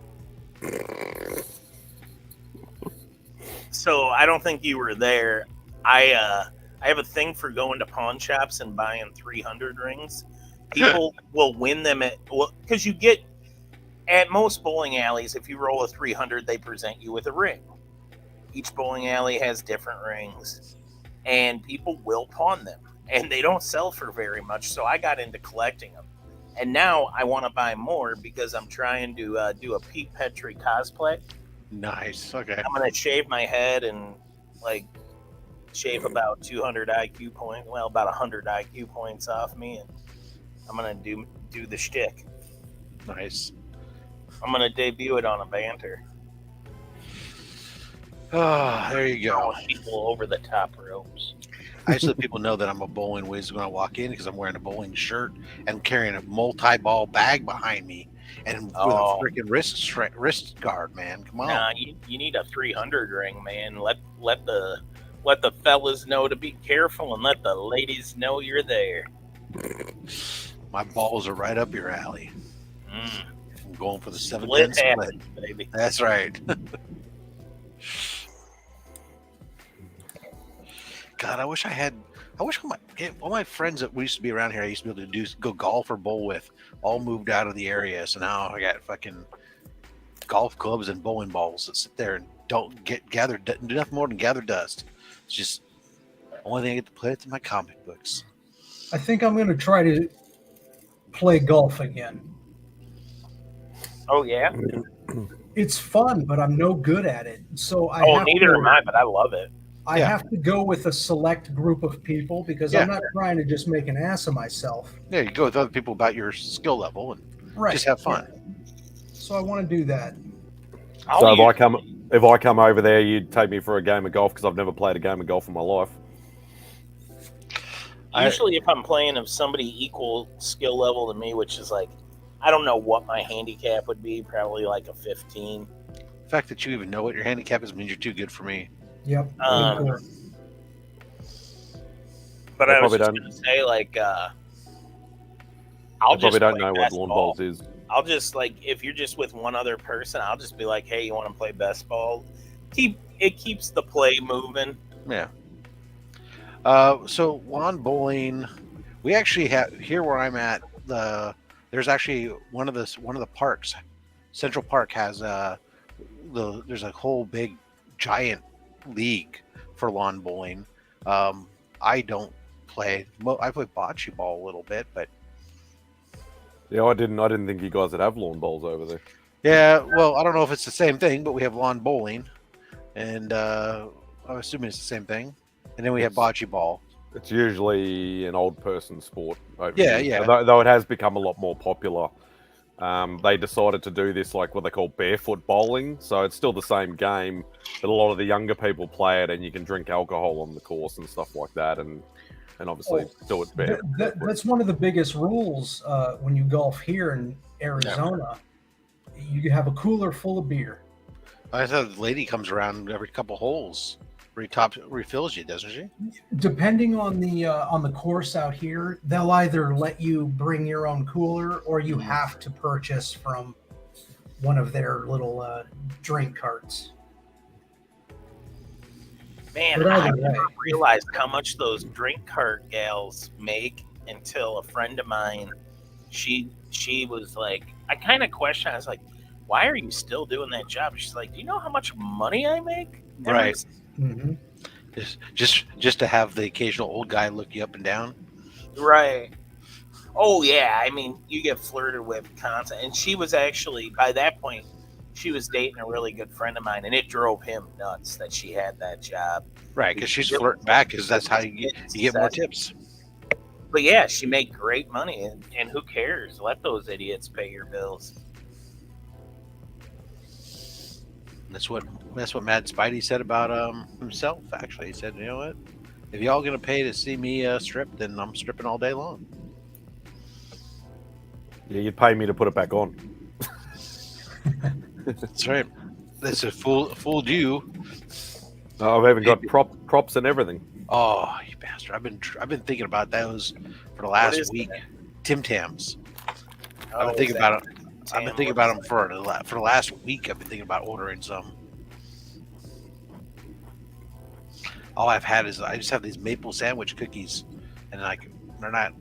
So I don't think you were there. I have a thing for going to pawn shops and buying 300 rings. People will win them because you get at most bowling alleys. If you roll a 300, they present you with a ring. Each bowling alley has different rings, and people will pawn them, and they don't sell for very much. So I got into collecting them, and now I want to buy more because I'm trying to do a Pete Petrie cosplay. Nice. Okay. I'm gonna shave my head and shave about 200 IQ points. Well, about 100 IQ points off me, and I'm gonna do the shtick. Nice. I'm gonna debut it on a Banter. Ah, there you go. Throwing people over the top ropes. I just let people know that I'm a bowling whiz when I walk in because I'm wearing a bowling shirt and carrying a multi-ball bag behind me and with a freaking wrist guard, man. Come on. Nah, you need a 300 ring, man. Let the fellas know to be careful and let the ladies know you're there. My balls are right up your alley. Mm. I'm going for the 7-10 Split split. happens, baby. That's right. God, I wish all my friends that we used to be around here, I used to be able to go golf or bowl with, all moved out of the area. So now I got fucking golf clubs and bowling balls that sit there and don't do nothing more than gather dust. It's just the only thing I get to play with in my comic books. I think I'm going to try to play golf again. Oh yeah. It's fun, but I'm no good at it. So neither am I, but I love it. I have to go with a select group of people because I'm not trying to just make an ass of myself. Yeah, you go with other people about your skill level and just have fun. Yeah. So I want to do that. So if I come over there, you'd take me for a game of golf because I've never played a game of golf in my life. Usually, if I'm playing of somebody equal skill level to me, which is like, I don't know what my handicap would be, probably like a 15. The fact that you even know what your handicap is means you're too good for me. Yep. But I was just going to say, like, I probably don't know what lawn bowls is. I'll just, like, if you're just with one other person, I'll just be like, hey, you want to play best ball? It keeps the play moving. Yeah. So lawn bowling, we actually have here where I'm at. There's actually one of the parks. Central Park has there's a whole big giant league for lawn bowling. I don't play. I play bocce ball a little bit, but yeah, I didn't think you guys would have lawn bowls over there. Yeah, well, I don't know if it's the same thing, but we have lawn bowling, and I'm assuming it's the same thing. And then we have bocce ball. It's usually an old person sport over here. Yeah. Though it has become a lot more popular. They decided to do this like what they call barefoot bowling. So it's still the same game, but a lot of the younger people play it, and you can drink alcohol on the course and stuff like that, and obviously do it barefoot. That's one of the biggest rules when you golf here in Arizona. Yeah. You have a cooler full of beer. I thought the lady comes around every couple holes. Refills you, doesn't she? Depending on the course out here, they'll either let you bring your own cooler or you have to purchase from one of their little drink carts. Man, I never realized how much those drink cart gals make until a friend of mine, she was like, I kind of questioned. I was like, why are you still doing that job? She's like, do you know how much money I make? Right. Mm-hmm. Just to have the occasional old guy look you up and down. Right. Oh yeah. I mean, you get flirted with constantly. And she was actually, by that point, she was dating a really good friend of mine, and it drove him nuts that she had that job. Right, because she's flirting back, because that's how you get more tips. But yeah, she made great money, and who cares? Let those idiots pay your bills. That's what Mad Spidey said about himself. Actually, he said, "You know what? If y'all gonna pay to see me strip, then I'm stripping all day long." Yeah, you'd pay me to put it back on. That's right. That's a fooled you. I've even got props and everything. Oh, you bastard! I've been thinking about those for the last week. Tim Tams. I've been thinking about it. I've been thinking about them for the last week. I've been thinking about ordering some. All I've had is I just have these maple sandwich cookies, and they're not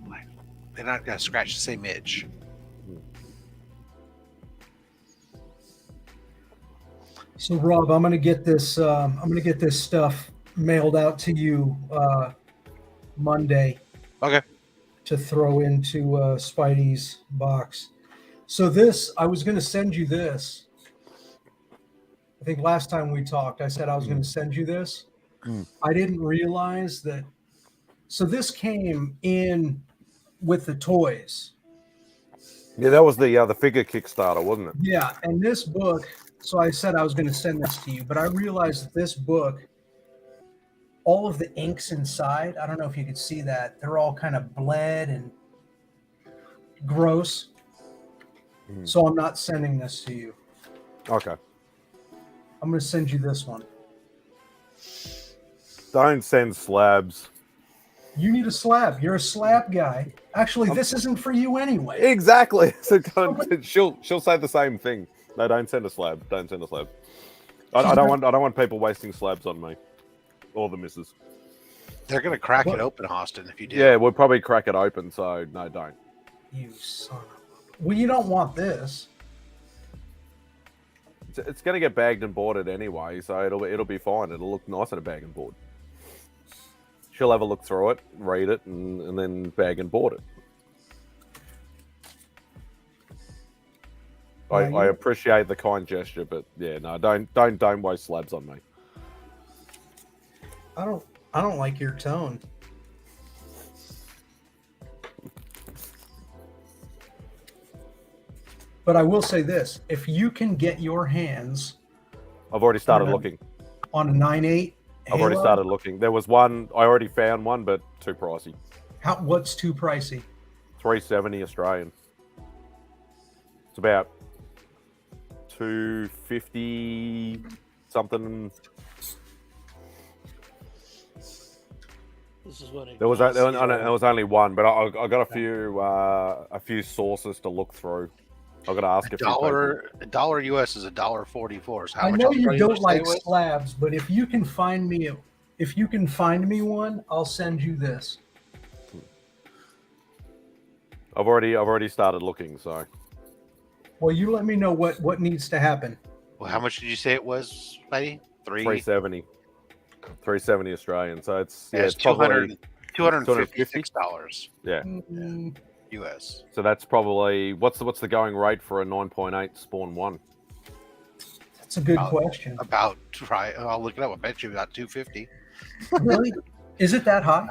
gonna scratch the same itch. So Rob, I'm gonna get this stuff mailed out to you Monday. Okay. To throw into Spidey's box. So I was going to send you this. I think last time we talked, I said I was going to send you this. I didn't realize that. So this came in with the toys. Yeah, that was the figure Kickstarter, wasn't it? Yeah, and this book. So I said I was going to send this to you, but I realized that this book, all of the inks inside, I don't know if you could see that. They're all kind of bled and gross. So I'm not sending this to you. Okay. I'm going to send you this one. Don't send slabs. You need a slab. You're a slab guy. Actually, this isn't for you anyway. Exactly. So she'll say the same thing. No, don't send a slab. Don't send a slab. I don't want people wasting slabs on me or the missus. They're gonna crack it open, Austin. If you do. Yeah, we'll probably crack it open. So no, don't. You son of a... Well, you don't want this. it's going to get bagged and boarded anyway, so it'll be fine. It'll look nice in a bag and board. She'll have a look through it, read it, and then bag and board it. I appreciate the kind gesture, but yeah, no, don't waste slabs on me. I don't like your tone. But I will say this: if you can get your hands, I've already started looking on a 9.8. I've already started looking. There was one. I already found one, but too pricey. What's too pricey? $370 Australian. It's about $250 something. This is what There was only one, but I got a few sources to look through. I've got to ask a few people. A dollar US is $1.44. So how I much know you Australian don't like stay with? slabs, but if you can find me one, I'll send you this. I've already started looking, so. Well, you let me know what needs to happen. Well, how much did you say it was, Spidey? $370 Australian. So it's it's probably $256. Yeah. US. So that's probably what's the going rate for a 9.8 spawn 1? That's a good question. I'll look it up. I bet you about 250. Really? Is it that high?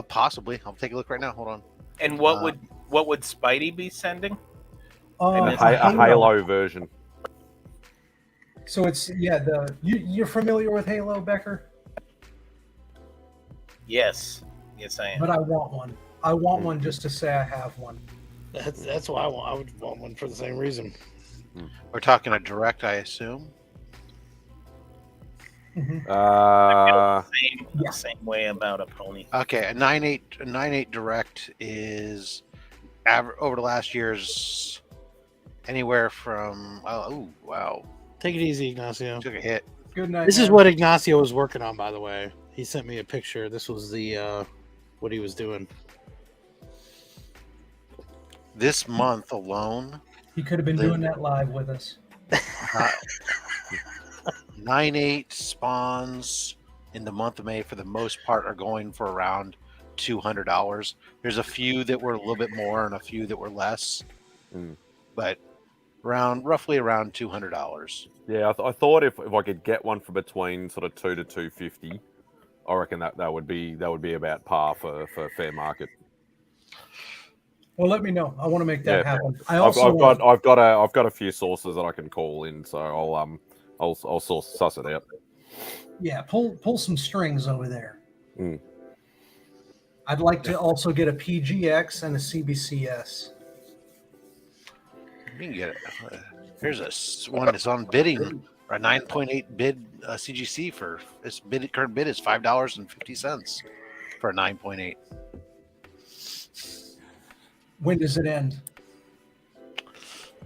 Possibly. I'll take a look right now. Hold on. And what would Spidey be sending? A Halo version. So it's you're familiar with Halo, Becker? Yes, I am. But I want one. I want one just to say I have one. That's why I would want one for the same reason. We're talking a direct, I assume. Mm-hmm. I feel the same way about a pony. Okay, a 9.8 direct is over the last year's anywhere from wow. Take it easy, Ignacio. Took a hit. Good night. This is what Ignacio was working on, by the way. He sent me a picture. This was the what he was doing. This month alone, he could have been doing that live with us. 9.8 spawns in the month of May, for the most part, are going for around $200. There's a few that were a little bit more and a few that were less, but roughly around $200. Yeah, I thought if I could get one for between sort of $200 to $250, I reckon that would be about par for fair market. Well, let me know. I want to make that happen. I've got a few sources that I can call in, so I'll suss it out. Yeah, pull some strings over there. I'd like to also get a PGX and a CBCS. You can get it. Here's one that's on bidding, a 9.8 bid CGC for its current bid is $5.50 for a 9.8. When does it end?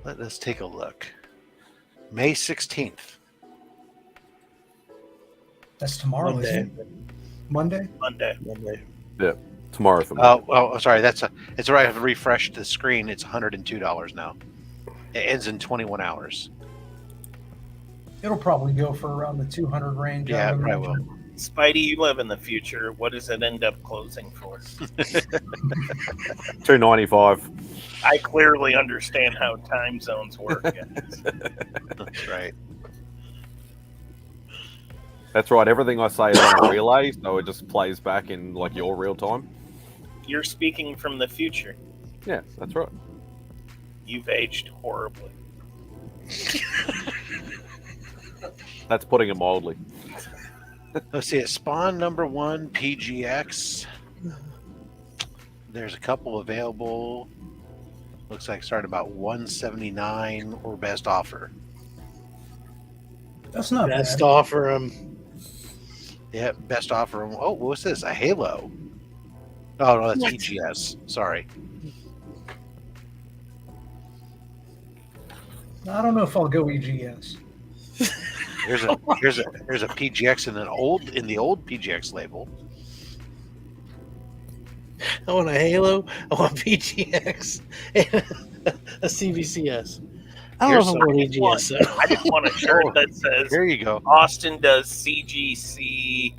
Let us take a look. May 16th. That's tomorrow, isn't it? Monday. Yeah, tomorrow for me. Oh, sorry. It's all right. I've refreshed the screen. It's $102 now. It ends in 21 hours. It'll probably go for around the 200 range. Yeah, it probably will. Spidey, you live in the future. What does it end up closing for? $295. I clearly understand how time zones work. That's right. That's right. Everything I say is on a relay, so it just plays back in like your real time. You're speaking from the future. Yeah, that's right. You've aged horribly. That's putting it mildly. Let's see it. Spawn number 1 PGX. There's a couple available. Looks like starting about $179 or best offer. That's not best bad. offer. Yeah, best offer. Oh, what's this? A Halo. Oh no, that's What? EGS. Sorry. I don't know if I'll go EGS. Here's a PGX in the old PGX label. I want a Halo. I want PGX and a CVCS. I don't know if I'm going EGS. So. I just want a shirt that says, Here you go. Austin does CGC,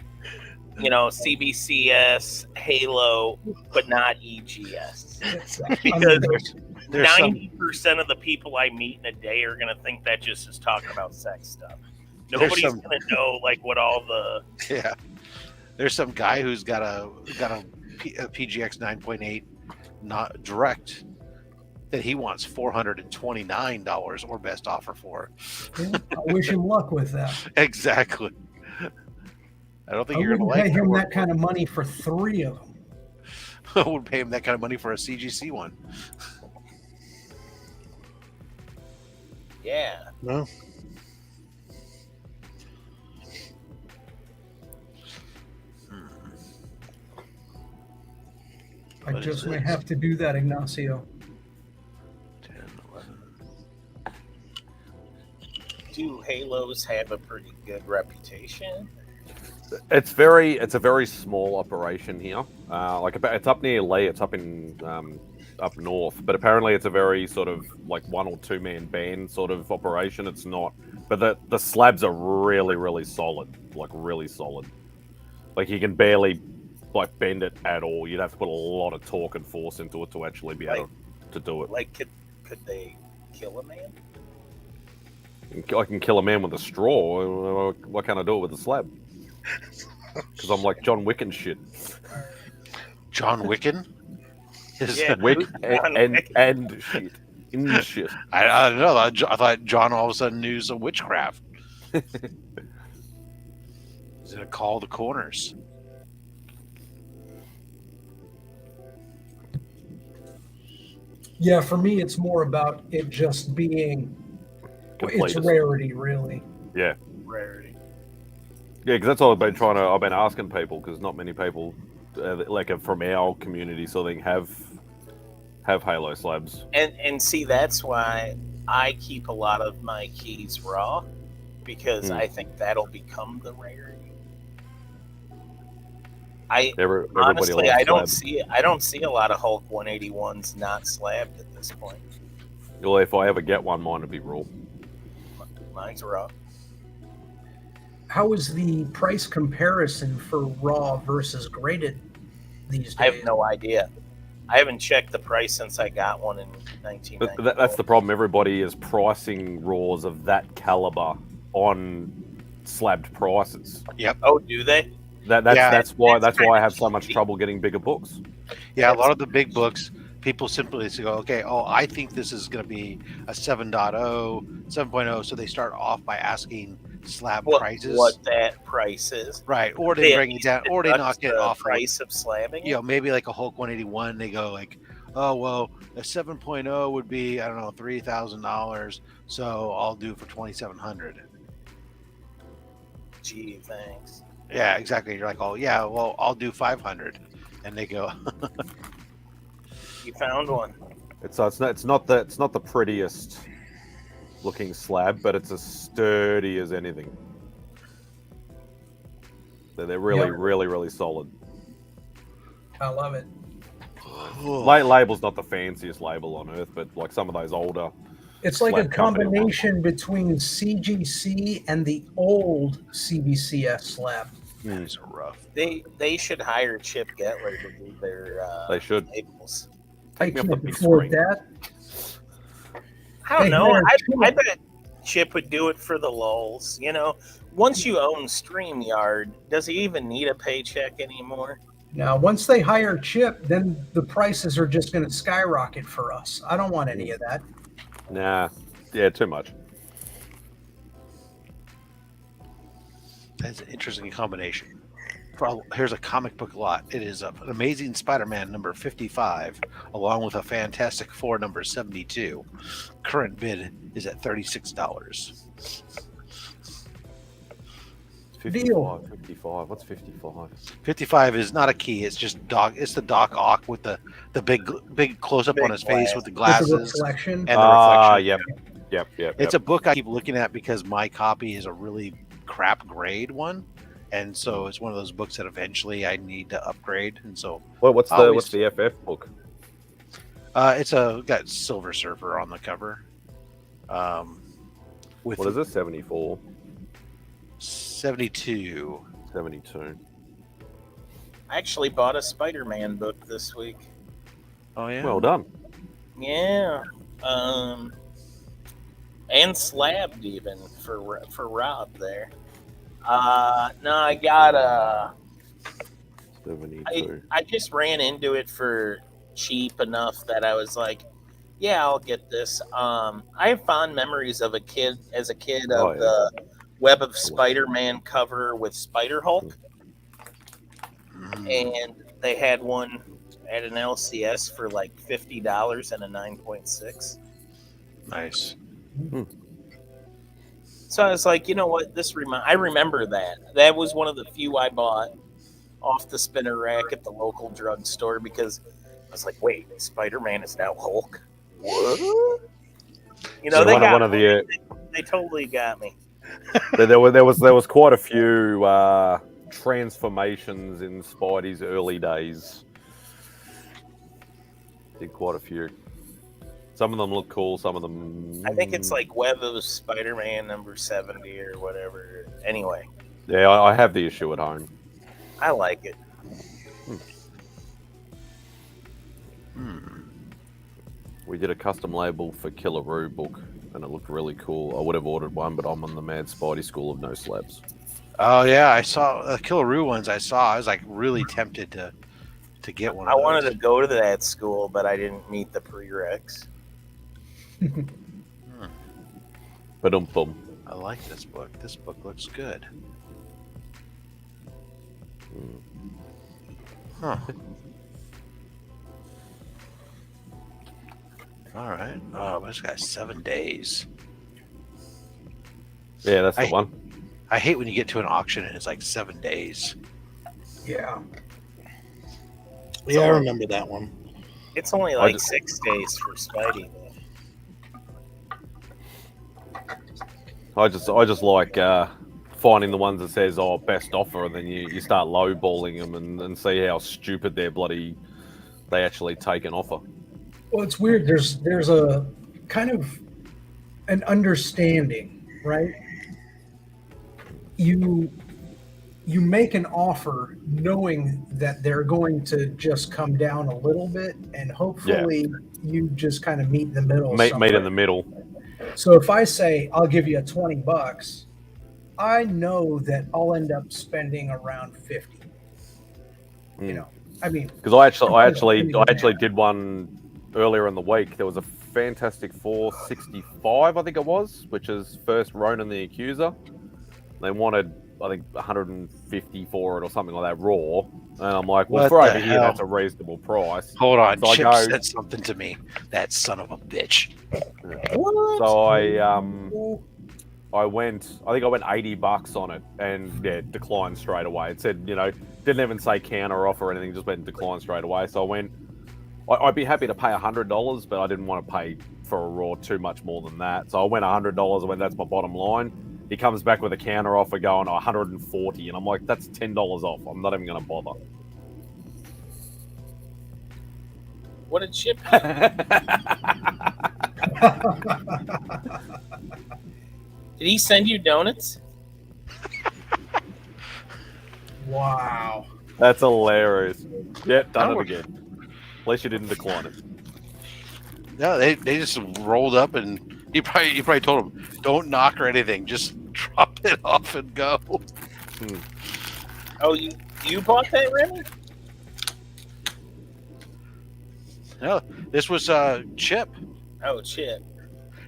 CBCS, Halo, but not EGS. Because 90% of the people I meet in a day are going to think that just is talking about sex stuff. Nobody's going to know what all the... Yeah. There's some guy who's got a PGX 9.8 not direct that he wants $429 or best offer for. Yeah, I wish him luck with that. Exactly. I don't think you're going to pay like him that kind of money for 3 of them. I would pay him that kind of money for a CGC one. Yeah. No. I just may have to do that, Ignacio. 10, 11. Do Halos have a pretty good reputation? It's a very small operation here. It's up near Lee. It's up in up north, but apparently it's a very sort of 1 or 2 man band sort of operation. It's not, but the slabs are really, really solid, really solid. You can barely bend it at all. You'd have to put a lot of torque and force into it to actually be able to do it. Could they kill a man? I can kill a man with a straw. Why can't I do it with a slab? Because I'm like John Wick and shit. John Wicken? Yeah, Wick and shit. In shit. I don't know. I thought John all of a sudden knew some witchcraft. He's going to call the corners. Yeah, for me, it's more about it just being its rarity, really. Yeah. Rarity. Yeah, because that's all I've been asking people, because not many people, from our community, sort of thing, have Halo slabs. And see, that's why I keep a lot of my keys raw, because I think that'll become the rarity. Honestly, I don't see a lot of Hulk 181s not slabbed at this point. Well, if I ever get one, mine will be raw. Mine's raw. How is the price comparison for raw versus graded these days? I have no idea. I haven't checked the price since I got one in 1990. That's the problem. Everybody is pricing raws of that caliber on slabbed prices. Yep. Oh, do they? That's why I have so much trouble getting bigger books. Yeah, a lot of the big books, people simply go, okay, I think this is going to be a 7.0, 7.0, so they start off by asking slab prices. What that price is. Right, or they bring it down, or they knock it off. Price of slabbing? Maybe like a Hulk 181, they go oh, well, a 7.0 would be, I don't know, $3,000, so I'll do for $2,700. Gee, thanks. Yeah, exactly. You're like, oh yeah, well, I'll do 500, and they go. You found one. It's not the prettiest looking slab, but it's as sturdy as anything. They're really solid. I love it. Label's not the fanciest label on earth, but some of those older. It's like a combination between CGC and the old CBCS slab. These are rough. They should hire Chip Getler to do their they should. labels. I can't afford that. I don't know. I bet Chip would do it for the lulz. Once you own StreamYard, does he even need a paycheck anymore? Now, once they hire Chip, then the prices are just going to skyrocket for us. I don't want any of that. Nah. Yeah, too much. That's an interesting combination. Here's a comic book lot. It is an Amazing Spider-Man number 55, along with a Fantastic Four number 72. Current bid is at $36. 55. 55. What's 55? 55 is not a key. It's just Doc. It's the Doc Ock with the big close up on his face with the glasses with the reflection. And the reflection. Yep. It's a book I keep looking at because my copy is a really crap grade one, and so it's one of those books that eventually I need to upgrade. And so, what's the FF book? It's got Silver Surfer on the cover. With What is it? 74. 72. 72. I actually bought a Spider-Man book this week. Oh yeah. Well done. Yeah. And slabbed even for Rob there. No, I got 72. I just ran into it for cheap enough that I was like, yeah, I'll get this. I have fond memories of a kid of the Web of Spider-Man cover with Spider Hulk, and they had one at an LCS for like $50 and a 9.6. Nice. So I was like, you know what? I remember that. That was one of the few I bought off the spinner rack at the local drugstore because I was like, wait, Spider-Man is now Hulk? What? You know, So they got one of the they totally got me. there was quite a few transformations in Spidey's early days. Did quite a few. Some of them look cool. Some of them. I think it's like Web of Spider-Man number 70 or whatever. Anyway. Yeah, I have the issue at home. I like it. We did a custom label for Killaroo book, and it looked really cool. I would have ordered one, but I'm on the Mad Spidey school of no slabs. Oh yeah, I saw the Killaroo ones. I was like really tempted to get one. I wanted to go to that school, but I didn't meet the prereqs. Ba-dum-bum. I like this book. This book looks good. Huh. All right. Oh, but it's got 7 days. Yeah, that's the one. I hate when you get to an auction and it's like 7 days. Yeah. Yeah, I remember that one. It's only like 6 days for Spidey. I just like finding the ones that says best offer, and then you start lowballing them and see how stupid they actually take an offer. Well, it's weird. There's a kind of an understanding, right? You make an offer knowing that they're going to just come down a little bit, and hopefully you just kind of meet in the middle. Meet in the middle. So if I say I'll give you $20, I know that I'll end up spending around 50. You know, I mean, because I actually did one earlier in the week. There was a Fantastic Four 65, I think it was, which is first Ronan the Accuser. They wanted, I think, 150 for it or something like that raw, and I'm like, well, for over here, that's a reasonable price. Hold on, so Chip said something to me. That son of a bitch. So I went. I think I went $80 on it, and declined straight away. It said, didn't even say counter offer or anything, just went and declined straight away. So I went. I'd be happy to pay $100, but I didn't want to pay for a raw too much more than that. So I went $100. I went, that's my bottom line. He comes back with a counter offer going 140, and I'm like, that's $10 off. I'm not even going to bother. What did Chip? Did he send you donuts? Wow. That's hilarious. Yeah, done it again. At least you didn't decline it. No, they just rolled up, and you probably told them, don't knock or anything, just drop it off and go. Oh, you bought that, Remy? No, this was Chip. Oh, Chip.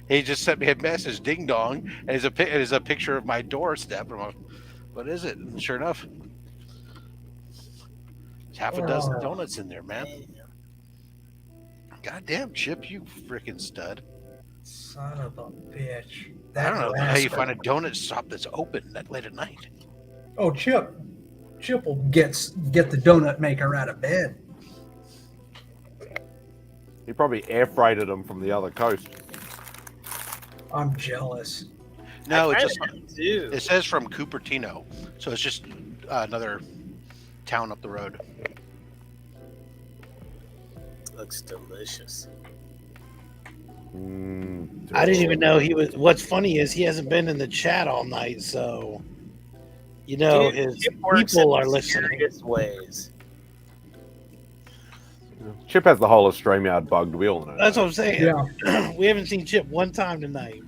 He just sent me a message, ding dong, and it's a picture of my doorstep. And I'm like, what is it? And sure enough, it's half a dozen donuts in there, man. Goddamn, Chip, you freaking stud. Son of a bitch. I don't know how you find a donut shop that's open that late at night. Oh, Chip will get the donut maker out of bed. He probably air freighted them from the other coast. I'm jealous. No, it says from Cupertino, so it's just another town up the road. Looks delicious. Mm. I didn't even know he was. What's funny is he hasn't been in the chat all night, so Dude, his Chip works people in are listening. mysterious ways. Chip has the whole of StreamYard bugged. We all know. That's what I'm saying. Yeah. We haven't seen Chip one time tonight,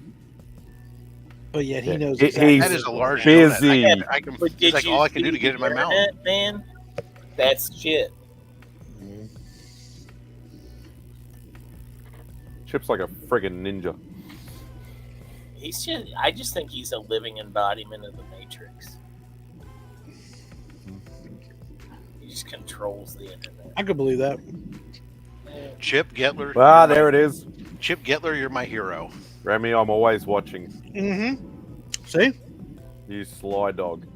but yet he Yeah. knows He- exactly. he's That is a large busy. donut. I can. But It's did like you all I can do see to get it in my the mouth. internet, man? That's shit. Chip's like a friggin' ninja. I just think he's a living embodiment of the Matrix. He just controls the internet. I could believe that. Chip Gettler. Ah, there it is. Chip Gettler, you're my hero. Remy, I'm always watching. Mm-hmm. See, You sly dog.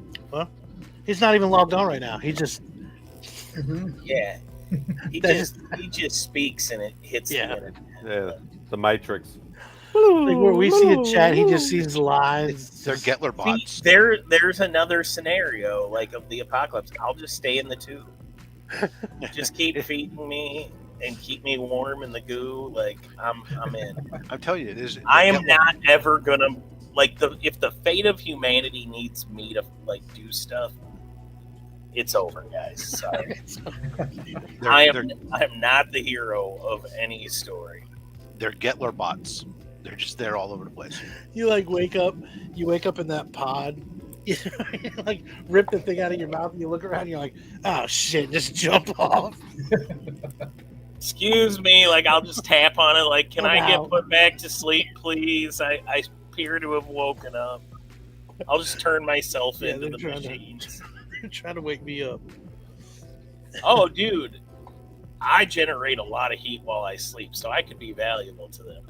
he's not even logged on right now. He just Yeah. He just speaks and it hits the internet. Yeah, the Matrix. like where we see a chat, he just sees lines. They're Gettler bots. See, there's another scenario like of the apocalypse. I'll just stay in the tube. Just keep feeding me and keep me warm in the goo. Like I'm in. I'm telling you, it is. I am not ever gonna if the fate of humanity needs me to do stuff. It's over, guys. Sorry. I am not the hero of any story. They're Gettler bots. They're just there all over the place. You wake up in that pod, you like rip the thing out of your mouth, and you look around, and you're like, oh shit, just jump off. Excuse me, I'll just tap on it. Can Come I get out. put back to sleep, please? I appear to have woken up. I'll just turn myself into the machines. They're trying to wake me up. Oh, dude, I generate a lot of heat while I sleep, so I could be valuable to them.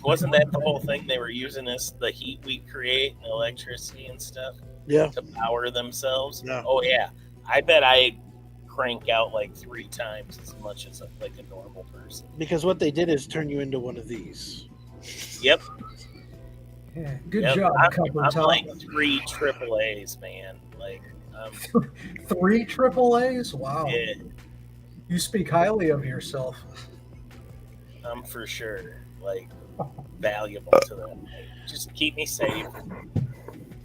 Wasn't that the whole thing? They were using the heat we create and electricity and stuff to power themselves. Yeah. Oh yeah, I bet I crank out 3 times as much as a normal person. Because what they did is turn you into one of these. Yep. Yeah, good job, Copper I'm Top. 3 AAAs, man. 3 AAAs? Wow. Yeah, You speak highly of yourself. I'm for sure valuable to them. Just keep me safe.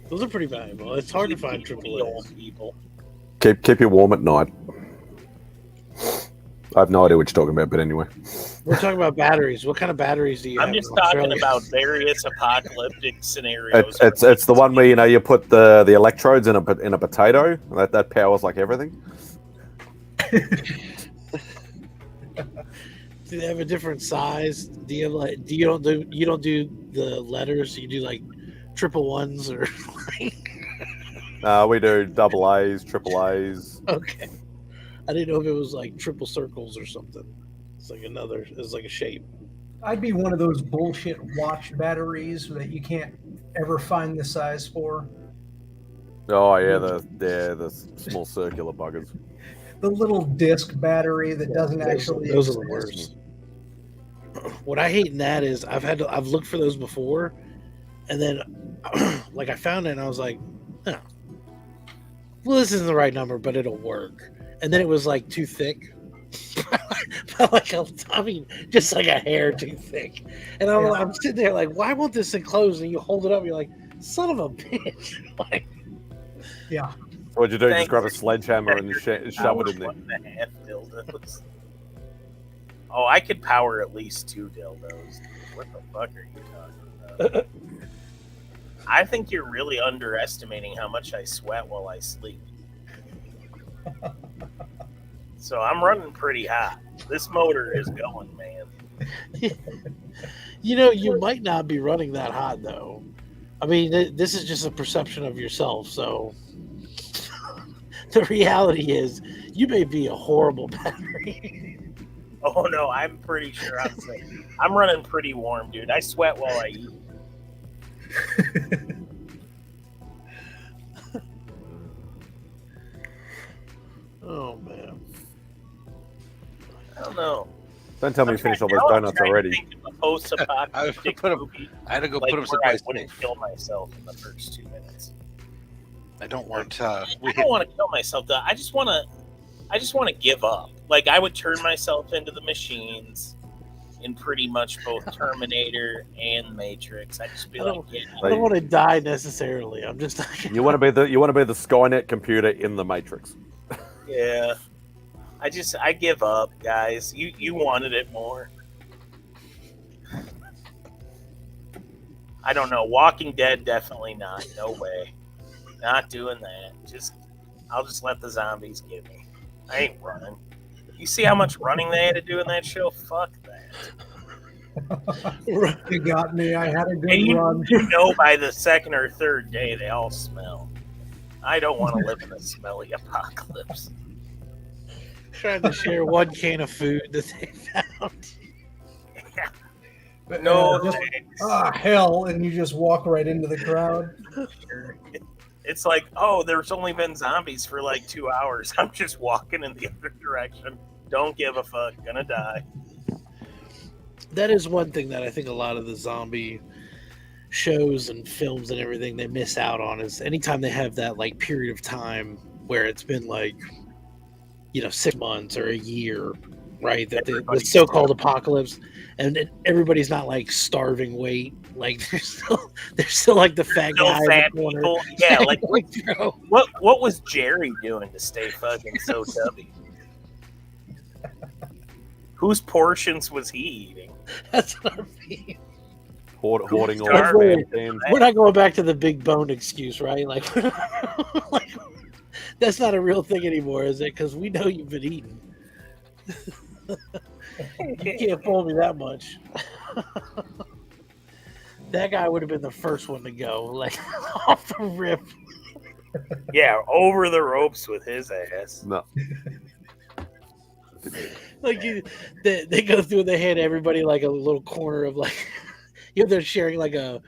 Those are pretty valuable. It's hard to find Keep old AAAs. people. Keep you warm at night. I have no idea what you're talking about, but anyway. We're talking about batteries. What kind of batteries do you have? I'm just in talking Australia? about various apocalyptic scenarios. It's the one where you put the electrodes in a potato. That powers everything. Do they have a different size? Do you don't do the letters? You do triple ones or We do double A's, triple A's. okay. I didn't know if it was triple circles or something. It's it's like a shape. I'd be one of those bullshit watch batteries that you can't ever find the size for. Oh yeah, the small circular buggers. The little disc battery that doesn't actually Those are exist. the worst. What I hate in that is I've looked for those before, and then I found it and I was like, oh, well, this isn't the right number, but it'll work. And then it was too thick. Just a hair too thick. And I'm sitting there why won't this thing close? And you hold it up, and you're like, son of a bitch. Yeah. What'd you do? Thanks Just grab a for sledgehammer and shove it in there. 1.5 dildos. Oh, I could power at least 2 dildos. What the fuck are you talking about? I think you're really underestimating how much I sweat while I sleep. So I'm running pretty hot. This motor is going, man. You might not be running that hot, though. I mean, this is just a perception of yourself. So the reality is you may be a horrible battery. Oh, no, I'm pretty sure I'm safe. I'm running pretty warm, dude. I sweat while I eat. Oh, man. I don't know. Don't tell me you finished all those donuts already. Post-apocalyptic movie. I had to go Like, put them where I someplace wouldn't safe. kill myself in the first 2 minutes. I don't want. I don't want to kill myself. Though. I just want to give up. Like I would turn myself into the machines, in pretty much both Terminator and Matrix. I'd just be I like, don't, yeah, I don't want to die necessarily. I'm just You want to be the Skynet computer in the Matrix. yeah. I give up, guys. You wanted it more. I don't know. Walking Dead, definitely not. No way. Not doing that. I'll just let the zombies get me. I ain't running. You see how much running they had to do in that show? Fuck that. You got me. I had a good And run. you know by the second or third day they all smell. I don't want to live in a smelly apocalypse. trying to share one can of food that they found. No, just, hell, and you just walk right into the crowd. It's like, oh, there's only been zombies for like 2 hours. I'm just walking in the other direction. Don't give a fuck. Gonna die. That is one thing that I think a lot of the zombie shows and films and everything they miss out on is anytime they have that like period of time where it's been like 6 months or a year, right? That the so-called apocalypse, and everybody's not like starving weight. Like there's still like the fat guy in the corner. People. Yeah, like what was Jerry doing to stay fucking so chubby? Whose portions was he eating? That's what I mean. Hoarding all We're the not going back to the big bone excuse, right? Like, that's not a real thing anymore, is it? Because we know you've been eating. You can't fool me that much. That guy would have been the first one to go, like off the rip. Yeah, over the ropes with his ass. No. Like they go through and they hand everybody like a little corner of like they're sharing like a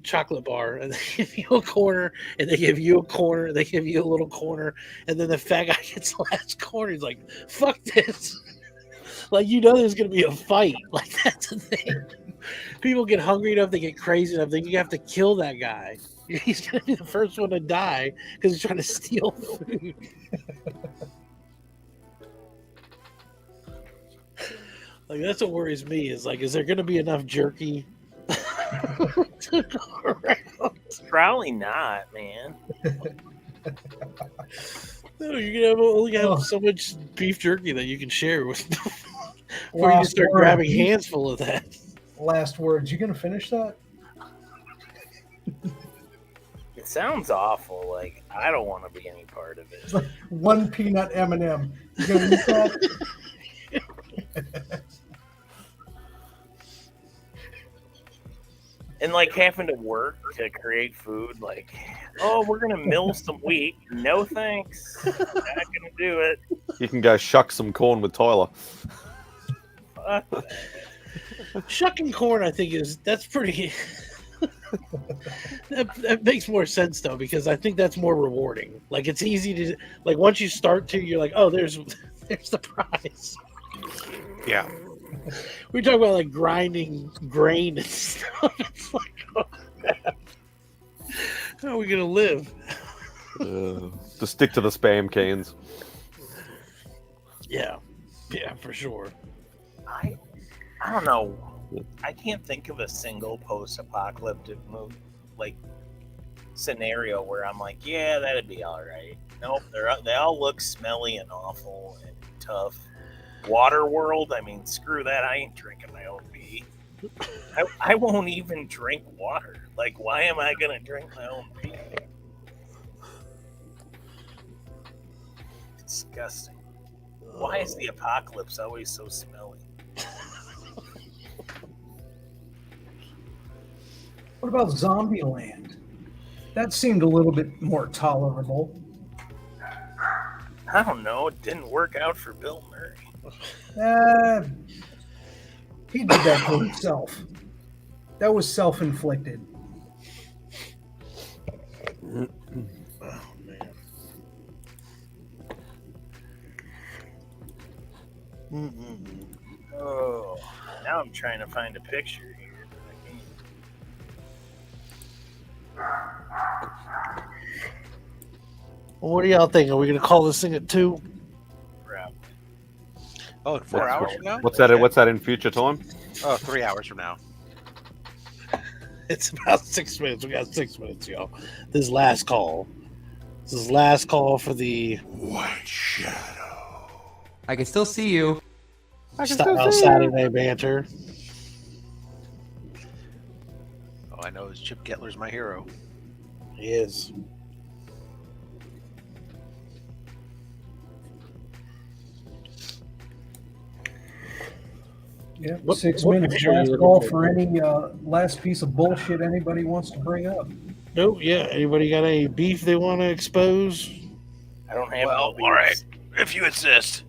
chocolate bar, and they give you a corner, and they give you a corner, and they give you a little corner, and then the fat guy gets the last corner. He's like, "Fuck this!" Like there's gonna be a fight. Like that's the thing. People get hungry enough, they get crazy enough. Then you have to kill that guy. He's gonna be the first one to die because he's trying to steal food. Like that's what worries me is like, is there going to be enough jerky to go around? Probably not, man. No, you're gonna only have so much beef jerky that you can share with before you start grabbing hands full of that. Last words. You gonna finish that? It sounds awful. Like I don't want to be any part of it. It's like one peanut M&M. You gonna eat that? And like having to work to create food, like, oh, we're gonna mill some wheat. No thanks. Not gonna do it. You can go shuck some corn with Tyler. Fuck that. Shucking corn, I think that's pretty. that makes more sense though, because I think that's more rewarding. Like it's easy to like once you start to, you're like, oh, there's the prize. Yeah. We talk about like grinding grain and stuff. It's like, oh, man. How are we gonna live? Just stick to the spam cans. Yeah, for sure. I don't know. I can't think of a single post-apocalyptic scenario where I'm like, yeah, that'd be all right. Nope, they all look smelly and awful and tough. Waterworld, I mean, screw that. I ain't drinking my own pee. I won't even drink water. Like, why am I gonna drink my own pee? Disgusting. Why is the apocalypse always so smelly? What about Zombieland? That seemed a little bit more tolerable. I don't know. It didn't work out for Bill Murray. He did that to himself. That was self-inflicted. Oh man. Oh, now I'm trying to find a picture here. Well, what do y'all think? Are we gonna call this thing at 2? Probably. Oh, 4 hours from now? What's that? What's that in future time? Oh, 3 hours from now. It's about 6 minutes. We got 6 minutes, y'all. This is last call. This is last call for the White Shadow. I can still see you. style Saturday banter. Oh, I know Chip Gettler's my hero. He is. Yeah, What- 6 what minutes. picture are you Last looking call for? for any last piece of bullshit anybody wants to bring up. Nope. Yeah. Anybody got any beef they want to expose? I don't have Well, no all right. beefs. If you insist.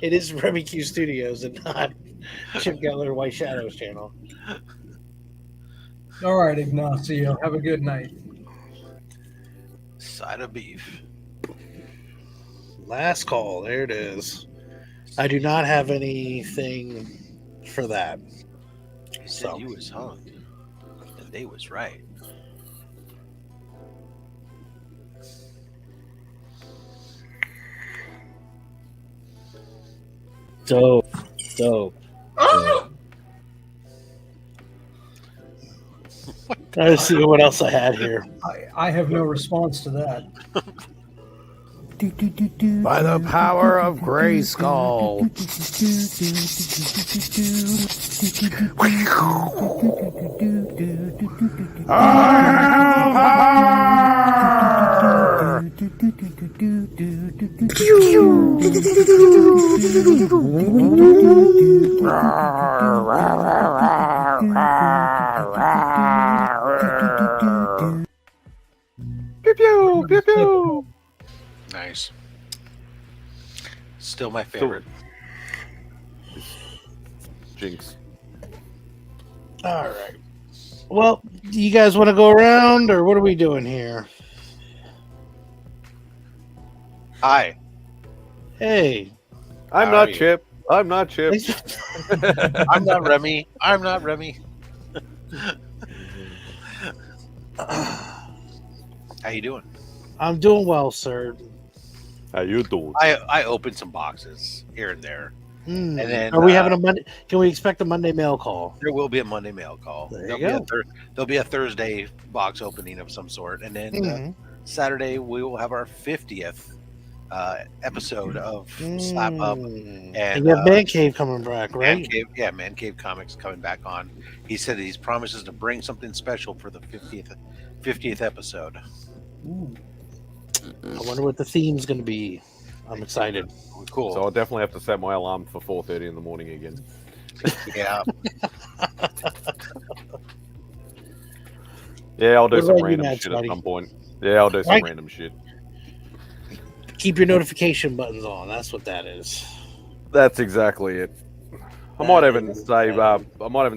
It is Remy Q Studios and not Chip Gettler White Shadows channel. All right, Ignacio. Have a good night. Side of beef. Last call. There it is. I do not have anything for that. He said you was hung. And they was right. Dope. Let's see what else I had here. I have no response to that. By the power of Grayskull. Pew pew pew pew. Nice. Still my favorite. Jinx. All right. Well, do you guys want to go around, or what are we doing here? Hi. Hey. I'm How not are you? Chip. I'm not Chip. I'm not Remy. I'm not Remy. How you doing? I'm doing well, sir. How you doing? I opened some boxes here and there. Hmm. And then, Are we having a Monday? Can we expect a Monday mail call? There will be a Monday mail call. There you There'll go. be there'll be a Thursday box opening of some sort, and then Mhm. Saturday we will have our 50th episode of Slap Up. And you have Man Cave coming back, right? Man Cave Comics coming back on. He said that he promises to bring something special for the 50th episode. I wonder what the theme's going to be. I'm excited. Cool. So I'll definitely have to set my alarm for 4:30 in the morning again. Yeah. Yeah, I'll do What some about you, random Mads, shit buddy? at some point. Yeah, I'll do some Right. random shit. Keep your notification buttons on. That's what that is. That's exactly it. I might even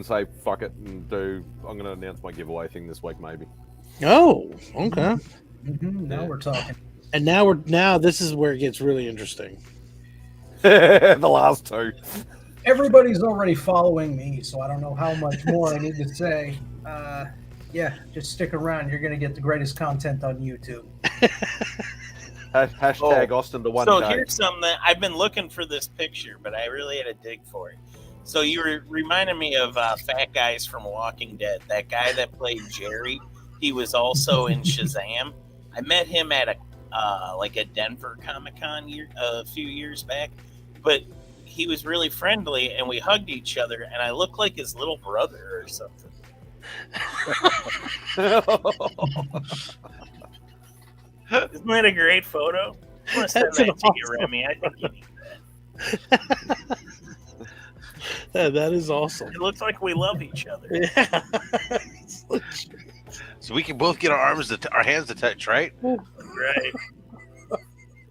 say fuck it and do. I'm going to announce my giveaway thing this week, maybe. Oh, okay. Now we're talking. And now this is where it gets really interesting. The last two. Everybody's already following me, so I don't know how much more I need to say. Yeah, just stick around. You're going to get the greatest content on YouTube. Hashtag Austin the one So day. here's something that I've been looking for this picture, but I really had to dig for it. So you were reminding me of Fat Guys from Walking Dead. That guy that played Jerry, he was also in Shazam. I met him at a Denver Comic-Con a few years back, but he was really friendly, and we hugged each other, and I looked like his little brother or something. Isn't that a great photo? I want to send That's that an to you, awesome- Remy. I think you need That is awesome. it. Looks like we love each other. Yeah. So we can both get our hands to touch, right? Right.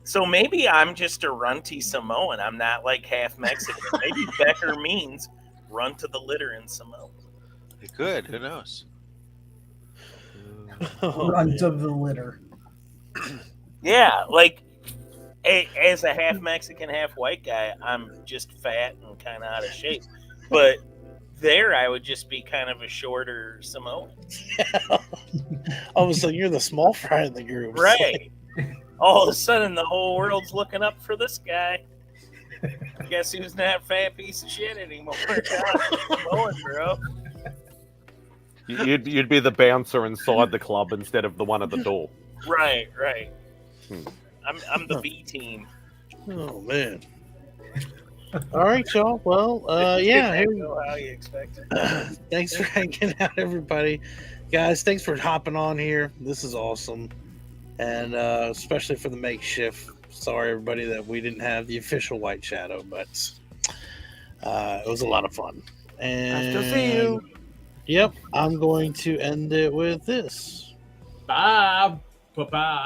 So maybe I'm just a runty Samoan. I'm not like half Mexican. Maybe Becker means run to the litter in Samoan. It could. Who knows? Runt of the litter. Yeah, like as a half Mexican, half white guy, I'm just fat and kind of out of shape. But there, I would just be kind of a shorter Samoan. All of a sudden, you're the small fry in the group. Right. all of a sudden the whole world's looking up for this guy. Guess who's not a fat piece of shit anymore? Come on, bro. You'd be the bouncer inside the club instead of the one at the door. Right. I'm the B team. Oh man. All right, y'all. Well, yeah. Didn't go how you expected. Thanks for hanging out, everybody. Guys, thanks for hopping on here. This is awesome. And especially for the makeshift. Sorry, everybody, that we didn't have the official White Shadow, but it was a lot of fun. And Nice to see you. Yep, I'm going to end it with this. Bye. Bye-bye.